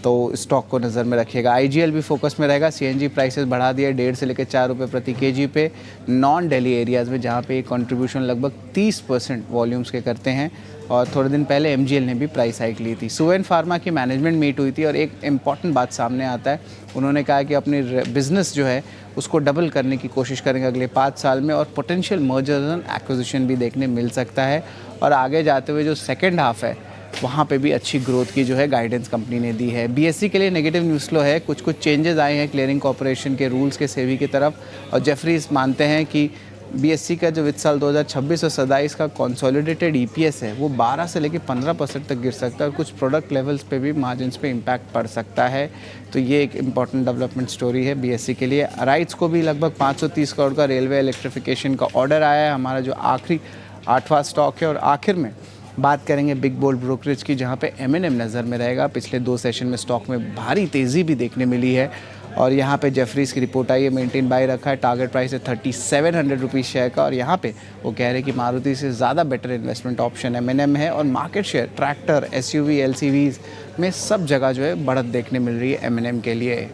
S4: तो स्टॉक को नज़र में रखिएगा। IGL भी फोकस में रहेगा। CNG प्राइसेस बढ़ा दिए 1.5 से लेकर 4 रुपये प्रति kg पे नॉन दिल्ली एरियाज़ में, जहाँ पे कंट्रीब्यूशन लगभग 30% वॉल्यूम्स के करते हैं। और थोड़े दिन पहले MGL ने भी प्राइस हाइक ली थी। सुवेन फार्मा की मैनेजमेंट मीट हुई थी, और एक इम्पॉर्टेंट बात सामने आता है। उन्होंने कहा कि अपनी बिजनेस जो है उसको डबल करने की कोशिश करेंगे अगले 5 साल में, और पोटेंशियल मर्जर एंड एक्विजिशन भी देखने मिल सकता है। और आगे जाते हुए जो सेकेंड हाफ है वहाँ पे भी अच्छी ग्रोथ की जो है गाइडेंस कंपनी ने दी है। BSE के लिए नेगेटिव न्यूज़ फ्लो है। कुछ चेंजेस आए हैं क्लियरिंग कॉर्पोरेशन के रूल्स के सेबी की तरफ, और जेफरीज मानते हैं कि BSE का जो वित्त साल 2026 और 27 का कंसोलिडेटेड EPS है वो 12 से लेकर 15% तक गिर सकता है, और कुछ प्रोडक्ट लेवल्स पे भी मार्जिन्स पे इम्पैक्ट पड़ सकता है। तो ये एक इम्पॉर्टेंट डेवलपमेंट स्टोरी है BSE के लिए। राइट्स को भी लगभग 530 करोड़ का रेलवे इलेक्ट्रिफिकेशन का ऑर्डर आया है, हमारा जो आखिरी 8वां स्टॉक है। और आखिर में बात करेंगे बिग बोल्ड ब्रोकरेज की, जहाँ पे M&M नज़र में रहेगा। पिछले 2 सेशन में स्टॉक में भारी तेज़ी भी देखने मिली है, और यहाँ पे जेफरीज की रिपोर्ट आई है, मेंटेन बाय रखा है। टारगेट प्राइस है 3700 रुपीज़ शेयर का, और यहाँ पे वो कह रहे हैं कि मारुति से ज़्यादा बेटर इन्वेस्टमेंट ऑप्शन M&M है। और market share tractor, SUV, LCVs में सब जगह जो है बढ़त देखने मिल रही है M&M के लिए।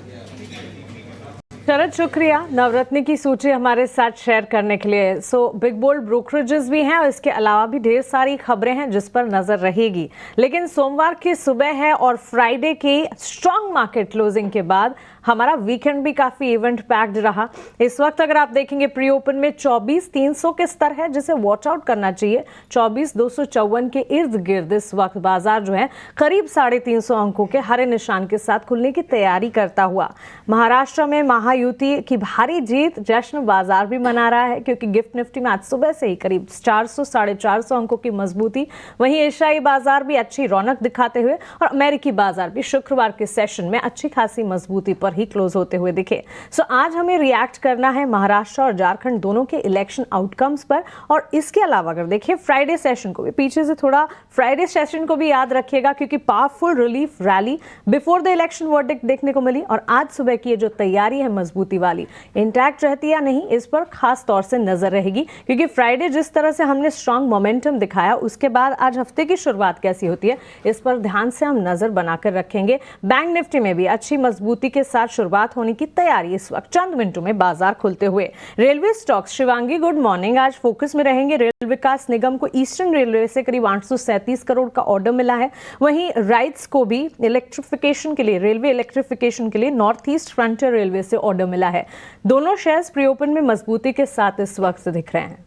S3: शरद, शुक्रिया नवरत्न की सूची हमारे साथ शेयर करने के लिए। सो बिग बोल्ड ब्रोकरेजेस भी हैं, और इसके अलावा भी ढेर सारी खबरें हैं जिस पर नजर रहेगी। लेकिन सोमवार की सुबह है, और फ्राइडे की स्ट्रांग मार्केट क्लोजिंग के बाद हमारा वीकेंड भी काफी इवेंट पैक्ड रहा। इस वक्त अगर आप देखेंगे प्री ओपन में 24,300 के स्तर है, जिसे वॉच आउट करना चाहिए। 24,254 के इर्द गिर्द इस वक्त बाजार जो है करीब 350 अंकों के हरे निशान के साथ खुलने की तैयारी करता हुआ। महाराष्ट्र में महायुति की भारी जीत जश्न बाजार भी मना रहा है, क्योंकि गिफ्ट निफ्टी में आज सुबह से ही करीब 400-450 अंकों की मजबूती। वहीं एशियाई बाजार भी अच्छी रौनक दिखाते हुए, और अमेरिकी बाजार भी शुक्रवार के सेशन में अच्छी खासी मजबूती पर ही क्लोज होते हुए दिखे। सो आज हमें रिएक्ट करना है महाराष्ट्र और झारखंड दोनों के इलेक्शन आउटकम्स पर। और इसके अलावा अगर देखिए फ्राइडे सेशन को भी, पीछे से थोड़ा फ्राइडे सेशन को भी याद रखिएगा, क्योंकि powerful relief rally before the election verdict देखने को मिली, और आज सुबह की जो तैयारी है
S10: मजबूती वाली इंटैक्ट रहती या नहीं, इस पर खास तौर से नजर रहेगी, क्योंकि फ्राइडे जिस तरह से हमने स्ट्रांग मोमेंटम दिखाया उसके बाद आज हफ्ते की शुरुआत कैसी होती है इस पर ध्यान से हम नजर बनाकर रखेंगे। बैंक निफ्टी में भी अच्छी मजबूती के साथ शुरुआत होने की तैयारी इस वक्त चंद मिनटों में बाजार खुलते हुए। Railway stocks, Shivangi good morning, आज फोकस में रहेंगे। रेल विकास निगम को ईस्टर्न रेलवे से करीब 837 करोड़ का ऑर्डर मिला है। वहीं राइट्स को भी इलेक्ट्रिफिकेशन के लिए, रेलवे इलेक्ट्रिफिकेशन के लिए नॉर्थ ईस्ट फ्रंटियर रेलवे से ऑर्डर मिला है। दोनों शेयर्स प्री ओपन में मजबूती के साथ इस वक्त दिख रहे हैं।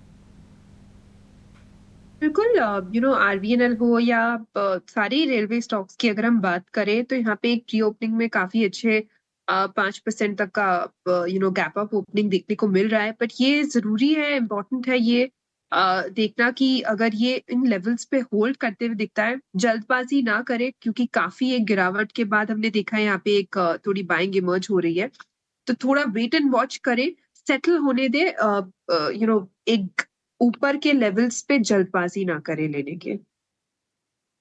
S9: बिल्कुल, आरबीएनएल हो या सारी रेलवे स्टॉक्स की अगर हम बात करें तो यहाँ पे एक प्री ओपनिंग में काफी अच्छे 5% तक का गैप अप ओपनिंग देखने को मिल रहा है। बट ये जरूरी है, इम्पोर्टेंट है ये देखना कि अगर ये इन लेवल्स पे होल्ड करते हुए दिखता है, जल्दबाजी ना करे, क्योंकि काफी एक गिरावट के बाद हमने देखा है यहाँ पे एक थोड़ी बाइंग इमर्ज हो रही है। तो थोड़ा वेट एंड वॉच करें, सेटल होने दे, एक ऊपर के लेवल्स पे जल्दबाजी ना करें लेने के।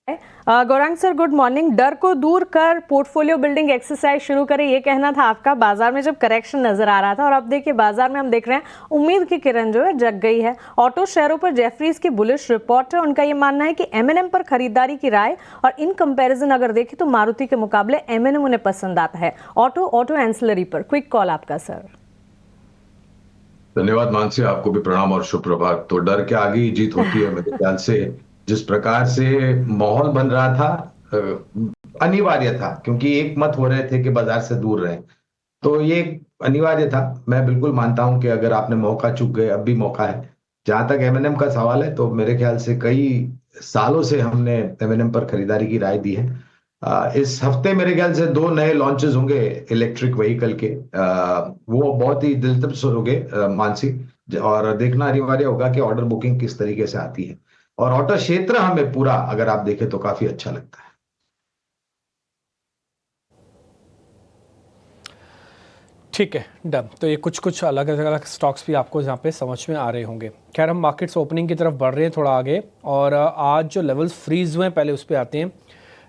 S10: Gaurang sir good morning. डर को दूर कर पोर्टफोलियो बिल्डिंग एक्सरसाइज शुरू करें, ये कहना था आपका। बाजार में जब करेक्शन नजर आ रहा था, और अब देखिए बाजार में हम देख रहे हैं उम्मीद की किरण जो है जग गई है। ऑटो शेयरों पर जेफरीज की बुलिश रिपोर्ट है, उनका ये मानना है कि एमएनएम पर खरीदारी की राय, और इन कंपैरिजन अगर देखें तो मारुति के मुकाबले एमएनएम उन्हें पसंद आता है। ऑटो एंसिलरी पर क्विक कॉल आपका सर।
S8: धन्यवाद मानसी, आपको भी प्रणाम और शुभ प्रभात। तो डर के आगे ही जीत होती है मेरे ख्याल से। जिस प्रकार से माहौल बन रहा था अनिवार्य था, क्योंकि एक मत हो रहे थे कि बाजार से दूर रहे, तो ये अनिवार्य था। मैं बिल्कुल मानता हूं कि अगर आपने मौका चूक गए, अब भी मौका है। जहां तक एमएनएम का सवाल है, तो मेरे ख्याल से कई सालों से हमने एमएनएम पर खरीदारी की राय दी है। इस हफ्ते मेरे ख्याल से 2 नए लॉन्चेस होंगे इलेक्ट्रिक व्हीकल के, वो बहुत ही दिलचस्प होंगे मानसी, और देखना अनिवार्य होगा कि ऑर्डर बुकिंग किस तरीके से आती है। और ऑटो क्षेत्र हमें पूरा अगर आप देखें तो काफी अच्छा लगता है।
S2: ठीक है, डन। तो ये कुछ अलग अलग स्टॉक्स भी आपको यहाँ पे समझ में आ रहे होंगे। खैर, हम मार्केट्स ओपनिंग की तरफ बढ़ रहे हैं थोड़ा आगे, और आज जो लेवल्स फ्रीज हुए हैं पहले उस पर आते हैं।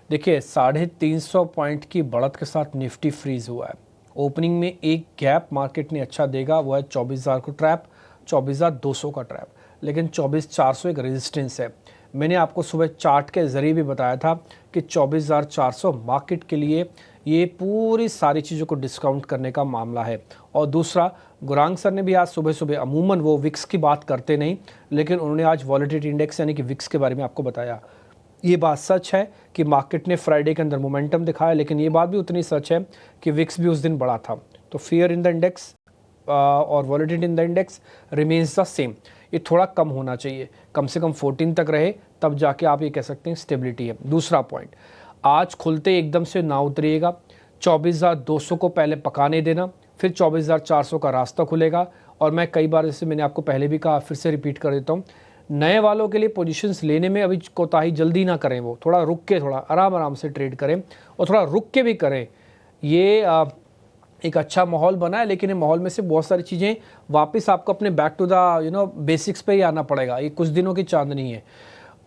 S2: देखिए 350 पॉइंट की बढ़त के साथ निफ्टी फ्रीज हुआ है। ओपनिंग में एक गैप मार्केट ने अच्छा देगा, वो है 24,000 को ट्रैप, 24,200 का ट्रैप, लेकिन 24,400 एक रेजिस्टेंस है। मैंने आपको सुबह चार्ट के ज़रिए भी बताया था कि 24,400 मार्केट के लिए ये पूरी सारी चीज़ों को डिस्काउंट करने का मामला है। और दूसरा, गौरांग सर ने भी आज सुबह सुबह, अमूमन वो विक्स की बात करते नहीं, लेकिन उन्होंने आज वॉलेटिलिटी इंडेक्स यानी कि विक्स के बारे में आपको बताया। ये बात सच है कि मार्केट ने फ्राइडे के अंदर मोमेंटम दिखाया, लेकिन ये बात भी उतनी सच है कि विक्स भी उस दिन बढ़ा था। तो फियर इन द इंडेक्स और volatility in the index remains the same. ये थोड़ा कम होना चाहिए, कम से कम 14 तक रहे, तब जाके आप ये कह सकते हैं स्टेबिलिटी है। दूसरा पॉइंट, आज खुलते एकदम से ना उतरिएगा, 24,200 को पहले पकाने देना, फिर 24,400 का रास्ता खुलेगा। और मैं कई बार, जैसे मैंने आपको पहले भी कहा, फिर से रिपीट कर देता हूँ, नए वालों के लिए पोजीशंस लेने में अभी कोताही जल्दी ना करें, वो थोड़ा रुक के, थोड़ा आराम से ट्रेड करें, और थोड़ा रुक के भी करें। ये एक अच्छा माहौल बना है, लेकिन ये माहौल में से बहुत सारी चीज़ें वापस आपको अपने बैक टू द बेसिक्स पे ही आना पड़ेगा। ये कुछ दिनों की चांदनी है।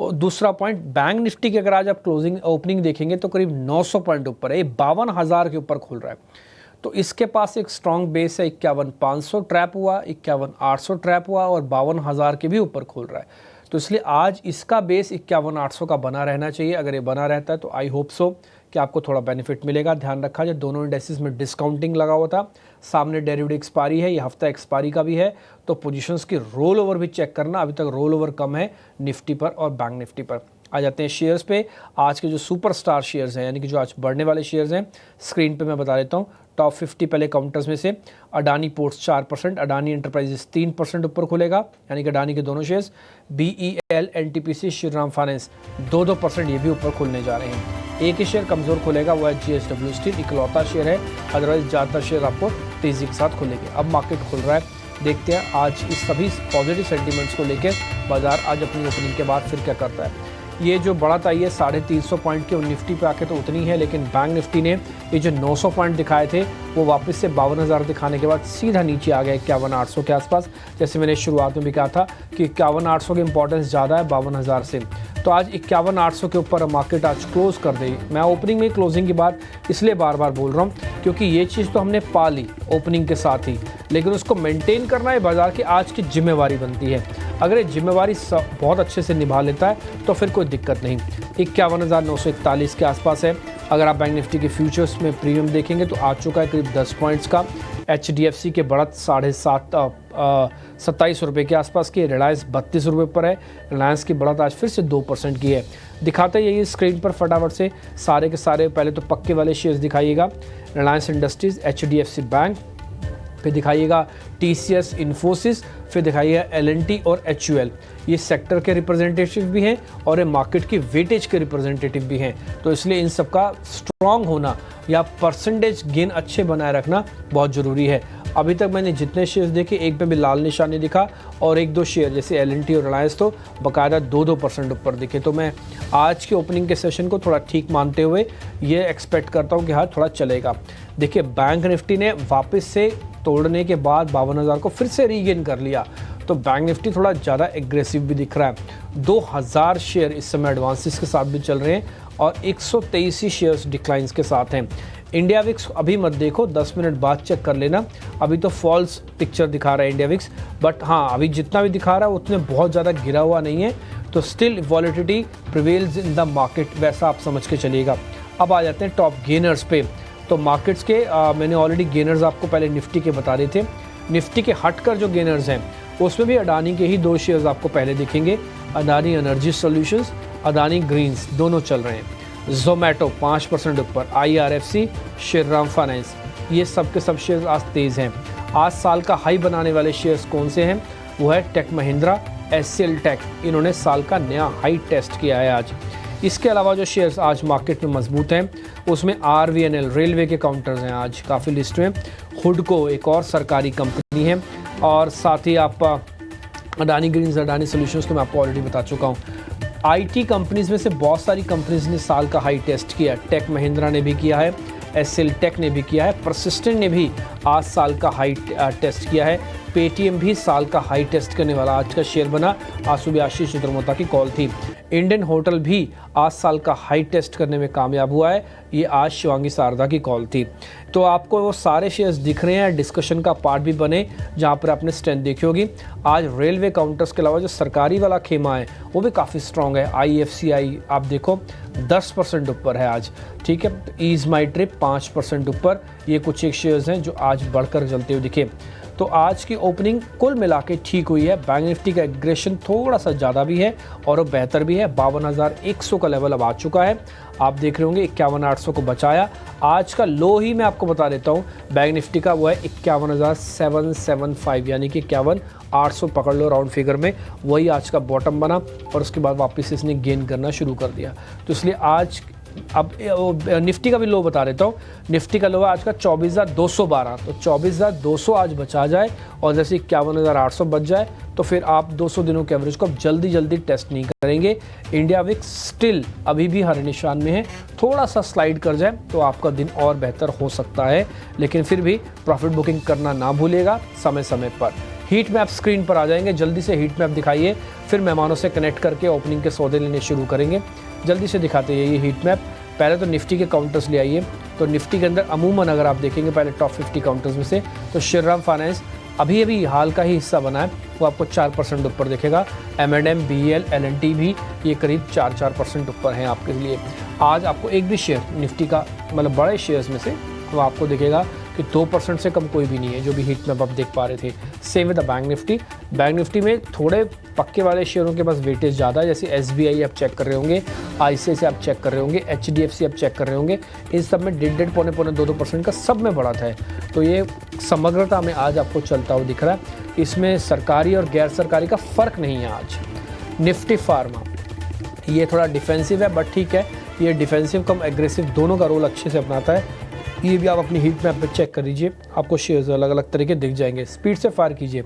S2: और दूसरा पॉइंट, बैंक निफ्टी की अगर आज आप क्लोजिंग ओपनिंग देखेंगे तो करीब 900 पॉइंट ऊपर है, ये 52,000 के ऊपर खुल रहा है। तो इसके पास एक स्ट्रॉन्ग बेस है। 51,500 ट्रैप हुआ, 51,800 ट्रैप हुआ, और 52,000 के भी ऊपर खुल रहा है। तो इसलिए आज इसका बेस 51,800 का बना रहना चाहिए। अगर ये बना रहता है तो आई होप सो कि आपको थोड़ा बेनिफिट मिलेगा। ध्यान रखा जाए, दोनों इंडेक्सेस में डिस्काउंटिंग लगा हुआ था, सामने डेरिवेटिव एक्सपायरी है, ये हफ्ता एक्सपायरी का भी है, तो पोजीशंस की रोल ओवर भी चेक करना। अभी तक रोल ओवर कम है निफ्टी पर और बैंक निफ्टी पर। आ जाते हैं शेयर्स पे। आज के जो सुपरस्टार शेयर्स हैं, यानी कि जो आज बढ़ने वाले शेयर्स हैं, स्क्रीन पे मैं बता देता हूँ। टॉप 50 पहले काउंटर्स में से अडानी पोर्ट्स 4%, अडानी एंटरप्राइजेस 3% ऊपर खुलेगा, यानी कि अडानी के दोनों shares. BEL, NTPC, Shriram finance 2% ये भी ऊपर खुलने जा रहे हैं। एक ही शेयर कमज़ोर खुलेगा, वो है GSW स्टील, इकलौता शेयर है, अदरवाइज ज़्यादातर शेयर आपको तेज़ी के साथ खुलेंगे। अब मार्केट खुल रहा है, देखते हैं आज इस सभी पॉजिटिव सेंटीमेंट्स को लेकर बाजार आज अपनी ओपनिंग के बाद फिर क्या करता है। ये जो बढ़त आई है 350 पॉइंट की, निफ्टी पे आके तो उतनी है, लेकिन बैंक निफ्टी ने ये जो 900 पॉइंट दिखाए थे वो वापस से 52,000 दिखाने के बाद सीधा नीचे आ गया 51,800 के आसपास। जैसे मैंने शुरुआत में भी कहा था कि 51,800 की इंपॉर्टेंस ज़्यादा है 52,000 से। तो तो आज 51,800 के ऊपर मार्केट आज क्लोज कर देगी। मैं ओपनिंग में क्लोजिंग की बात इसलिए बार बार बोल रहा हूँ क्योंकि ये चीज़ तो हमने पा ली ओपनिंग के साथ ही, लेकिन उसको मेंटेन करना है बाजार की आज की जिम्मेवारी बनती है। अगर ये जिम्मेवारी बहुत अच्छे से निभा लेता है तो फिर कोई दिक्कत नहीं। 51,941 के आसपास है। अगर आप बैंक निफ्टी के फ्यूचर्स में प्रीमियम देखेंगे तो आ चुका है करीब 10 पॉइंट्स का। HDFC के बढ़त 27 रुपये के आसपास की है। रिलायंस 32 रुपये पर है। रिलायंस की बढ़त आज फिर से 2% की है। दिखाते यही स्क्रीन पर फटाफट से सारे के सारे, पहले तो पक्के वाले शेयर्स दिखाइएगा। रिलायंस इंडस्ट्रीज़, HDFC बैंक, फिर दिखाइएगा TCS, इन्फोसिस, फिर दिखाइएगा L&T और HUL। ये सेक्टर के रिप्रेजेंटेटिव भी हैं और ये मार्केट की वेटेज के रिप्रेजेंटेटिव भी हैं, तो इसलिए इन सब का स्ट्रॉन्ग होना या परसेंटेज गेन अच्छे बनाए रखना बहुत ज़रूरी है। अभी तक मैंने जितने शेयर्स देखे एक पे भी लाल निशान नहीं दिखा और 1-2 शेयर जैसे L&T और रिलायंस तो बाकायदा 2% ऊपर दिखे। तो मैं आज के ओपनिंग के सेशन को थोड़ा ठीक मानते हुए ये एक्सपेक्ट करता हूँ कि हाँ थोड़ा चलेगा। देखिए बैंक निफ्टी ने वापस से तोड़ने के बाद 52,000 को फिर से रीगेन कर लिया, तो बैंक निफ्टी थोड़ा ज़्यादा एग्रेसिव भी दिख रहा है। 2,000 शेयर इस समय एडवांसेस के साथ भी चल रहे हैं और 123 ही शेयर्स डिक्लाइंस के साथ हैं। इंडिया विक्स अभी मत देखो, 10 मिनट बाद चेक कर लेना। अभी तो फॉल्स पिक्चर दिखा रहा है इंडिया विक्स, बट हाँ अभी जितना भी दिखा रहा है उतने बहुत ज़्यादा गिरा हुआ नहीं है, तो still volatility prevails in the market, वैसा आप समझ के चलिएगा। अब आ जाते हैं टॉप गेनर्स पे। तो मार्केट्स के मैंने ऑलरेडी गेनर्स आपको पहले निफ्टी के बता रहे थे। निफ्टी के हटकर जो गेनर्स हैं उसमें भी अडानी के ही 2 शेयर्स आपको पहले दिखेंगे। Adani energy solutions, Adani greens, दोनों चल रहे हैं। जोमेटो 5% ऊपर, IRFC, श्रीराम फाइनेंस, ये सब के सब शेयर्स आज तेज़ हैं। आज साल का हाई बनाने वाले शेयर्स कौन से हैं? वो है टेक महिंद्रा, SCL टेक, इन्होंने साल का नया हाई टेस्ट किया है आज। इसके अलावा जो शेयर्स आज मार्केट में मजबूत हैं उसमें RVNL, रेलवे के काउंटर्स हैं आज काफ़ी लिस्ट में। हुडको एक और सरकारी कंपनी है, और साथ ही आप अडानी ग्रीन्स, अडानी सॉल्यूशंस तो मैं आपको ऑलरेडी बता चुका हूँ। IT कंपनीज़ में से बहुत सारी कंपनीज़ ने साल का हाई टेस्ट किया है। टेक महिंद्रा ने भी किया है, SCL टेक ने भी किया है, परसिस्टेंट ने भी आज साल का हाई टेस्ट किया है। पेटीएम भी साल का हाई टेस्ट करने वाला आज का शेयर बना। आज सुबह आशीष चित्रमोता की कॉल थी। इंडियन होटल भी आज साल का हाई टेस्ट करने में कामयाब हुआ है, ये आज शिवांगी शारदा की कॉल थी। तो आपको वो सारे शेयर्स दिख रहे हैं, डिस्कशन का पार्ट भी बने जहाँ पर आपने स्ट्रेंथ देखी होगी। आज रेलवे काउंटर्स के अलावा जो सरकारी वाला खेमा है वो भी काफ़ी स्ट्रॉन्ग है। IFCI आप देखो 10% ऊपर है आज, ठीक है। ईज़ माई ट्रिप 5% ऊपर, ये कुछ एक शेयर्स हैं जो आज बढ़कर चलते हुए दिखे। तो आज की ओपनिंग कुल मिला के ठीक हुई है। बैंक निफ्टी का एग्रेशन थोड़ा सा ज़्यादा भी है और वो बेहतर भी है। 52,100 का लेवल अब आ चुका है। आप देख रहे होंगे 51,800 को बचाया। आज का लो ही मैं आपको बता देता हूँ बैंक निफ्टी का, वो है 51,775, यानी कि 51,800 पकड़ लो राउंड फिगर में, वही आज का बॉटम बना और उसके बाद वापस इसने गेन करना शुरू कर दिया। तो इसलिए आज अब निफ्टी का भी लो बता देता हूँ। निफ्टी का लो है आज का 24,212, तो 24,200 आज बचा जाए और जैसे 51,800 बच जाए तो फिर आप 200 दिनों के एवरेज को अब जल्दी टेस्ट नहीं करेंगे। इंडिया विक्स स्टिल अभी भी हरे निशान में है, थोड़ा सा स्लाइड कर जाए तो आपका दिन और बेहतर हो सकता है, लेकिन फिर भी प्रॉफिट बुकिंग करना ना भूलिएगा समय समय पर। हीट मैप स्क्रीन पर आ जाएंगे, जल्दी से हीट मैप दिखाइए, फिर मेहमानों से कनेक्ट करके ओपनिंग के सौदे लेने शुरू करेंगे। जल्दी से दिखाते हैं ये हीट मैप। पहले तो निफ्टी के काउंटर्स ले आइए। तो निफ्टी के अंदर अमूमन अगर आप देखेंगे पहले टॉप 50 काउंटर्स में से, तो श्रीराम फाइनेंस अभी हाल का ही हिस्सा बना है, वो आपको 4% ऊपर दिखेगा। M&M, BEL, L&T भी ये करीब 4% ऊपर हैं आपके लिए। आज आपको एक भी शेयर निफ्टी का, मतलब बड़े शेयर्स में से, वो आपको दिखेगा कि 2% से कम कोई भी नहीं है, जो भी हीट मैप आप देख पा रहे थे। Same with the bank Nifty. Bank Nifty में थोड़े पक्के वाले शेयरों के पास वेटेज ज़्यादा है, जैसे SBI आप चेक कर रहे होंगे, ICICI आप चेक कर रहे होंगे, HDFC आप चेक कर रहे होंगे। इन सब में 1.5, पौने 2% का सब में बढ़त है। तो ये समग्रता में आज आपको चलता हुआ दिख रहा है। इसमें सरकारी और गैर सरकारी का फ़र्क नहीं है आज। निफ्टी फार्मा ये थोड़ा डिफेंसिव है, बट ठीक है, ये डिफेंसिव कम एग्रेसिव दोनों का रोल अच्छे से अपनाता है। ये भी आप अपनी हीट मैप पे चेक कर लीजिए, आपको शेयर्स अलग अलग तरीके दिख जाएंगे। स्पीड से फायर कीजिए।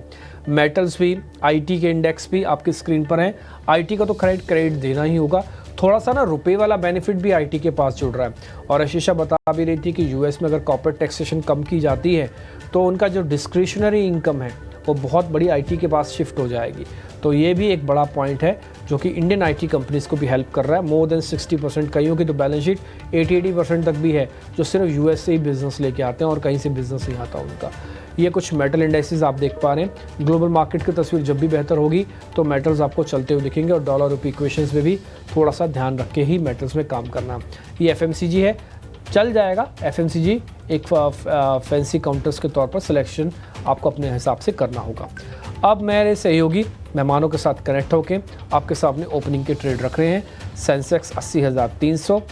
S2: मेटल्स भी, IT के इंडेक्स भी आपकी स्क्रीन पर हैं। IT का तो क्रेडिट देना ही होगा। थोड़ा सा ना रुपए वाला बेनिफिट भी IT के पास जुड़ रहा है। और आशीषा बता भी रही थी कि US में अगर कॉर्पोरेट टैक्सेशन कम की जाती है तो उनका जो डिस्क्रिशनरी इनकम है वो बहुत बड़ी IT के पास शिफ्ट हो जाएगी। तो ये भी एक बड़ा पॉइंट है जो कि इंडियन आईटी कंपनीज़ को भी हेल्प कर रहा है। मोर देन 60%, कईयों की तो बैलेंस शीट 80% तक भी है जो सिर्फ यूएस से ही बिजनेस लेके आते हैं और कहीं से बिजनेस नहीं आता उनका। ये कुछ मेटल इंडेक्सेस आप देख पा रहे हैं। ग्लोबल मार्केट की तस्वीर जब भी बेहतर होगी तो मेटल्स आपको चलते हुए दिखेंगे और डॉलर रुपये इक्वेशंस में भी थोड़ा सा ध्यान रख के ही मेटल्स में काम करना। ये एफएमसीजी है, चल जाएगा। एफएमसीजी एक फैंसी काउंटर्स के तौर पर सिलेक्शन आपको अपने हिसाब से करना होगा। अब मेरे सहयोगी मेहमानों के साथ कनेक्ट होकर आपके सामने ओपनिंग के ट्रेड रख रहे हैं। सेंसेक्स 80,300,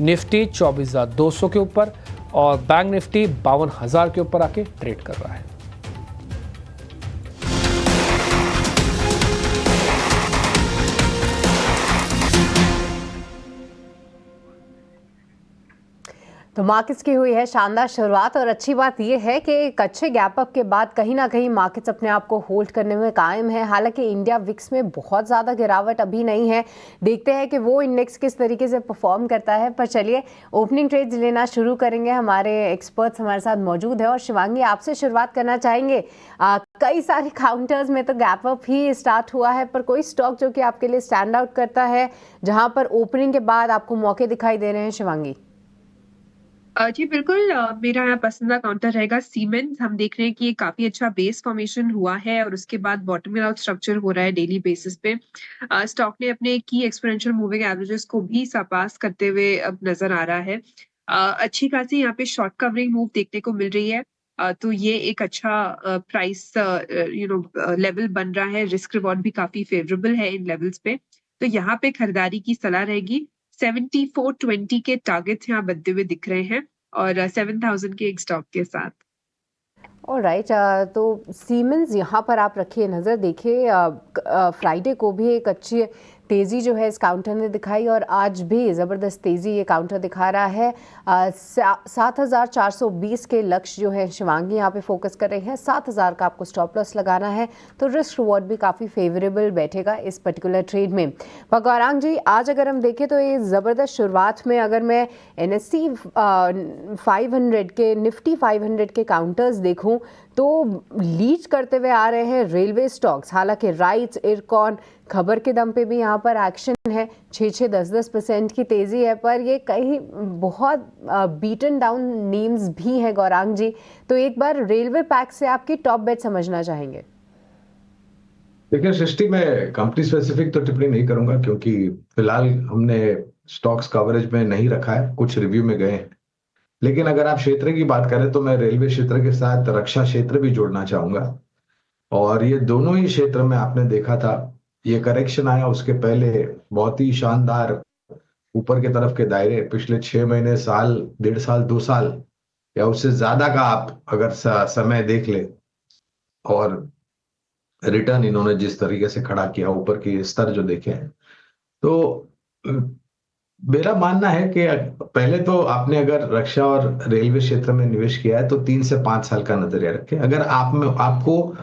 S2: निफ्टी 24,200 के ऊपर और बैंक निफ्टी 52,000 के ऊपर आके ट्रेड कर रहा है।
S3: तो मार्केट्स की हुई है शानदार शुरुआत और अच्छी बात यह है कि एक अच्छे गैप अप के बाद कहीं ना कहीं मार्केट्स अपने आप को होल्ड करने में कायम है। हालांकि इंडिया विक्स में बहुत ज़्यादा गिरावट अभी नहीं है, देखते हैं कि वो इंडेक्स किस तरीके से परफॉर्म करता है। पर चलिए ओपनिंग ट्रेड्स लेना शुरू करेंगे। हमारे एक्सपर्ट्स हमारे साथ मौजूद है और शिवांगी आपसे शुरुआत करना चाहेंगे। कई सारे काउंटर्स में तो गैप अप ही स्टार्ट हुआ है, पर कोई स्टॉक जो कि आपके लिए स्टैंड आउट करता है जहाँ पर ओपनिंग के बाद आपको मौके दिखाई दे रहे हैं शिवांगी?
S9: जी बिल्कुल, मेरा यहाँ पसंदीदा काउंटर रहेगा सीमेंस। हम देख रहे हैं कि ये काफी अच्छा बेस फॉर्मेशन हुआ है और उसके बाद बॉटमिंग आउट स्ट्रक्चर हो रहा है डेली बेसिस पे। स्टॉक ने अपने की एक्सपोनेंशियल मूविंग एवरेजेस को भी सरपास करते हुए अब नजर आ रहा है। अच्छी खासी यहाँ पे शॉर्ट कवरिंग मूव देखने को मिल रही है। तो ये एक अच्छा प्राइस लेवल बन रहा है। रिस्क रिवॉर्ड भी काफी फेवरेबल है इन लेवल्स पे, तो यहाँ पे खरीदारी की सलाह रहेगी। 7420 के टारगेट्स यहाँ बनते हुए दिख रहे हैं और 7000 के एक स्टॉप के साथ।
S3: ऑलराइट, तो सीमेंस यहाँ पर आप रखिए नज़र। देखिए फ्राइडे को भी एक अच्छी तेज़ी जो है इस काउंटर ने दिखाई और आज भी ज़बरदस्त तेज़ी ये काउंटर दिखा रहा है। 7420 के लक्ष्य जो है शिवांगी यहाँ पे फोकस कर रही है। 7000 का आपको स्टॉप लॉस लगाना है, तो रिस्क रिवॉर्ड भी काफ़ी फेवरेबल बैठेगा इस पर्टिकुलर ट्रेड में। पर गौरांग जी, आज अगर हम देखें तो ये ज़बरदस्त शुरुआत में अगर मैं NSE 500 के, निफ्टी 500 के काउंटर्स देखूं तो लीड करते हुए आ रहे हैं रेलवे स्टॉक्स। हालांकि राइट्स, इरकॉन खबर के दम पे भी यहाँ पर एक्शन है। 6-6, 10-10% की तेज़ी है, पर ये कई बहुत बीटन डाउन नेम्स भी हैं गौरांग जी। तो एक बार रेलवे पैक से आपकी टॉप बेट समझना चाहेंगे।
S8: देखिए सृष्टि, मैं कंपनी स्पेसिफिक तो टिप्पणी नहीं करूंगा क्योंकि फिलहाल हमने स्टॉक्स कवरेज में नहीं रखा है, कुछ रिव्यू में गए हैं। लेकिन अगर आप क्षेत्र की बात करें तो मैं रेलवे क्षेत्र के साथ रक्षा क्षेत्र भी जोड़ना चाहूंगा। और ये दोनों ही क्षेत्र में आपने देखा था, ये करेक्शन आया उसके पहले बहुत ही शानदार ऊपर के तरफ के दायरे पिछले 6 महीने, साल, 1.5 साल, 2 साल या उससे ज्यादा का आप अगर समय देख ले और रिटर्न इन्होंने जिस तरीके से खड़ा किया, ऊपर के स्तर जो देखे हैं, तो मेरा मानना है कि पहले तो आपने अगर रक्षा और रेलवे क्षेत्र में निवेश किया है तो 3 से 5 साल का नजरिया रखें। अगर आपको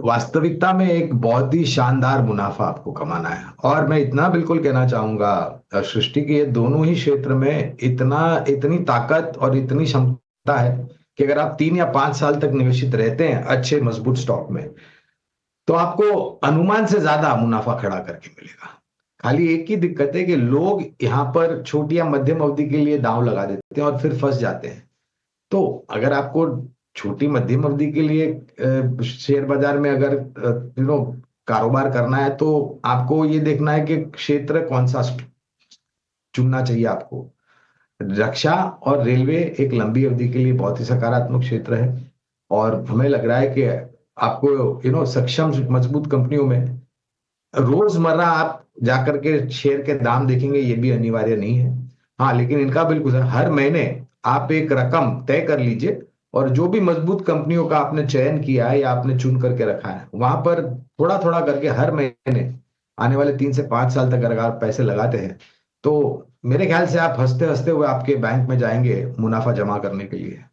S8: वास्तविकता में एक बहुत ही शानदार मुनाफा आपको कमाना है। और मैं इतना बिल्कुल कहना चाहूंगा सृष्टि की ये दोनों ही क्षेत्र में इतनी ताकत और इतनी क्षमता है कि अगर आप 3 या 5 साल तक निवेशित रहते हैं अच्छे मजबूत स्टॉक में, तो आपको अनुमान से ज्यादा मुनाफा खड़ा करके मिलेगा। खाली एक ही दिक्कत है कि लोग यहाँ पर छोटी या मध्यम अवधि के लिए दांव लगा देते हैं और फिर फंस जाते हैं। तो अगर आपको छोटी मध्यम अवधि के लिए शेयर बाजार में अगर कारोबार करना है तो आपको ये देखना है कि क्षेत्र कौन सा चुनना चाहिए आपको। रक्षा और रेलवे एक लंबी अवधि के लिए बहुत ही सकारात्मक क्षेत्र है और हमें लग रहा है कि आपको सक्षम मजबूत कंपनियों में रोजमर्रा आप जाकर के शेयर के दाम देखेंगे ये भी अनिवार्य नहीं है। हाँ, लेकिन इनका बिल्कुल हर महीने आप एक रकम तय कर लीजिए और जो भी मजबूत कंपनियों का आपने चयन किया है या आपने चुन करके रखा है वहां पर थोड़ा थोड़ा करके हर महीने आने वाले 3 से 5 साल तक अगर आप पैसे लगाते हैं तो मेरे ख्याल से आप हंसते हंसते हुए आपके बैंक में जाएंगे मुनाफा जमा करने के लिए।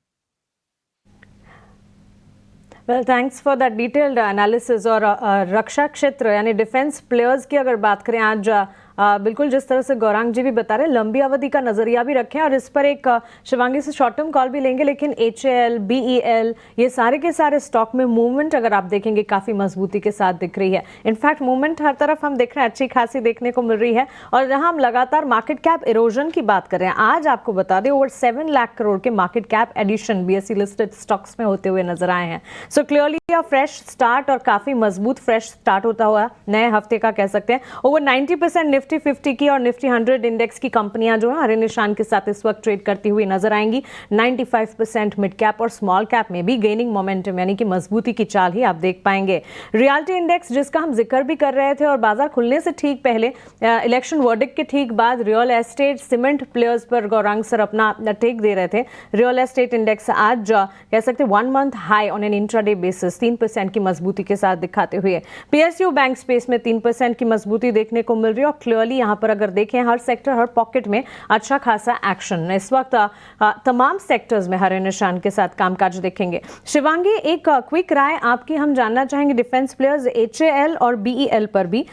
S10: Well, thanks for that detailed analysis. और रक्षा क्षेत्र यानी डिफेंस प्लेयर्स की अगर बात करें, आज बिल्कुल जिस तरह से गौरांग जी भी बता रहे हैं, लंबी अवधि का नजरिया भी रखें और इस पर एक शिवांगी से शॉर्ट टर्म कॉल भी लेंगे, लेकिन HAL, BEL ये सारे के सारे स्टॉक में मूवमेंट अगर आप देखेंगे काफी मजबूती के साथ दिख रही है। इनफैक्ट मूवमेंट हर तरफ हम देख रहे हैं अच्छी खासी देखने को मिल रही है। और जहां हम लगातार मार्केट कैप इरोजन की बात कर रहे हैं, आज आपको बता दें ओवर 7 लाख करोड़ के market cap addition BSE listed stocks में होते हुए नजर आए हैं। So clearly a fresh start और काफी मजबूत फ्रेश स्टार्ट होता हुआ नए हफ्ते का कह सकते हैं। ओवर 90% निफ्टी 50 की और निफ्टी 100 इंडेक्स की कंपनियां जो है हरे निशान के साथ इस वक्त ट्रेड करती हुई नजर आएंगी। 95% मिड कैप और स्मॉल कैप में भी गेनिंग मोमेंटम यानी कि मजबूती की चाल ही आप देख पाएंगे। रियल्टी इंडेक्स जिसका हम जिक्र भी कर रहे थे और बाजार खुलने से ठीक पहले इलेक्शन वर्डिक्ट के ठीक बाद रियल एस्टेट सीमेंट प्लेयर्स पर गौरांग सर अपना टेक दे रहे थे। रियल एस्टेट इंडेक्स आज कह सकते 1 month high on an intraday basis 3% की मजबूती के साथ दिखाते हुए। PSU बैंक स्पेस में 3% की मजबूती देखने को मिल रही है और क्लियरली यहाँ पर अगर देखें हर सेक्टर हर पॉकेट में अच्छा खासा एक्शन इस वक्त तमाम सेक्टर्स में हरे निशान के साथ कामकाज देखेंगे। शिवांगी एक क्विक राय आपकी हम जानना चाहेंगे डिफेंस प्लेयर्स HAL और BEL पर भी।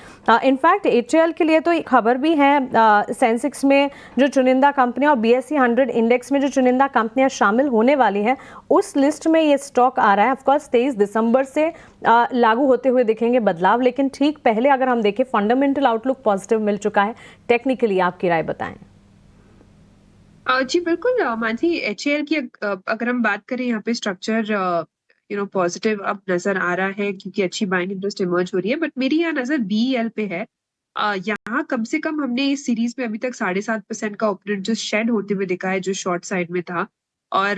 S10: इनफैक्ट HAL के लिए तो एक खबर भी है, सेंसेक्स में जो चुनिंदा कंपनियां और BSE 100 इंडेक्स में जो चुनिंदा कंपनियां शामिल होने वाली हैं उस लिस्ट में ये स्टॉक आ रहा है। ऑफकोर्स 23 दिसंबर से लागू होते हुए दिखेंगे बदलाव, लेकिन ठीक पहले अगर हम देखें फंडामेंटल आउटलुक पॉजिटिव मिल चुका है। टेक्निकली आपकी राय बताएं।
S9: जी बिल्कुल मानसी, HAL की अगर हम बात करें यहाँ पे स्ट्रक्चर पॉजिटिव अब नजर आ रहा है क्योंकि अच्छी बाइंग इंटरेस्ट इमर्ज हो रही है, बट मेरी यहाँ नजर BEL पे है। यहाँ कम से कम हमने इस सीरीज में अभी तक 7.5% का ओपनर जो शेड होते हुए दिखा है जो शॉर्ट साइड में था, और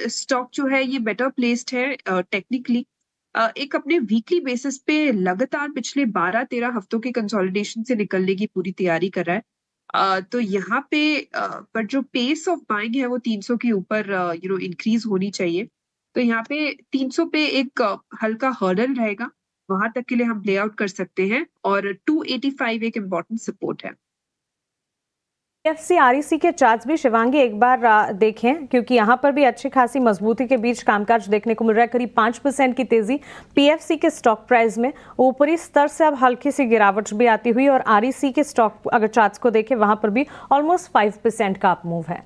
S9: स्टॉक जो है ये बेटर प्लेस्ड है टेक्निकली। एक अपने वीकली बेसिस पे लगातार पिछले 12-13 हफ्तों के कंसोलिडेशन से निकलने की पूरी तैयारी कर रहा है। तो यहाँ पे पर जो पेस ऑफ बाइंग है वो 300 के ऊपर इंक्रीज होनी चाहिए। तो यहाँ पे 300 पे एक हल्का हर्डल रहेगा, वहां तक के लिए हम प्ले आउट कर सकते हैं, और 285 एक इम्पोर्टेंट सपोर्ट है।
S10: PFC REC के चार्ट्स भी शिवांगी एक बार देखें क्योंकि यहाँ पर भी अच्छी खासी मजबूती के बीच कामकाज देखने को मिल रहा है। करीब 5% की तेजी PFC के स्टॉक प्राइस में, ऊपरी स्तर से अब हल्की सी गिरावट भी आती हुई, और REC के स्टॉक अगर चार्ट्स को देखें वहां पर भी ऑलमोस्ट 5% का अप मूव है।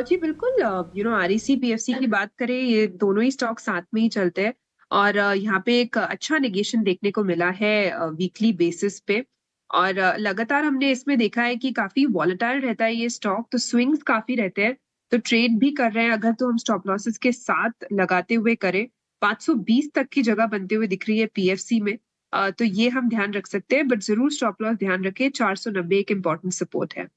S9: जी बिल्कुल, REC PFC की बात करें ये दोनों ही स्टॉक साथ में ही चलते हैं, और यहाँ पे एक अच्छा नेगेशन देखने को मिला है वीकली बेसिस पे, और लगातार हमने इसमें देखा है कि काफी वॉलेटाइल रहता है ये स्टॉक, तो स्विंग्स काफी रहते हैं, तो ट्रेड भी कर रहे हैं अगर तो हम स्टॉप लॉसेस के साथ लगाते हुए करें। 520 तक की जगह बनते हुए दिख रही है PFC में, तो ये हम ध्यान रख सकते हैं, बट जरूर स्टॉप लॉस ध्यान रखें। 490 एक इम्पोर्टेंट सपोर्ट है।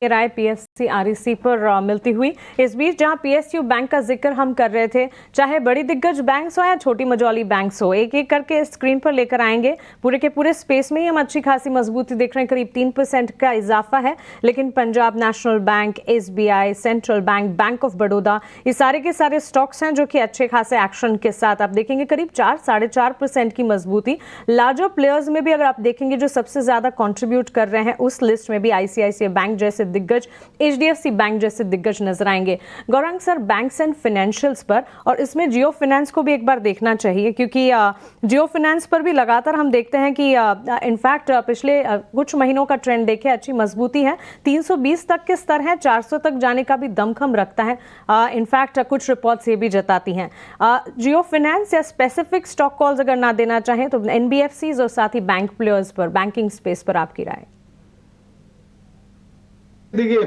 S10: राय PFC REC पर मिलती हुई इस बीच जहां PSU बैंक का जिक्र हम कर रहे थे, चाहे बड़ी दिग्गज बैंक्स हो या छोटी मझौली बैंक्स हो, एक एक करके स्क्रीन पर लेकर आएंगे। पूरे के पूरे स्पेस में ही हम अच्छी खासी मजबूती देख रहे हैं, करीब 3% का इजाफा है, लेकिन Punjab national bank, SBI, central bank, bank of Baroda, ये सारे के सारे स्टॉक्स हैं जो कि अच्छे खासे एक्शन के साथ आप देखेंगे करीब 4-4.5% की मजबूती। लार्जर प्लेयर्स में भी अगर आप देखेंगे जो सबसे ज्यादा कॉन्ट्रीब्यूट कर रहे हैं उस लिस्ट में भी ICICI बैंक जैसे दिग्गज, HDFC बैंक जैसे दिग्गज नजर आएंगे। Gaurang sir, banks and financials पर, और इसमें जियो फाइनेंस को भी एक बार देखना चाहिए क्योंकि जियो फाइनेंस पर भी लगातार हम देखते हैं कि इनफैक्ट पिछले कुछ महीनों का ट्रेंड देखें अच्छी मजबूती है, 320 तक के स्तर है, 400 तक जाने का भी दमखम रखता है। इनफैक्ट कुछ रिपोर्ट्स ये भी जताती हैं। जियो फाइनेंस या स्पेसिफिक स्टॉक कॉल्स अगर ना देना चाहें तो NBFCs और साथ ही बैंक प्लेयर्स पर, बैंकिंग स्पेस पर आपकी राय?
S8: देखिए,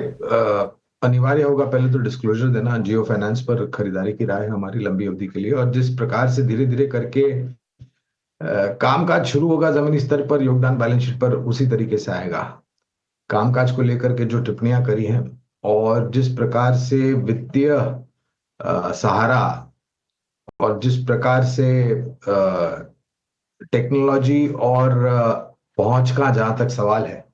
S8: अनिवार्य होगा पहले तो डिस्क्लोजर देना। जियो फाइनेंस पर खरीदारी की राय है हमारी लंबी अवधि के लिए, और जिस प्रकार से धीरे धीरे करके कामकाज शुरू होगा जमीनी स्तर पर, योगदान बैलेंस शीट पर उसी तरीके से आएगा। कामकाज को लेकर के जो टिप्पणियां करी हैं और जिस प्रकार से वित्तीय सहारा और जिस प्रकार से टेक्नोलॉजी और पहुंच का जहां तक सवाल है,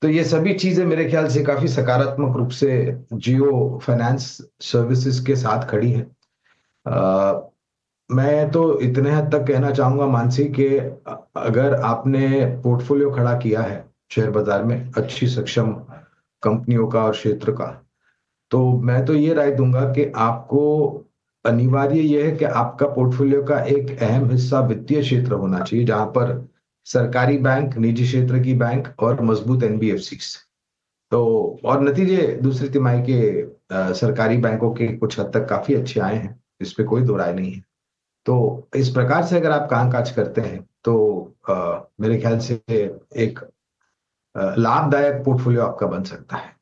S8: तो ये सभी चीजें मेरे ख्याल से काफी सकारात्मक रूप से जियो फाइनेंस सर्विसेज के साथ खड़ी हैं। मैं तो इतने हद तक कहना चाहूंगा मानसी कि अगर आपने पोर्टफोलियो खड़ा किया है शेयर बाजार में अच्छी सक्षम कंपनियों का और क्षेत्र का, तो मैं तो ये राय दूंगा कि आपको अनिवार्य यह है कि आपका पोर्टफोलियो का एक अहम हिस्सा वित्तीय क्षेत्र होना चाहिए, जहां पर सरकारी बैंक, निजी क्षेत्र की बैंक और मजबूत एनबीएफसी। तो और नतीजे दूसरी तिमाही के सरकारी बैंकों के कुछ हद तक काफी अच्छे आए हैं, इस पे कोई दो राय नहीं है। तो इस प्रकार से अगर आप कामकाज करते हैं तो मेरे ख्याल से एक लाभदायक पोर्टफोलियो आपका बन सकता है।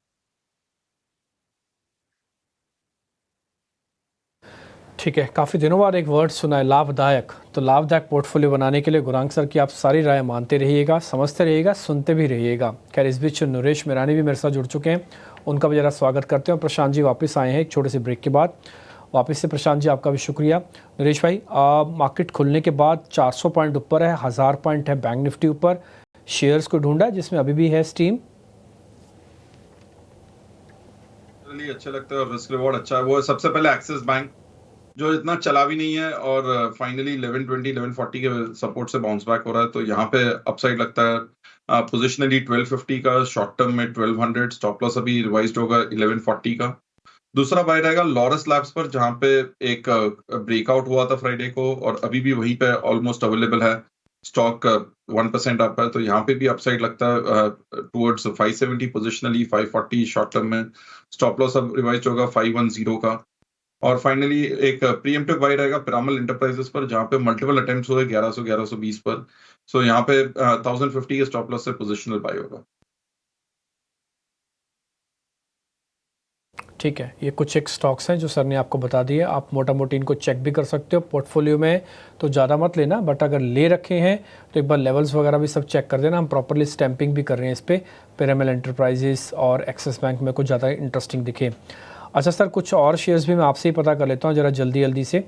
S2: ठीक है, काफ़ी दिनों बाद एक वर्ड सुना है, लाभदायक। तो लाभदायक पोर्टफोलियो बनाने के लिए गुरांग सर की आप सारी राय मानते रहिएगा, समझते रहिएगा, सुनते भी रहिएगा। खैर इस बीच नरेश मिरानी भी मेरे साथ जुड़ चुके हैं, उनका भी ज़रा स्वागत करते हैं। प्रशांत जी वापस आए हैं एक छोटे से ब्रेक के बाद। वापस से प्रशांत जी आपका भी शुक्रिया। नरेश भाई, मार्केट खुलने के बाद 400 पॉइंट ऊपर है, 1000 पॉइंट है बैंक निफ्टी ऊपर। शेयर्स को ढूंढा जिसमें अभी भी है स्टीम।
S11: अच्छा लगता है, रिस्क रिवॉर्ड अच्छा है। वो सबसे पहले एक्सिस बैंक जो इतना चला भी नहीं है और फाइनली 1120 1140 के सपोर्ट से बाउंस बैक हो रहा है, तो यहाँ पे अपसाइड लगता है। पोजिशनली 1250 का, शॉर्ट टर्म में 1200, स्टॉप लॉस अभी रिवाइज्ड होगा 1140 का। दूसरा बाय रहेगा लॉरस लैब्स पर, जहां पे एक ब्रेकआउट हुआ था फ्राइडे को और अभी भी वहीं पे ऑलमोस्ट अवेलेबल है। स्टॉक 1% अप है, तो यहाँ पे भी अपसाइड लगता है टुवर्ड्स 570 पोजिशनली, 540 शॉर्ट टर्म में। स्टॉप लॉस अब रिवाइज होगा 510 का। और फाइनली एक प्रीएम्प्टिव बाय रहेगा पिरामल एंटरप्राइजेस पर, जहां पे मल्टीपल अटेम्प्ट्स हुए 1100 1120 पर। सो यहाँ पे 1050 के स्टॉप लॉस से पोजिशनल बाय होगा।
S2: ठीक है, ये कुछ एक स्टॉक्स हैं जो सर ने आपको बता दिए। आप मोटा मोटी इनको चेक भी कर सकते हो। पोर्टफोलियो में तो ज़्यादा मत लेना, बट अगर ले रखे हैं तो एक बार लेवल्स वगैरह भी सब चेक कर देना। हम प्रॉपरली स्टैंपिंग भी कर रहे हैं इस पर। पिरामल एंटरप्राइजेस और एक्सिस बैंक में कुछ ज़्यादा इंटरेस्टिंग दिखे। अच्छा सर, कुछ और शेयर्स भी मैं आपसे ही पता कर लेता हूँ ज़रा जल्दी से,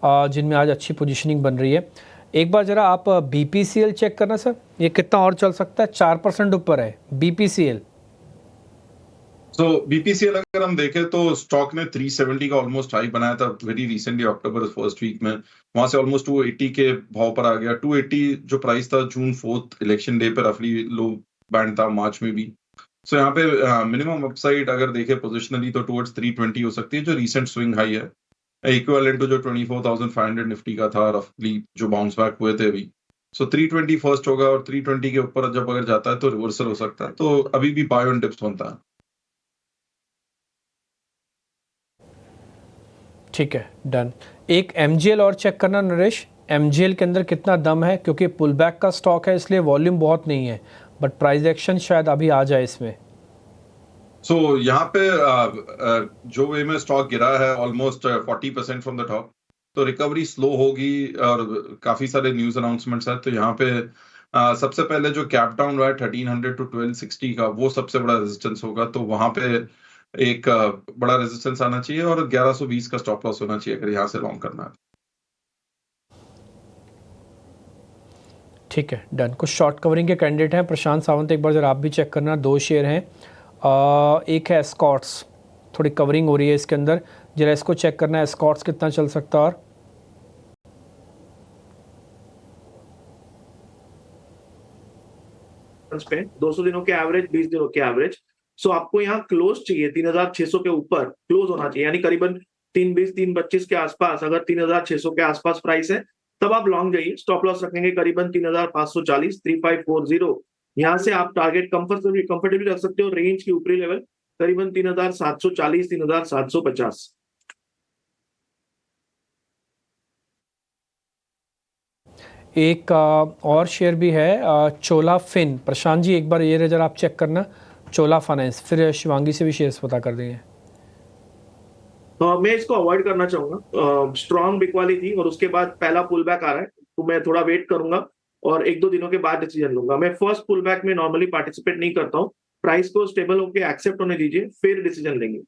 S2: जिनमें आज अच्छी पोजीशनिंग बन रही है। एक बार ज़रा आप BPCL चेक करना सर, ये कितना और चल सकता है? 4% ऊपर है BPCL।
S11: सो BPCL अगर हम देखें तो स्टॉक ने 370 का ऑलमोस्ट हाई बनाया था very recently October first week में। वहां से ऑलमोस्ट 280 के भाव पर आ गया। 280 जो प्राइस था जून 4 इलेक्शन डे पर रफली लो बैंड था, मार्च में भी। सो यहाँ पे मिनिमम अपसाइड अगर देखें पोजिशनली तो टुवर्ड्स 320 हो सकती है, जो रिसेंट स्विंग हाई है, इक्विवेलेंट टू जो 24,500 निफ्टी का था रफली, जो बाउंस बैक हुए थे अभी। सो 320 फर्स्ट होगा और 320 के ऊपर जब अगर जाता है तो रिवर्सल हो सकता है, तो अभी भी बाय ऑन डिप्स बनता है।
S2: ठीक है, डन। एक MGL और चेक करना नरेश, MGL के अंदर कितना दम है, क्योंकि पुल बैक का स्टॉक है इसलिए वॉल्यूम बहुत नहीं है, बट प्राइस एक्शन शायद अभी आ जाए इसमें।
S11: सो यहाँ पे जो वे में स्टॉक गिरा है ऑलमोस्ट 40% फ्रॉम द टॉप, तो रिकवरी स्लो होगी और काफी सारे न्यूज अनाउंसमेंट्स है। तो यहाँ पे सबसे पहले जो कैप डाउन रहा है 1300 to 1260 का, वो सबसे बड़ा रेजिस्टेंस होगा। तो वहां पे एक बड़ा रेजिस्टेंस आना चाहिए और 1120 का स्टॉप लॉस होना चाहिए अगर यहाँ से लॉन्ग करना है।
S2: ठीक है, डन। कुछ शॉर्ट कवरिंग के कैंडिडेट हैं। प्रशांत सावंत, एक बार जरा आप भी चेक करना। 2 शेयर हैं, एक है एस्कॉर्ट्स, थोड़ी कवरिंग हो रही है इसके अंदर, जरा इसको चेक करना है एस्कॉर्ट्स कितना चल सकता है। और
S7: पे 200 दिनों के एवरेज, 20 दिनों के एवरेज। सो आपको यहाँ क्लोज चाहिए 3600 के ऊपर क्लोज होना चाहिए, यानी करीबन 320 325 के आसपास। अगर 3600 के आसपास प्राइस है तब आप लॉन्ग जाइए। स्टॉप लॉस रखेंगे करीबन 3540 3540। यहाँ से आप टारगेट कंफर्टेबली रख सकते हो। रेंज की ऊपरी लेवल करीबन 3740 3750।
S2: एक और शेयर भी है चोला फिन। प्रशांत जी एक बार ये जरा आप चेक करना, चोला फाइनेंस। फिर शिवांगी से भी शेयर्स पता कर देंगे।
S7: मैं इसको अवॉइड करना चाहूंगा। स्ट्रॉन्ग बिकवाली थी और उसके बाद पहला पुल बैक आ रहा है, तो मैं थोड़ा वेट करूंगा और 1-2 दिनों के बाद डिसीजन लूंगा। मैं फर्स्ट पुल बैक में नॉर्मली पार्टिसिपेट नहीं करता हूँ। प्राइस को स्टेबल होकर एक्सेप्ट होने दीजिए, फिर डिसीजन लेंगे।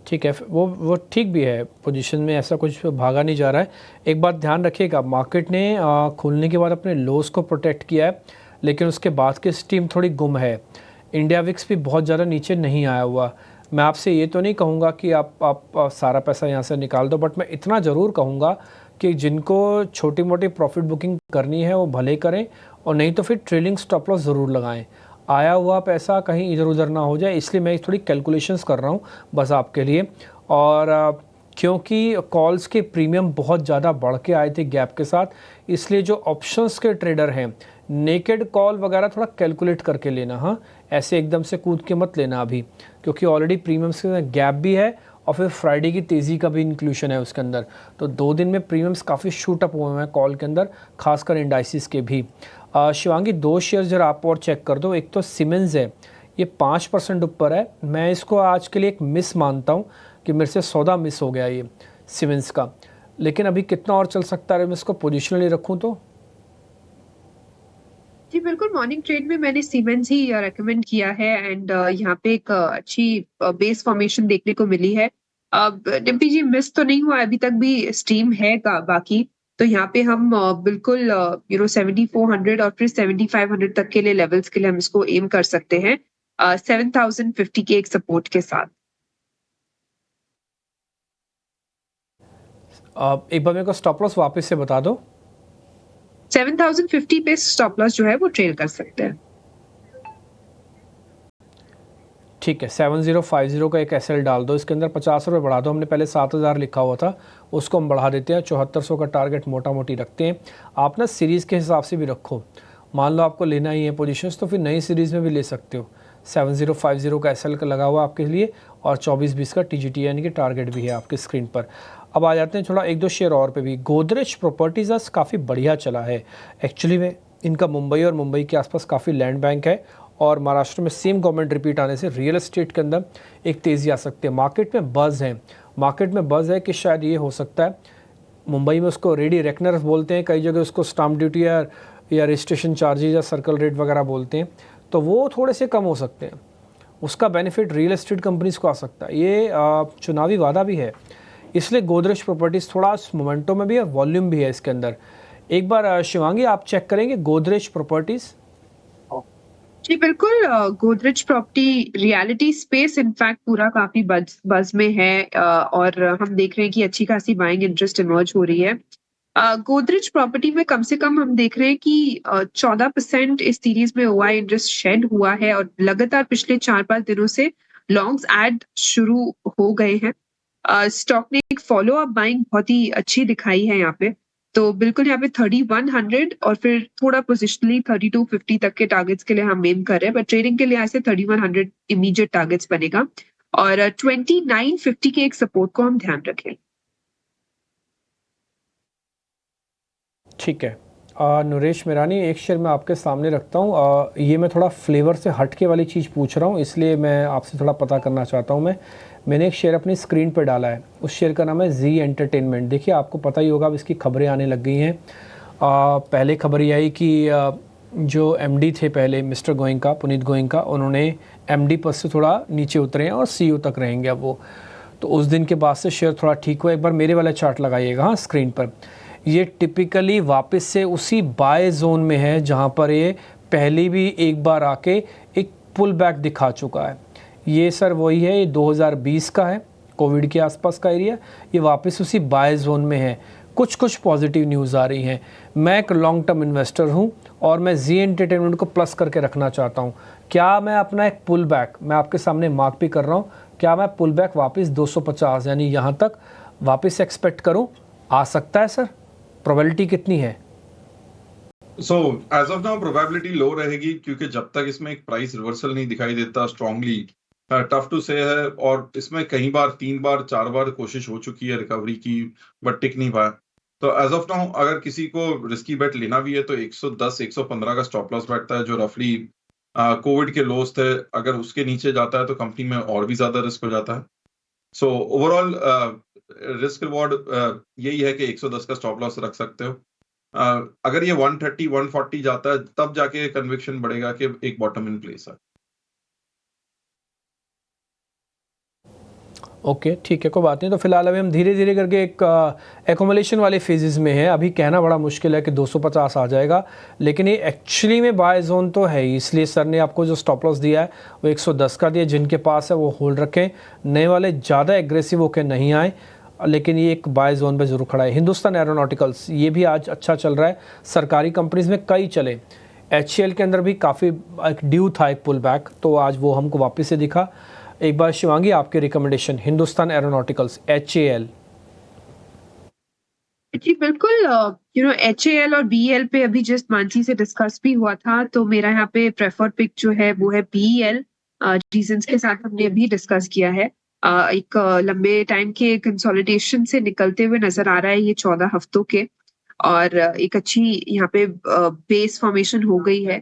S2: ठीक है, वो ठीक भी है, पोजीशन में ऐसा कुछ भागा नहीं जा रहा है। एक बात ध्यान रखिएगा, मार्केट ने खुलने के बाद अपने लोस को प्रोटेक्ट किया है, लेकिन उसके बाद की स्टीम थोड़ी गुम है। इंडिया विक्स भी बहुत ज़्यादा नीचे नहीं आया हुआ। मैं आपसे ये तो नहीं कहूँगा कि आप सारा पैसा यहाँ से निकाल दो, बट मैं इतना ज़रूर कहूँगा कि जिनको छोटी मोटी प्रॉफिट बुकिंग करनी है वो भले करें, और नहीं तो फिर ट्रेलिंग स्टॉप लॉस ज़रूर लगाएं। आया हुआ पैसा कहीं इधर उधर ना हो जाए, इसलिए मैं थोड़ी कैलकुलेशंस कर रहा हूँ बस आपके लिए। और क्योंकि कॉल्स के प्रीमियम बहुत ज़्यादा बढ़ के आए थे गैप के साथ, इसलिए जो ऑप्शंस के ट्रेडर हैं नेकेड कॉल वगैरह थोड़ा कैलकुलेट करके लेना। हाँ, ऐसे एकदम से कूद के मत लेना अभी, क्योंकि ऑलरेडी प्रीमियम्स के गैप भी है और फिर फ्राइडे की तेज़ी का भी इंक्लूशन है उसके अंदर। तो 2 दिन में प्रीमियम्स काफ़ी शूट अप हुए हैं कॉल के अंदर, खासकर इंडाइसिस के भी। शिवांगी 2 शेयर जरा आप और चेक कर दो। एक तो सीमेंस है, ये 5% ऊपर है। मैं इसको आज के लिए एक मिस मानता हूँ कि मेरे से सौदा मिस हो गया ये सीमेंस का, लेकिन अभी कितना और चल सकता है मैं इसको पोजिशनली रखूँ तो?
S9: जी बिल्कुल, मॉर्निंग ट्रेड में मैंने सीमेंस ही रेकमेंड किया है एंड यहाँ पे एक अच्छी बेस फॉर्मेशन देखने को मिली है। अब डिम्पी जी मिस तो नहीं हुआ, अभी तक भी स्ट्रीम है बाकी, तो यहाँ पे हम बिल्कुल 7400 और फिर 7500 तक के लिए लेवल्स के लिए हम इसको एम कर सकते हैं 7050 के एक सपोर्ट के साथ।
S2: एक बार मेरे को स्टॉप लॉस वापस से बता दो।
S9: 7050 पे स्टॉप लॉस जो है वो ट्रेल कर सकते हैं।
S2: ठीक है, 7050 का एक एसएल डाल दो, इसके अंदर 50 रुपये बढ़ा दो। हमने पहले 7000 लिखा हुआ था, उसको हम बढ़ा देते हैं, 7400 का टारगेट मोटा मोटी रखते हैं। आप ना सीरीज़ के हिसाब से भी रखो, मान लो आपको लेना ही है पोजीशंस तो फिर नई सीरीज़ में भी ले सकते हो। 7050 का एसएल का लगा हुआ आपके लिए और 2420 का टीजीटी यानी कि टारगेट भी है आपकी स्क्रीन पर। अब आ जाते हैं थोड़ा 1-2 शेयर और पे भी। गोदरेज प्रॉपर्टीज़ आज काफ़ी बढ़िया चला है एक्चुअली में। इनका मुंबई और मुंबई के आसपास काफ़ी लैंड बैंक है और महाराष्ट्र में सेम गवर्नमेंट रिपीट आने से रियल एस्टेट के अंदर एक तेज़ी आ सकती है। मार्केट में बज़ है कि शायद ये हो सकता है, मुंबई में उसको रेडी रेकनर बोलते हैं, कई जगह उसको स्टाम्प ड्यूटी या रजिस्ट्रेशन चार्जेज या सर्कल रेट वगैरह बोलते हैं, तो वो थोड़े से कम हो सकते हैं। उसका बेनिफिट रियल एस्टेट कंपनीज़ को आ सकता है। ये चुनावी वादा भी है, इसलिए गोदरेज प्रॉपर्टीज़ थोड़ा मोमेंटो में भी है, वॉल्यूम भी है इसके अंदर। एक बार शिवांगी आप चेक करेंगे गोदरेज प्रॉपर्टीज़?
S9: जी बिल्कुल, Godrej property reality space in fact पूरा काफी बज में है और हम देख रहे हैं कि अच्छी खासी बाइंग इंटरेस्ट इमर्ज हो रही है। गोदरेज प्रॉपर्टी में कम से कम हम देख रहे हैं कि 14% इस सीरीज में ओआई इंटरेस्ट शेड हुआ है और लगातार पिछले 4-5 दिनों से लॉन्ग्स ऐड शुरू हो गए हैं। स्टॉक ने एक फॉलो अप बाइंग बहुत ही अच्छी दिखाई है यहाँ पे, तो बिल्कुल यहाँ पे 3100 और फिर थोड़ा पोजिशनली 3250 तक के टारगेट्स के लिए हम एम कर रहे हैं, बट ट्रेडिंग के लिए ऐसे 3100 इमीडिएट टारगेट्स बनेगा और 2950 के एक सपोर्ट को हम ध्यान रखें।
S2: ठीक है, नरेश मिरानी एक शेयर मैं आपके सामने रखता हूँ। ये मैं थोड़ा फ्लेवर से हटके वाली चीज़ पूछ रहा हूँ, इसलिए मैं आपसे थोड़ा पता करना चाहता हूँ। मैंने एक शेयर अपनी स्क्रीन पर डाला है, उस शेयर का नाम है जी एंटरटेनमेंट। देखिए आपको पता ही होगा अब इसकी खबरें आने लग गई हैं। पहले खबर ये आई कि जो एमडी थे पहले मिस्टर गोयंका, पुनीत गोयंका, उन्होंने एमडी पद से थोड़ा नीचे उतरे हैं और सीईओ तक रहेंगे अब वो। तो उस दिन के बाद से शेयर थोड़ा ठीक हुआ। एक बार मेरे वाला चार्ट लगाइएगा हाँ स्क्रीन पर। ये टिपिकली वापस से उसी बाय जोन में है जहाँ पर ये पहले भी एक बार आके एक पुल बैक दिखा चुका है। ये सर वही है, ये 2020 का है, कोविड के आसपास का एरिया। ये वापस उसी बाय जोन में है। कुछ पॉजिटिव न्यूज़ आ रही हैं। मैं एक लॉन्ग टर्म इन्वेस्टर हूं और मैं जी एंटरटेनमेंट को प्लस करके रखना चाहता हूं। क्या मैं अपना एक पुल बैक, मैं आपके सामने मार्क भी कर रहा हूं, क्या मैं पुल बैक वापस 250 यानी यहाँ तक वापस एक्सपेक्ट करूँ? आ सकता है सर? प्रोबेबिलिटी कितनी है?
S11: So as of now probability low रहेगी, क्योंकि जब तक इसमें एक प्राइस रिवर्सल नहीं दिखाई देता स्ट्रांगली, टफ टू से है। और इसमें कई बार 3 बार 4 बार कोशिश हो चुकी है रिकवरी की, बट टिक नहीं पाया। तो एज ऑफ नाउ अगर किसी को रिस्की बेट लेना भी है तो 110 115 का स्टॉप लॉस बैठता है, जो रफली कोविड के लोस थे। अगर उसके नीचे जाता है तो कंपनी में और भी ज्यादा रिस्क हो जाता है। सो ओवरऑल रिस्क रिवॉर्ड यही है कि 110 का स्टॉप लॉस रख सकते हो। अगर ये 130 140 जाता है तब जाके कन्विक्शन बढ़ेगा कि एक बॉटम इन प्लेस है।
S2: ओके ठीक है, कोई बात नहीं। तो फिलहाल अभी हम धीरे धीरे करके एक एकोमोलेशन वाले फेजेस में है। अभी कहना बड़ा मुश्किल है कि 250 आ जाएगा, लेकिन ये एक्चुअली में बाय जोन तो है ही। इसलिए सर ने आपको जो स्टॉप लॉस दिया है वो 110 का दिया। जिनके पास है वो होल्ड रखें, नए वाले ज़्यादा एग्रेसिव होकर नहीं आए, लेकिन ये एक बाय जोन पे जरूर खड़ा है। हिंदुस्तान एरोनॉटिकल्स ये भी आज अच्छा चल रहा है। सरकारी कंपनीज में कई चले, HCL के अंदर भी काफ़ी एक ड्यू था एक पुल बैक, तो आज वो हमको वापस से दिखा। एक बार शिवांगी आपके रिकमेंडेशन, हिंदुस्तान एरोनॉटिकल्स HAL।
S9: जी बिल्कुल, HAL और BEL पे अभी जस्ट मानसी से डिस्कस भी हुआ था, तो मेरा यहाँ पे प्रेफर्ड पिक जो है वो है BEL। रीजंस के साथ हमने अभी डिस्कस किया है। एक लंबे टाइम के कंसोलिडेशन से निकलते हुए नजर आ रहा है ये 14 हफ्तों के, और एक अच्छी यहाँ पे बेस फॉर्मेशन हो गई है।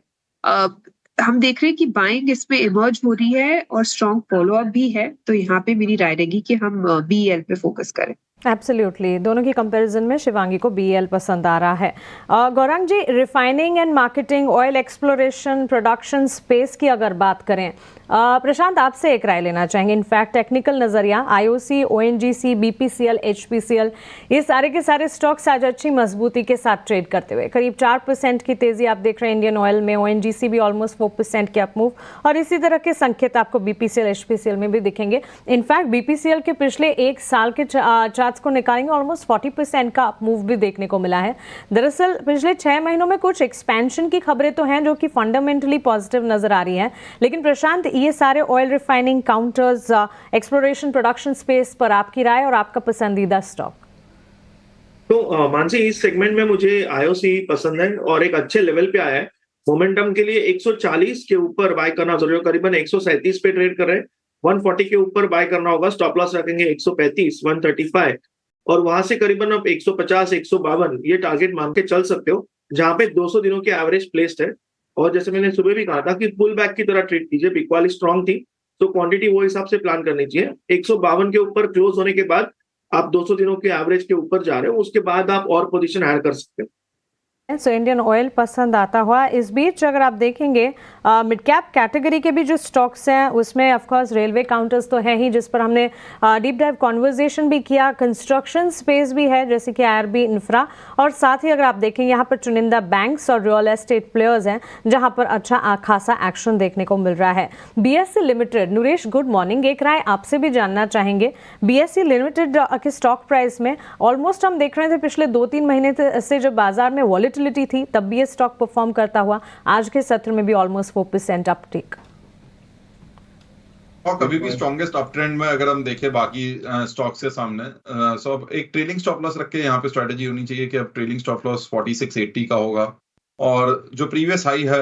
S9: हम देख रहे हैं कि बाइंग इसमें इमर्ज हो रही है और स्ट्रॉन्ग फॉलो अप भी है, तो यहाँ पे मेरी राय रहेगी कि हम BEL पे फोकस करें।
S10: एब्सोल्युटली, दोनों की कंपैरिजन में शिवांगी को BEL पसंद आ रहा है। Gaurang ji, refining and marketing, oil exploration, production space की अगर बात करें, प्रशांत आपसे एक राय लेना चाहेंगे। इनफैक्ट टेक्निकल नज़रिया IOC, ONGC, BPCL, HPCL, ये सारे के सारे स्टॉक्स आज अच्छी मजबूती के साथ ट्रेड करते हुए करीब 4% की तेज़ी आप देख रहे हैं इंडियन ऑयल में। ONGC भी ऑलमोस्ट 4% के अपमूव, और इसी तरह के संकेत आपको BPCL, HPCL में भी दिखेंगे। इनफैक्ट BPCL के पिछले एक साल के चार्ट्स को निकालेंगे, ऑलमोस्ट 40% का अपमूव भी देखने को मिला है। दरअसल पिछले 6 महीनों में कुछ एक्सपेंशन की खबरें तो हैं जो कि फंडामेंटली पॉजिटिव नजर आ रही हैं, लेकिन प्रशांत, ये सारे oil refining, counters, exploration, production space पर आपकी राय और आपका पसंदीदा स्टॉक?
S7: तो मानसी, इस सेगमेंट में मुझे IOC पसंद है और एक अच्छे लेवल पे आया है। मोमेंटम के लिए 140 के ऊपर बाय करना जरूरी है, करीबन 137 पे ट्रेड कर रहे हैं। 140 के ऊपर बाय करना होगा, स्टॉप लॉस रखेंगे 135, 135, और वहां से करीबन अब 150, 152 ये टारगेट मान के चल सकते हो, जहां पे 200 दिनों के एवरेज प्लेस्ड है। और जैसे मैंने सुबह भी कहा था कि पुल बैक की तरह ट्रीट कीजिए, बिग वाली स्ट्रांग थी, तो क्वांटिटी वो हिसाब से प्लान करनी चाहिए। 152 के ऊपर क्लोज होने के बाद आप 200 दिनों के एवरेज के ऊपर जा रहे हो, उसके बाद आप और पोजीशन ऐड कर सकते हो।
S10: सो इंडियन ऑयल पसंद आता हुआ। इस बीच अगर आप देखेंगे मिड कैप कैटेगरी के भी जो स्टॉक्स हैं उसमें ऑफ कोर्स रेलवे काउंटर्स तो है ही, जिस पर हमने डीप डाइव कॉन्वर्जेशन भी किया। कंस्ट्रक्शन स्पेस भी है जैसे कि IRB इंफ्रा, और साथ ही अगर आप देखेंगे यहाँ पर चुनिंदा बैंक्स और रियल एस्टेट प्लेयर्स हैं जहाँ पर अच्छा खासा एक्शन देखने को मिल रहा है। BSE limited, Naresh good morning, एक राय आपसे भी जानना चाहेंगे। BSE लिमिटेड के स्टॉक प्राइस में ऑलमोस्ट हम देख रहे थे पिछले 2-3 महीने से जब बाजार में वॉलेटिलिटी थी तब भी ये स्टॉक परफॉर्म करता हुआ, आज के सत्र में भी ऑलमोस्ट 4% अपटेक।
S11: और कभी भी स्ट्रॉन्गेस्ट अप ट्रेंड में अगर हम देखें बाकी स्टॉक्स के सामने, सो अब एक ट्रेलिंग स्टॉप लॉस रख के यहाँ पे स्ट्रेटेजी होनी चाहिए कि अब ट्रेलिंग स्टॉप लॉस 4680 का होगा, और जो प्रीवियस हाई है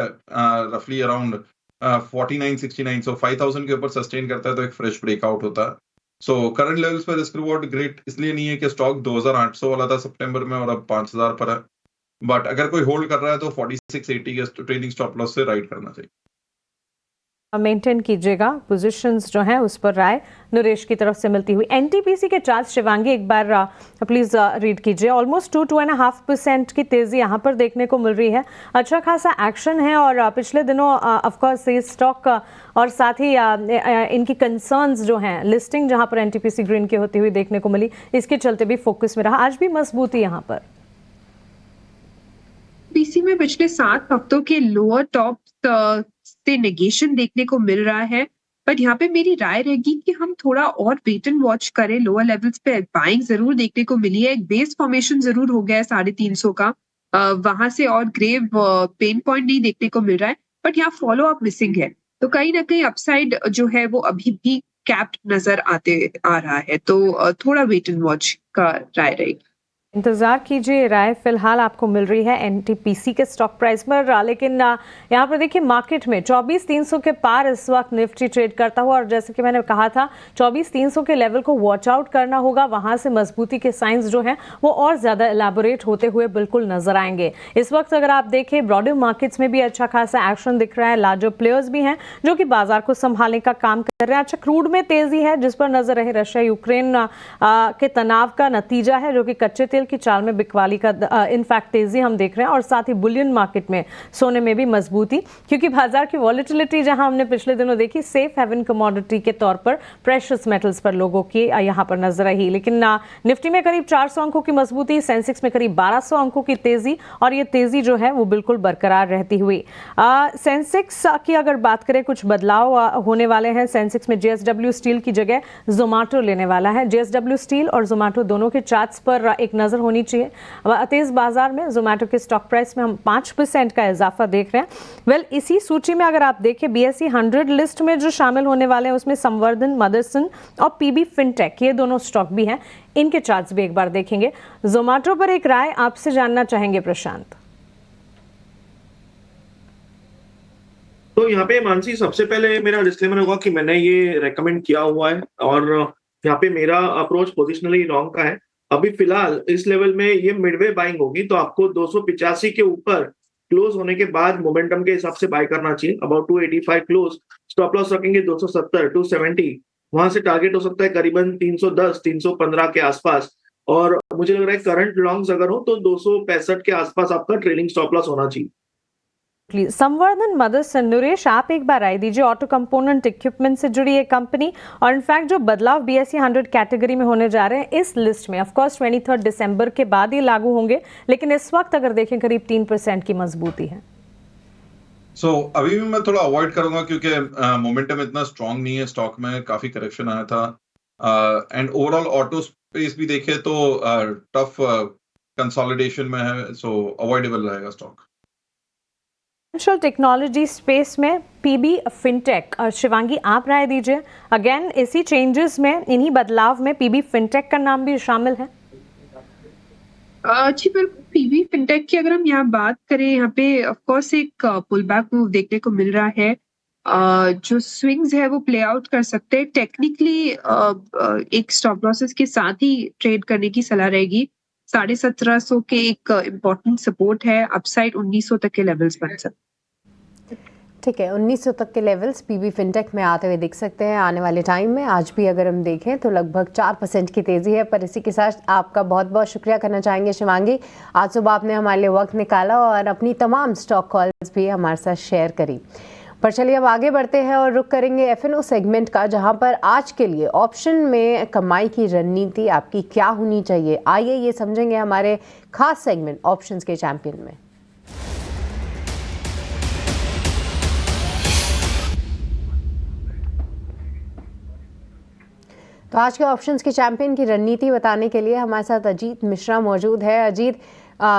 S11: रफली अराउंड 4969, सो 5000 के ऊपर सस्टेन करता है तो एक फ्रेश ब्रेकआउट होता है। सो करंट लेवल्स पर रिस्क रिवॉर्ड ग्रेट इसलिए नहीं है कि स्टॉक 2800 वाला था सितंबर में और अब 5000 पर है, बट अगर कोई होल्ड कर रहा है तो 4680 के ट्रेलिंग स्टॉप लॉस से राइट करना चाहिए।
S10: मेंटेन कीजिएगा पोजीशंस जो हैं उस पर राय नरेश की तरफ से मिलती हुई। NTPC के चार्ट शिवांगी एक बार प्लीज रीड कीजिए। ऑलमोस्ट 2-2.5% की तेजी यहाँ पर देखने को मिल रही है, अच्छा खासा एक्शन है, और पिछले दिनों ऑफ कोर्स ये स्टॉक और साथ ही इनकी कंसर्न्स जो हैं, लिस्टिंग जहाँ पर NTPC ग्रीन की होती हुई देखने को मिली, इसके चलते भी फोकस में रहा। आज भी मजबूती यहाँ पर
S9: PC में पिछले 7 हफ्तों के लोअर टॉप से नेगेशन देखने को मिल रहा है, पर यहाँ पे मेरी राय रहेगी कि हम थोड़ा और वेट एंड वॉच करें। लोअर लेवल्स पे बाइंग जरूर देखने को मिली है, एक बेस फॉर्मेशन जरूर हो गया है 350 का, वहां से और ग्रेव पेन पॉइंट नहीं देखने को मिल रहा है, बट यहाँ फॉलो अप मिसिंग है, तो कहीं ना कहीं अपसाइड जो है वो अभी भी कैप्ड नजर आ रहा है, तो थोड़ा वेट एंड वॉच का राय रहेगी।
S10: इंतजार कीजिए, राय फिलहाल आपको मिल रही है NTPC के स्टॉक प्राइस पर। लेकिन यहाँ पर देखिए मार्केट में 24,300 के पार इस वक्त निफ्टी ट्रेड करता हुआ, और जैसे कि मैंने कहा था 24,300 के लेवल को वॉच आउट करना होगा, वहां से मजबूती के साइंस जो हैं वो और ज्यादा एलैबोरेट होते हुए बिल्कुल नजर आएंगे। इस वक्त अगर आप देखें ब्रॉडर मार्केट्स में भी अच्छा खासा एक्शन दिख रहा है, लार्जर प्लेयर्स भी हैं जो कि बाजार को संभालने का काम कर रहे हैं। अच्छा, क्रूड में तेजी है जिस पर नजर रहे, रशिया यूक्रेन के तनाव का नतीजा है जो कि कच्चे तेल की चाल में बिकवाली का इनफैक्ट तेजी हम देख रहे हैं, और साथ ही बुलियन मार्केट में सोने में भी मजबूती, क्योंकि बाजार की वॉलेटिलिटी जहां हमने पिछले दिनों देखी सेफ हेवन कमोडिटी के तौर पर प्रेशियस मेटल्स पर लोगों की यहां पर नजर रही। लेकिन निफ्टी में करीब 400 अंकों की मजबूती, सेंसेक्स में करीब 1200 अंकों की तेजी, और ये तेजी जो है वो बिल्कुल बरकरार रहती हुई। सेंसेक्स की अगर बात करें, कुछ बदलाव होने वाले हैं। सेंसेक्स में JSW स्टील की जगह जोमेटो लेने वाला है। JSW स्टील और जोमेटो दोनों के चार्ट्स पर एक नजर नज़र होनी चाहिए। तेज़ बाजार में जोमेटो के स्टॉक प्राइस में हम 5% का इजाफा देख रहे हैं। वेल, इसी सूची में अगर आप देखें BSE 100 लिस्ट में जो शामिल होने वाले हैं उसमें संवर्धन, मदरसन और PB फिनटेक, ये दोनों स्टॉक भी हैं। इनके चार्ट्स भी एक बार देखेंगे। जोमेटो पर एक राय आपसे जानना चाहेंगे प्रशांत।
S7: तो यहाँ पे मानसी, सबसे पहले मेरा डिस्क्लेमर होगा कि मैंने ये रेकमेंड किया हुआ है और यहाँ पे मेरा अप्रोच पोजिशनली रॉन्ग का है। अभी फिलहाल इस लेवल में ये मिडवे बाइंग होगी, तो आपको 285 के ऊपर क्लोज होने के बाद मोमेंटम के हिसाब से बाय करना चाहिए। अबाउट 285 क्लोज, स्टॉप लॉस रखेंगे 270, 270, वहां से टारगेट हो सकता है करीबन 310, 315 के आसपास। और मुझे लग रहा है करंट लॉन्ग्स अगर हो तो 265 के आसपास आपका ट्रेलिंग स्टॉप लॉस होना चाहिए।
S10: संवर्धन, मदरसन, नरेश, आप एक बार राय दीजिए। ऑटो कंपोनेंट इक्विपमेंट से जुड़ी ये कंपनी और इनफैक्ट जो बदलाव BSE 100 कैटेगरी में होने जा रहे हैं इस लिस्ट में, ऑफ कोर्स 23 दिसंबर के बाद ये लागू होंगे, लेकिन इस वक्त अगर देखें करीब 3% की मजबूती है।
S11: अभी भी मैं थोड़ा अवॉइड करूंगा क्योंकि मोमेंटम इतना स्ट्रांग नहीं है स्टॉक में, काफी करेक्शन आया था एंड ओवरऑल ऑटो स्पेस भी देखे तो टफ कंसोलिडेशन में है, सो अवॉइडेबल रहेगा स्टॉक।
S10: फाइनेंशियल टेक्नोलॉजी स्पेस में PB फिनटेक, शिवांगी आप राय दीजिए। अगेन इसी चेंजेस में, इन्हीं बदलाव में PB फिनटेक का नाम भी शामिल है।
S9: जी बिल्कुल, PB फिनटेक की अगर हम यहाँ बात करें, यहाँ पे ऑफ कोर्स एक पुल बैक मूव देखने को मिल रहा है। जो स्विंग्स है वो प्ले आउट कर सकते हैं। टेक्निकली एक स्टॉप लॉसेस के साथ ही ट्रेड करने की सलाह रहेगी। 1750 के एक इम्पोर्टेंट सपोर्ट है, अपसाइड 1900 तक के लेवल्स बन सकते।
S3: ठीक है, 1900 तक के लेवल्स PB फिनटेक में आते हुए दिख सकते हैं आने वाले टाइम में। आज भी अगर हम देखें तो लगभग 4% की तेज़ी है। पर इसी के साथ आपका बहुत बहुत शुक्रिया करना चाहेंगे शिवांगी, आज सुबह आपने हमारे लिए वक्त निकाला और अपनी तमाम स्टॉक कॉल्स भी हमारे साथ शेयर करी। पर चलिए अब आगे बढ़ते हैं और रुक करेंगे F&O सेगमेंट का, जहां पर आज के लिए ऑप्शन में कमाई की रणनीति आपकी क्या होनी चाहिए। आइए ये समझेंगे हमारे खास सेगमेंट ऑप्शंस के चैंपियन में। तो आज के ऑप्शंस के चैंपियन की रणनीति बताने के लिए हमारे साथ अजीत मिश्रा मौजूद है। Ajit,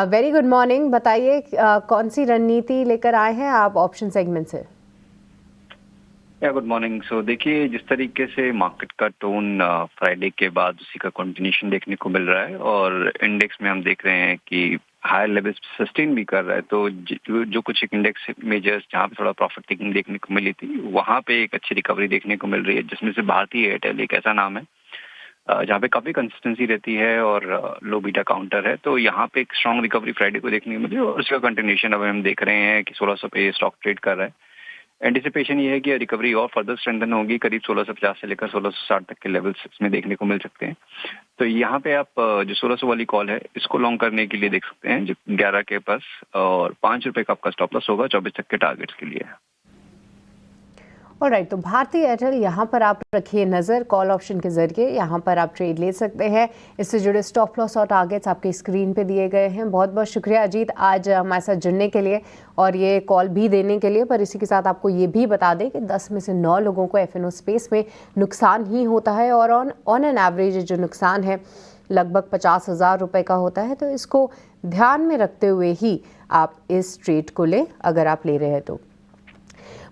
S3: very good morning. बताइए कौन सी रणनीति लेकर आए हैं आप ऑप्शन सेगमेंट से।
S12: Good morning. सो देखिए, जिस तरीके से मार्केट का टोन फ्राइडे के बाद उसी का कंटिन्यूशन देखने को मिल रहा है और इंडेक्स में हम देख रहे हैं कि हायर लेवल्स सस्टेन भी कर रहा है, तो जो कुछ एक इंडेक्स मेजर्स जहाँ पे थोड़ा प्रॉफिट टेकिंग देखने को मिली थी वहाँ पे एक अच्छी रिकवरी देखने को मिल रही है, जिसमें से भारतीय एयरटेल एक ऐसा नाम है जहाँ पे काफ़ी कंसिस्टेंसी रहती है और लो बीटा काउंटर है। तो यहाँ पे एक स्ट्रॉन्ग रिकवरी फ्राइडे को देखने को मिली और उसका कंटिन्यूशन अब हम देख रहे हैं कि 1600 पे स्टॉक ट्रेड कर रहा है। एंटिसिपेशन ये है कि रिकवरी और फर्दर स्ट्रेंथन होगी, करीब 1650 से लेकर 1660 तक के लेवल्स इसमें देखने को मिल सकते हैं। तो यहाँ पे आप जो 1600 वाली कॉल है इसको लॉन्ग करने के लिए देख सकते हैं, जो 11 के पास, और 5 रुपये का आपका स्टॉप लॉस होगा 24 तक के टारगेट्स के लिए।
S3: ऑलराइट, तो भारतीय एयरटेल यहाँ पर आप रखिए नज़र। कॉल ऑप्शन के जरिए यहाँ पर आप ट्रेड ले सकते हैं। इससे जुड़े स्टॉप लॉस और टारगेट्स आपके स्क्रीन पे दिए गए हैं। बहुत बहुत शुक्रिया अजीत आज हमारे साथ जुड़ने के लिए और ये कॉल भी देने के लिए। पर इसी के साथ आपको ये भी बता दें कि 10 में से 9 लोगों को F&O स्पेस में नुकसान ही होता है और ऑन एन एवरेज जो नुकसान है लगभग 50,000 रुपये का होता है। तो इसको ध्यान में रखते हुए ही आप इस ट्रेड को लें अगर आप ले रहे हैं तो।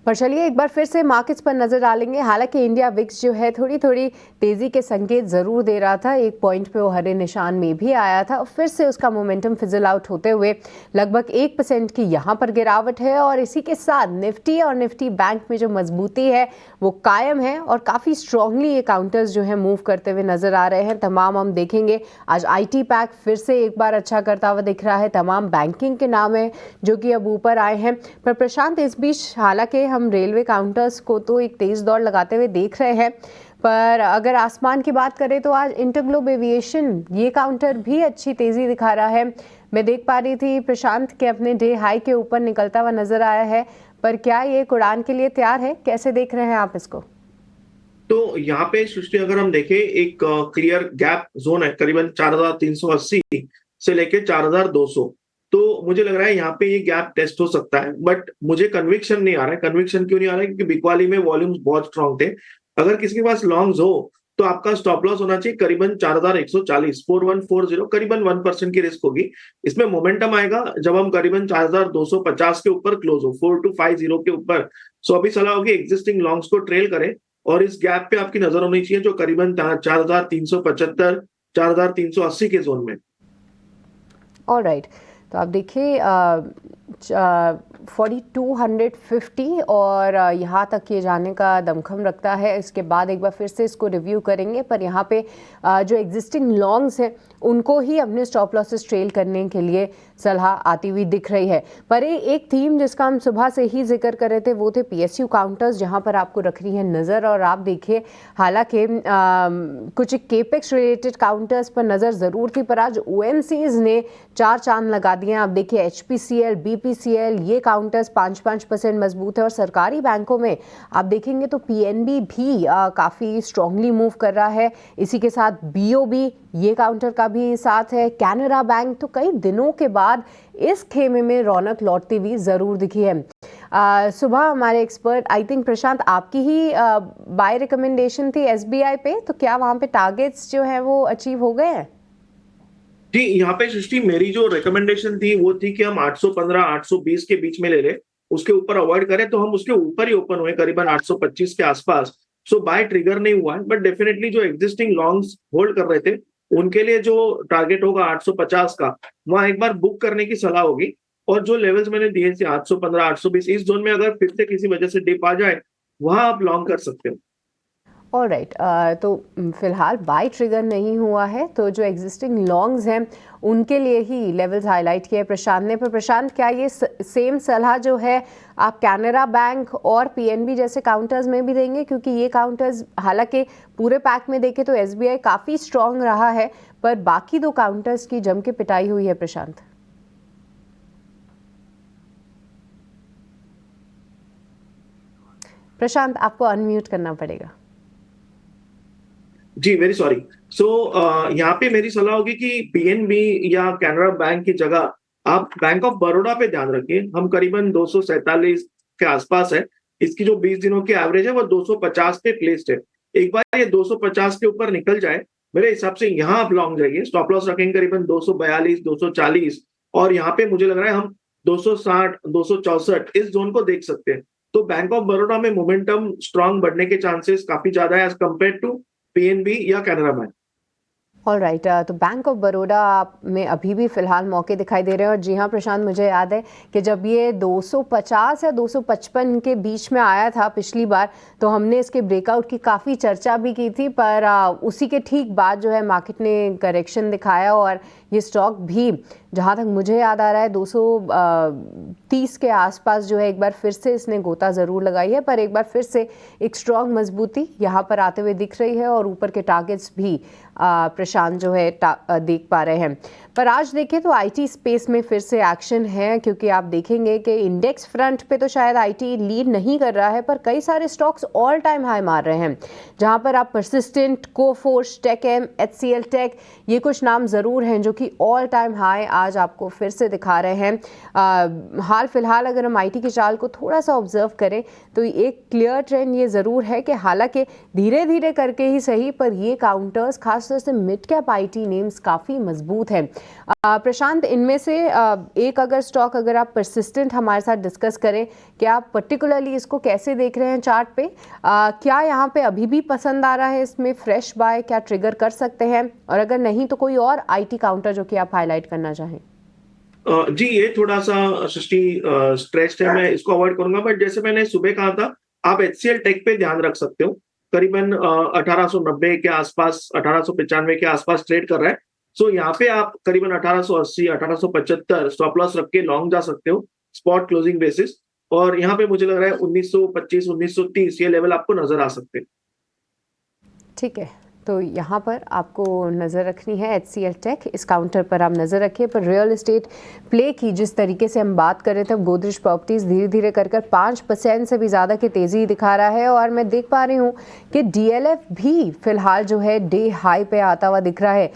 S3: पर चलिए एक बार फिर से मार्केट्स पर नजर डालेंगे। हालांकि इंडिया विक्स जो है थोड़ी थोड़ी तेजी के संकेत जरूर दे रहा था, एक पॉइंट पे वो हरे निशान में भी आया था, फिर से उसका मोमेंटम फिजल आउट होते हुए लगभग 1% की यहाँ पर गिरावट है। और इसी के साथ निफ्टी और निफ्टी बैंक में जो मजबूती है वो कायम है और काफ़ी स्ट्रांगली ये काउंटर्स जो है मूव करते हुए नजर आ रहे हैं। तमाम हम देखेंगे आज IT पैक फिर से एक बार अच्छा करता हुआ दिख रहा है। तमाम बैंकिंग के नाम है जो कि अब ऊपर आए हैं। पर प्रशांत, इस बीच हालांकि हम रेलवे काउंटर्स को तो एक तेज़ दौड़ लगाते हुए देख रहे हैं, पर अगर आसमान की बात करें तो आज इंटरग्लोब एविएशन ये काउंटर भी अच्छी तेज़ी दिखा रहा है। मैं देख पा रही थी प्रशांत के अपने डे हाई के ऊपर निकलता हुआ नजर आया है, पर क्या ये उड़ान के लिए तैयार है? कैसे देख रहे हैं आप इसको?
S7: तो यहाँ पे सृष्टि अगर हम देखें एक क्लियर गैप जोन है करीबन 4380 से लेके 4200। तो मुझे लग रहा है यहाँ पे ये गैप टेस्ट हो सकता है, बट मुझे कन्विक्शन नहीं आ रहा है। कन्विक्शन क्यों नहीं आ रहा है? क्योंकि बिकवाली में वॉल्यूम्स बहुत स्ट्रांग थे। अगर किसी के पास लॉन्ग्स हो तो आपका स्टॉप लॉस होना चाहिए करीबन 4140, 4140, करीबन 1% की रिस्क होगी। इसमें मोमेंटम आएगा जब हम करीबन 4250 के ऊपर क्लोज हो, 4250 के ऊपर। सो अभी सलाह होगी एग्जिस्टिंग लॉन्ग्स को ट्रेल करें और इस गैप पे आपकी नजर होनी चाहिए जो करीबन 4375, 4380 के जोन में।
S3: ऑलराइट, तो आप देखिए 4250 और यहाँ तक ये जाने का दमखम रखता है। इसके बाद एक बार फिर से इसको रिव्यू करेंगे, पर यहाँ पे जो एग्जिस्टिंग लॉन्ग्स हैं उनको ही अपने स्टॉप लॉसेस ट्रेल करने के लिए सलाह आती हुई दिख रही है। पर एक थीम जिसका हम सुबह से ही जिक्र कर रहे थे वो थे PSU काउंटर्स, जहाँ पर आपको रखनी है नज़र। और आप देखिए हालांकि कुछ केपेक्स रिलेटेड काउंटर्स पर नज़र ज़रूर थी, पर आज OMCs ने 4 चांद लगा दिए हैं। आप देखिए HPCL, BPCL, ये काउंटर्स 5-5% मजबूत है। और सरकारी बैंकों में आप देखेंगे तो PNB भी काफ़ी स्ट्रांगली मूव कर रहा है। इसी के साथ BOB ये काउंटर का भी साथ है, कैनरा बैंक। तो कई दिनों के बाद इस खेमे में रौनक लौटती हुई ज़रूर दिखी है। सुबह हमारे एक्सपर्ट आई थिंक प्रशांत आपकी ही बाय रिकमेंडेशन थी SBI पे, तो क्या वहाँ पे टारगेट्स जो है वो अचीव हो गए हैं?
S7: जी, यहाँ पे सृष्टि मेरी जो रिकमेंडेशन थी वो थी कि हम 815, 820 के बीच में ले लें, उसके ऊपर अवॉइड करें। तो हम उसके ऊपर ही ओपन हुए करीबन 825 के आसपास। सो बाय ट्रिगर नहीं हुआ है, बट डेफिनेटली जो एग्जिस्टिंग लॉन्ग्स होल्ड कर रहे थे उनके लिए जो टारगेट होगा 850 का, वहां एक बार बुक करने की सलाह होगी। और जो लेवल्स मैंने दिए थे 815, 820, इस जोन में अगर फिर से किसी वजह से डिप आ जाए वहां आप लॉन्ग कर सकते हो।
S3: ऑलराइट, तो फिलहाल बाय ट्रिगर नहीं हुआ है, तो जो एग्जिस्टिंग लॉन्ग्स हैं उनके लिए ही लेवल्स हाईलाइट किए प्रशांत ने। पर प्रशांत, क्या ये सेम सलाह जो है आप कैनरा बैंक और PNB जैसे काउंटर्स में भी देंगे? क्योंकि ये काउंटर्स हालांकि पूरे पैक में देखें तो SBI काफ़ी स्ट्रॉन्ग रहा है, पर बाकी 2 काउंटर्स की जम के पिटाई हुई है प्रशांत। प्रशांत, आपको अनम्यूट करना पड़ेगा।
S7: जी, वेरी सॉरी। सो यहाँ पे मेरी सलाह होगी कि PNB या कैनरा बैंक की जगह आप बैंक ऑफ बड़ौदा पे ध्यान रखिए। हम करीबन 247 के आसपास है। इसकी जो 20 दिनों की एवरेज है वो 250 पे प्लेस्ड है। एक बार ये 250 के ऊपर निकल जाए, मेरे हिसाब से यहाँ आप लॉन्ग जाइए। स्टॉप लॉस रखेंगे करीबन 242, 240, और यहाँ पे मुझे लग रहा है हम 260, 264 इस जोन को देख सकते हैं। तो बैंक ऑफ बड़ौदा में मोमेंटम स्ट्रांग बढ़ने के चांसेस काफी ज्यादा है एज कम्पेयर टू PNB या कैनरा बैंक।
S3: ऑलराइट, तो बैंक ऑफ बड़ौदा में अभी भी फिलहाल मौके दिखाई दे रहे हैं। और जी हाँ प्रशांत, मुझे याद है कि जब ये 250 या 255 के बीच में आया था पिछली बार, तो हमने इसके ब्रेकआउट की काफ़ी चर्चा भी की थी, पर उसी के ठीक बाद जो है मार्केट ने करेक्शन दिखाया और ये स्टॉक भी जहाँ तक मुझे याद आ रहा है 230 के आसपास जो है एक बार फिर से इसने गोता ज़रूर लगाई है, पर एक बार फिर से एक स्ट्रॉन्ग मजबूती यहाँ पर आते हुए दिख रही है। और ऊपर के टारगेट्स भी प्रशांत जो है देख पा रहे हैं। पर आज देखें तो IT स्पेस में फिर से एक्शन है, क्योंकि आप देखेंगे कि इंडेक्स फ्रंट पे तो शायद IT लीड नहीं कर रहा है, पर कई सारे स्टॉक्स ऑल टाइम हाई मार रहे हैं। जहां पर आप परसिस्टेंट, कोफोर्स, टेकएम, HCL टेक, ये कुछ नाम ज़रूर हैं जो कि ऑल टाइम हाई आज आपको फिर से दिखा रहे हैं। हाल फिलहाल अगर हम IT की चाल को थोड़ा सा ऑब्जर्व करें तो एक क्लियर ट्रेंड ये ज़रूर है कि हालांकि धीरे धीरे करके ही सही, पर ये काउंटर्स खासतौर से मिड कैप IT नेम्स काफ़ी मजबूत हैं। प्रशांत, इनमें से एक अगर स्टॉक अगर आप परसिस्टेंट हमारे साथ डिस्कस करें, क्या आप पर्टिकुलरली इसको कैसे देख रहे हैं चार्ट पे? क्या यहाँ पे अभी भी पसंद आ रहा है, इसमें फ्रेश बाय क्या ट्रिगर कर सकते हैं? और अगर नहीं तो कोई और IT काउंटर जो कि आप हाईलाइट करना चाहें?
S7: जी, ये थोड़ा सा सृष्टि स्ट्रेस्ड है, मैं इसको अवॉइड करूंगा। बट जैसे मैंने सुबह कहा था, आप HCL टेक पे ध्यान रख सकते हो। करीबन 1890 के आसपास, 1895 के आसपास ट्रेड कर रहा है। सो यहाँ पे आप करीबन 1880, 1875 स्टॉप लॉस रख के लॉन्ग जा सकते हो स्पॉट क्लोजिंग बेसिस। और यहाँ पे मुझे लग रहा है 1925, 1930 ये लेवल आपको नजर आ सकते हैं।
S3: ठीक है, तो यहाँ पर आपको नज़र रखनी है HCL टेक, इस काउंटर पर आप नज़र रखिए। पर रियल एस्टेट प्ले की जिस तरीके से हम बात कर रहे थे, गोदरेज प्रॉपर्टीज़ धीरे धीरे कर 5% से भी ज़्यादा की तेज़ी दिखा रहा है। और मैं देख पा रही हूँ कि DLF भी फ़िलहाल जो है डे हाई पे आता हुआ दिख रहा है।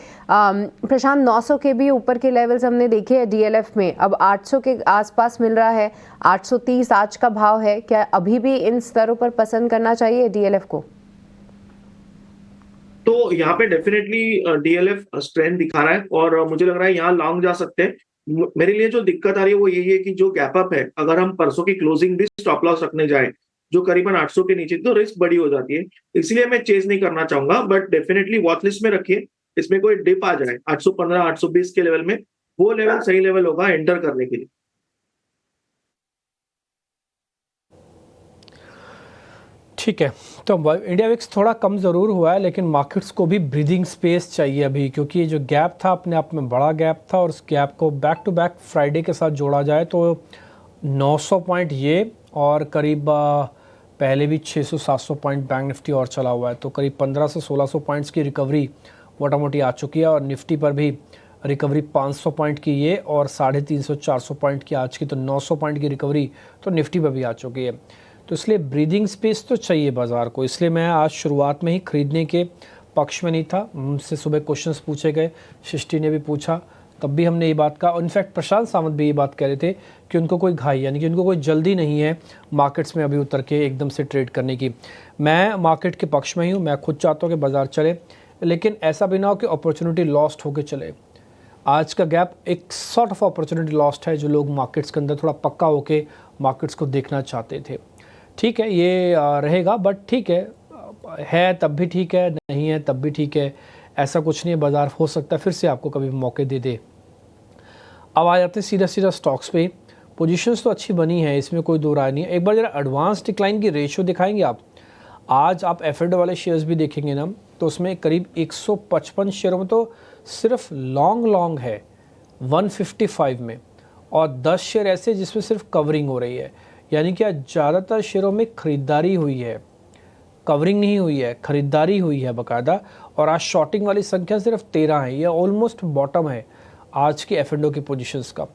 S3: प्रशांत, 900 के भी ऊपर के लेवल्स हमने देखे हैं DLF में, अब 800 के आसपास मिल रहा है, 830 आज का भाव है। क्या अभी भी इन स्तरों पर पसंद करना चाहिए DLF को?
S7: तो यहाँ पे डेफिनेटली डीएलएफ स्ट्रेंथ दिखा रहा है और मुझे लग रहा है यहाँ लॉन्ग जा सकते हैं। मेरे लिए जो दिक्कत आ रही है वो यही है कि जो गैप अप है, अगर हम परसों की क्लोजिंग भी स्टॉप लॉस रखने जाए जो करीबन 800 के नीचे, तो रिस्क बड़ी हो जाती है। इसलिए मैं चेज नहीं करना चाहूंगा, बट डेफिनेटली वॉच लिस्ट में रखिए। इसमें कोई डिप आ जाए 815 820 के लेवल में, वो लेवल सही लेवल होगा एंटर करने के लिए।
S2: ठीक है, तो इंडिया विक्स थोड़ा कम ज़रूर हुआ है, लेकिन मार्केट्स को भी ब्रीदिंग स्पेस चाहिए अभी, क्योंकि ये जो गैप था अपने आप में बड़ा गैप था और उस गैप को बैक टू बैक फ्राइडे के साथ जोड़ा जाए तो 900 पॉइंट ये और करीब पहले भी 600-700 पॉइंट बैंक निफ्टी और चला हुआ है, तो करीब 1500 से 1600 पॉइंट्स की रिकवरी मोटा मोटी आ चुकी है और निफ्टी पर भी रिकवरी 500 पॉइंट की ये और 350-400 पॉइंट की आज की, तो 900 पॉइंट की रिकवरी तो निफ्टी पर भी आ चुकी है। तो इसलिए ब्रीदिंग स्पेस तो चाहिए बाज़ार को, इसलिए मैं आज शुरुआत में ही खरीदने के पक्ष में नहीं था। मुझसे सुबह क्वेश्चंस पूछे गए, सृष्टि ने भी पूछा, तब भी हमने ये बात कहा। इनफैक्ट प्रशांत सावंत भी ये बात कह रहे थे कि उनको कोई घाई, यानी कि उनको कोई जल्दी नहीं है मार्केट्स में अभी उतर के एकदम से ट्रेड करने की। मैं मार्केट के पक्ष में ही हूँ, मैं खुद चाहता हूँ कि बाज़ार चले, लेकिन ऐसा भी ना हो कि अपॉर्चुनिटी लॉस्ट होकर चले। आज का गैप एक सॉर्ट ऑफ अपॉर्चुनिटी लॉस्ट है, जो लोग मार्केट्स के अंदर थोड़ा पक्का होके मार्केट्स को देखना चाहते थे। ठीक है, ये रहेगा, बट ठीक है तब भी ठीक है, नहीं है तब भी ठीक है, ऐसा कुछ नहीं है। बाज़ार हो सकता है फिर से आपको कभी मौके दे दे। अब आ जाते हैं सीधा स्टॉक्स पे। पोजीशंस तो अच्छी बनी है, इसमें कोई दो राय नहीं है। एक बार जरा एडवांस डिक्लाइन की रेशियो दिखाएंगे आप। आज आप एफएड वाले शेयर्स भी देखेंगे ना, तो उसमें करीब 155 शेयरों में तो सिर्फ लॉन्ग है 155 में, और 10 शेयर ऐसे जिसमें सिर्फ कवरिंग हो रही है, यानी कि आज ज़्यादातर शेयरों में खरीदारी हुई है, कवरिंग नहीं हुई है, खरीदारी हुई है बाकायदा। और आज शॉर्टिंग वाली संख्या सिर्फ 13 है, यह ऑलमोस्ट बॉटम है आज के एफ&ओ की पोजीशंस का।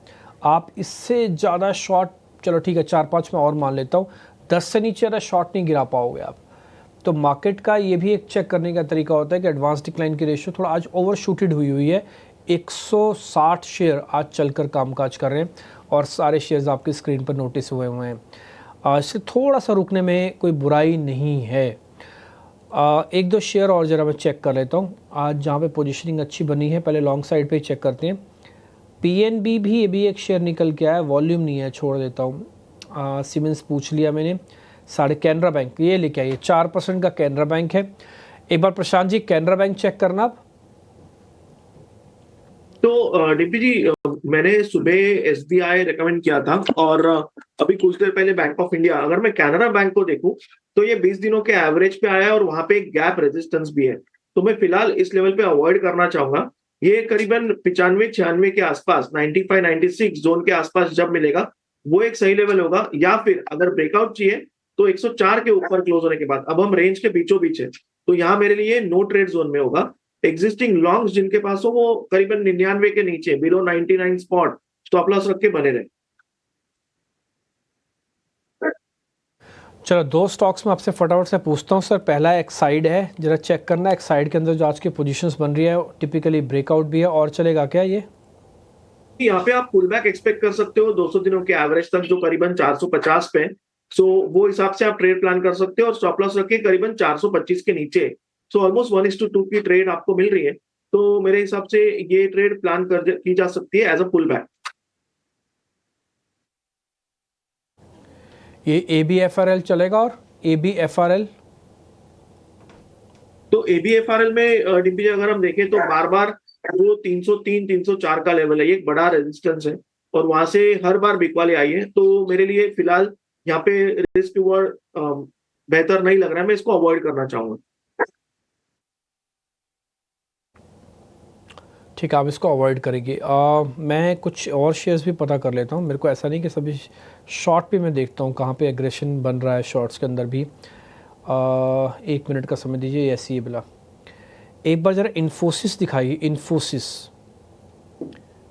S2: आप इससे ज़्यादा शॉर्ट, चलो ठीक है 4-5 में और मान लेता हूँ, 10 से नीचे ज़्यादा शॉर्ट नहीं गिरा पाओगे आप। तो मार्केट का ये भी एक चेक करने का तरीका होता है कि एडवांस डिक्लाइन की रेशियो थोड़ा आज ओवर शूटेड हुई है। 160 शेयर आज चलकर कामकाज कर रहे हैं और सारे शेयर्स आपकी स्क्रीन पर नोटिस हुए हैं। इससे थोड़ा सा रुकने में कोई बुराई नहीं है। एक दो शेयर और ज़रा मैं चेक कर लेता हूँ आज जहाँ पे पोजीशनिंग अच्छी बनी है। पहले लॉन्ग साइड पे चेक करते हैं। पीएनबी भी, ये भी एक शेयर निकल के आया, वॉल्यूम नहीं है, छोड़ देता हूँ। सीमेंस पूछ लिया मैंने। कैनरा बैंक ये लेके आइए, 4% का कैनरा बैंक है। एक बार प्रशांत जी कैनरा बैंक चेक करना आप।
S7: तो डीपी जी, मैंने सुबह एसबीआई रेकमेंड किया था और अभी कुछ देर पहले बैंक ऑफ इंडिया। अगर मैं कैनरा बैंक को देखूं तो ये 20 दिनों के एवरेज पे आया है और वहां पे एक गैप रेजिस्टेंस भी है, तो मैं फिलहाल इस लेवल पे अवॉइड करना चाहूंगा। ये करीबन 95-96 के आसपास, 95-96 जोन के आसपास जब मिलेगा वो एक सही लेवल होगा, या फिर अगर ब्रेकआउट चाहिए तो 104 के ऊपर क्लोज होने के बाद। अब हम रेंज के बीचों बीच है, तो यहाँ मेरे लिए नो ट्रेड जोन में होगा। एग्जिस्टिंग लॉन्ग्स जिनके पास हो वो करीबन 99 के नीचे, बिलो 99 स्पॉट स्टॉप लॉस रख के बने रहे।
S2: चलो दो स्टॉक्स में आपसे फटाफट से पूछता हूँ सर। पहला एक्साइड है, जरा चेक करना एक्साइड के अंदर जो आज की पोजीशंस बन रही है, टिपिकली ब्रेकआउट भी है और चलेगा क्या ये?
S7: यहाँ पे आप पुल बैक एक्सपेक्ट कर सकते हो 200 दिनों के एवरेज तक, जो करीबन 450 पे। सो वो हिसाब से आप ट्रेड प्लान कर सकते हो और स्टॉप लॉस रखे करीबन 425 के नीचे। सो ऑलमोस्ट 1:2 की ट्रेड आपको मिल रही है, तो मेरे हिसाब से ये ट्रेड प्लान की जा सकती है एज अ पुल बैक।
S2: ये ABFRL चलेगा और ABFRL?
S7: तो ABFRL में डीपी अगर हम देखें तो बार बार वो 303-304 का लेवल है, ये एक बड़ा रेजिस्टेंस है और वहां से हर बार बिकवाली आई है। तो मेरे लिए फिलहाल यहाँ पे रिस्क रिवॉर्ड बेहतर नहीं लग रहा है, मैं इसको अवॉइड करना चाहूंगा।
S2: ठीक है, आप इसको अवॉइड करेंगे। मैं कुछ और शेयर्स भी पता कर लेता हूँ। मेरे को ऐसा नहीं कि सभी शॉर्ट भी मैं देखता हूँ कहाँ पे एग्रेशन बन रहा है शॉर्ट्स के अंदर भी। 1 मिनट का समय दीजिए। ऐसी ही बिला एक बार ज़रा इन्फोसिस दिखाइए। इन्फोसिस,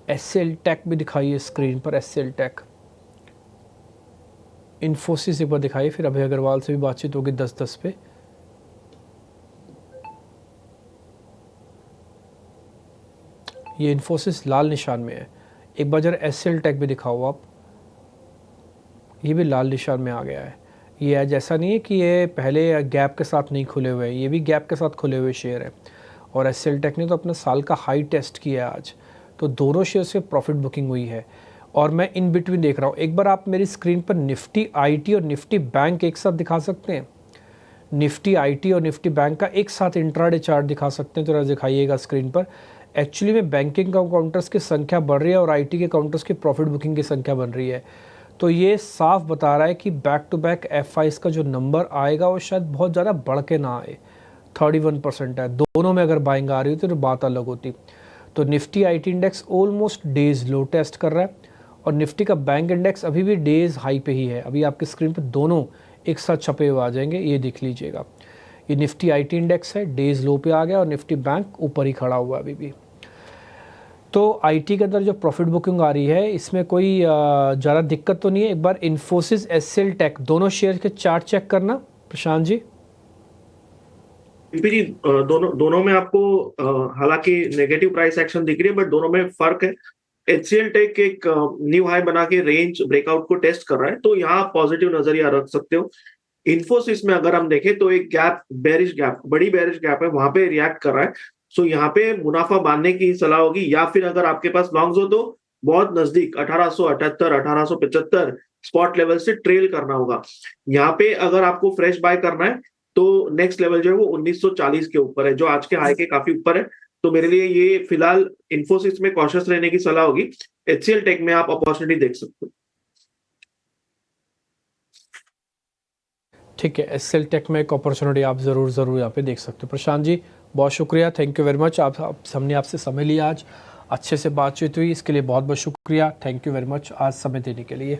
S2: SL टेक भी दिखाइए स्क्रीन पर। SL टेक, इन्फोसिस एक बार दिखाइए। फिर अभय अग्रवाल से भी बातचीत होगी 10-10 पे। ये इन्फोसिस लाल निशान में है। एक बार जरा SL टेक भी दिखाओ आप। ये भी लाल निशान में आ गया है। ये आज ऐसा नहीं है कि ये पहले गैप के साथ नहीं खुले हुए हैं, ये भी गैप के साथ खुले हुए शेयर है। और एसएल टेक ने तो अपना साल का हाई टेस्ट किया है आज, तो दोनों शेयर से प्रॉफिट बुकिंग हुई है। और मैं इन बिटवीन देख रहा हूँ, एक बार आप मेरी स्क्रीन पर निफ्टी आईटी और निफ्टी बैंक एक साथ दिखा सकते हैं? निफ्टी आईटी और निफ्टी बैंक का एक साथ इंट्राडे चार्ट दिखा सकते हैं? तो दिखाइएगा स्क्रीन पर। एक्चुअली में बैंकिंग काउंटर्स की संख्या बढ़ रही है और आईटी के काउंटर्स की प्रॉफिट बुकिंग की संख्या बन रही है। तो ये साफ बता रहा है कि बैक टू बैक एफआईस का जो नंबर आएगा वो शायद बहुत ज़्यादा बढ़ के ना आए। 31% है, दोनों में अगर बाइंग आ रही होती तो बात अलग होती। तो Nifty IT index almost days low test कर रहा है और निफ्टी का बैंक इंडेक्स अभी भी डेज हाई पे ही है। अभी आपकी स्क्रीन पे दोनों एक साथ छपे हुए आ जाएंगे, ये देख लीजिएगा। ये निफ्टी आईटी इंडेक्स है, डेज लो पे आ गया और निफ्टी बैंक ऊपर ही खड़ा हुआ है अभी भी। तो आईटी के अंदर जो प्रॉफिट बुकिंग आ रही है इसमें कोई ज़्यादा दिक्कत तो नहीं है। एक बार इन्फोसिस, एसएल टेक दोनों शेयर के चार्ट चेक करना प्रशांत जी।
S7: जी दोनों में आपको हालांकि नेगेटिव प्राइस एक्शन दिख रही है, बट दोनों में फर्क है। एचसीएल टेक एक न्यू हाई बना के रेंज ब्रेकआउट को टेस्ट कर रहा है, तो यहाँ पॉजिटिव नजरिया रख सकते हो। इन्फोसिस में अगर हम देखें तो एक गैप, बेरिश गैप, बड़ी बेरिश गैप है, वहां पे रिएक्ट कर रहा है। सो यहाँ पे मुनाफा बांधने की सलाह होगी, या फिर अगर आपके पास लॉन्ग्स हो तो बहुत नजदीक 1878, 1875 स्पॉट लेवल से ट्रेल करना होगा। यहाँ पे अगर आपको फ्रेश बाय करना है तो नेक्स्ट लेवल जो है वो 1940 के ऊपर है, जो आज के हाई के काफी ऊपर है। तो मेरे लिए ये फिलहाल इन्फोसिस में कॉशियस रहने की सलाह होगी। एचसीएल टेक में आप अपॉर्चुनिटी देख सकते हो।
S2: ठीक है, एसएल टेक में एक अपॉर्चुनिटी आप ज़रूर यहाँ पे देख सकते हो। प्रशांत जी बहुत शुक्रिया, थैंक यू वेरी मच। हमने आपसे समय लिया, आज अच्छे से बातचीत हुई, इसके लिए बहुत बहुत शुक्रिया। थैंक यू वेरी मच आज समय देने के लिए।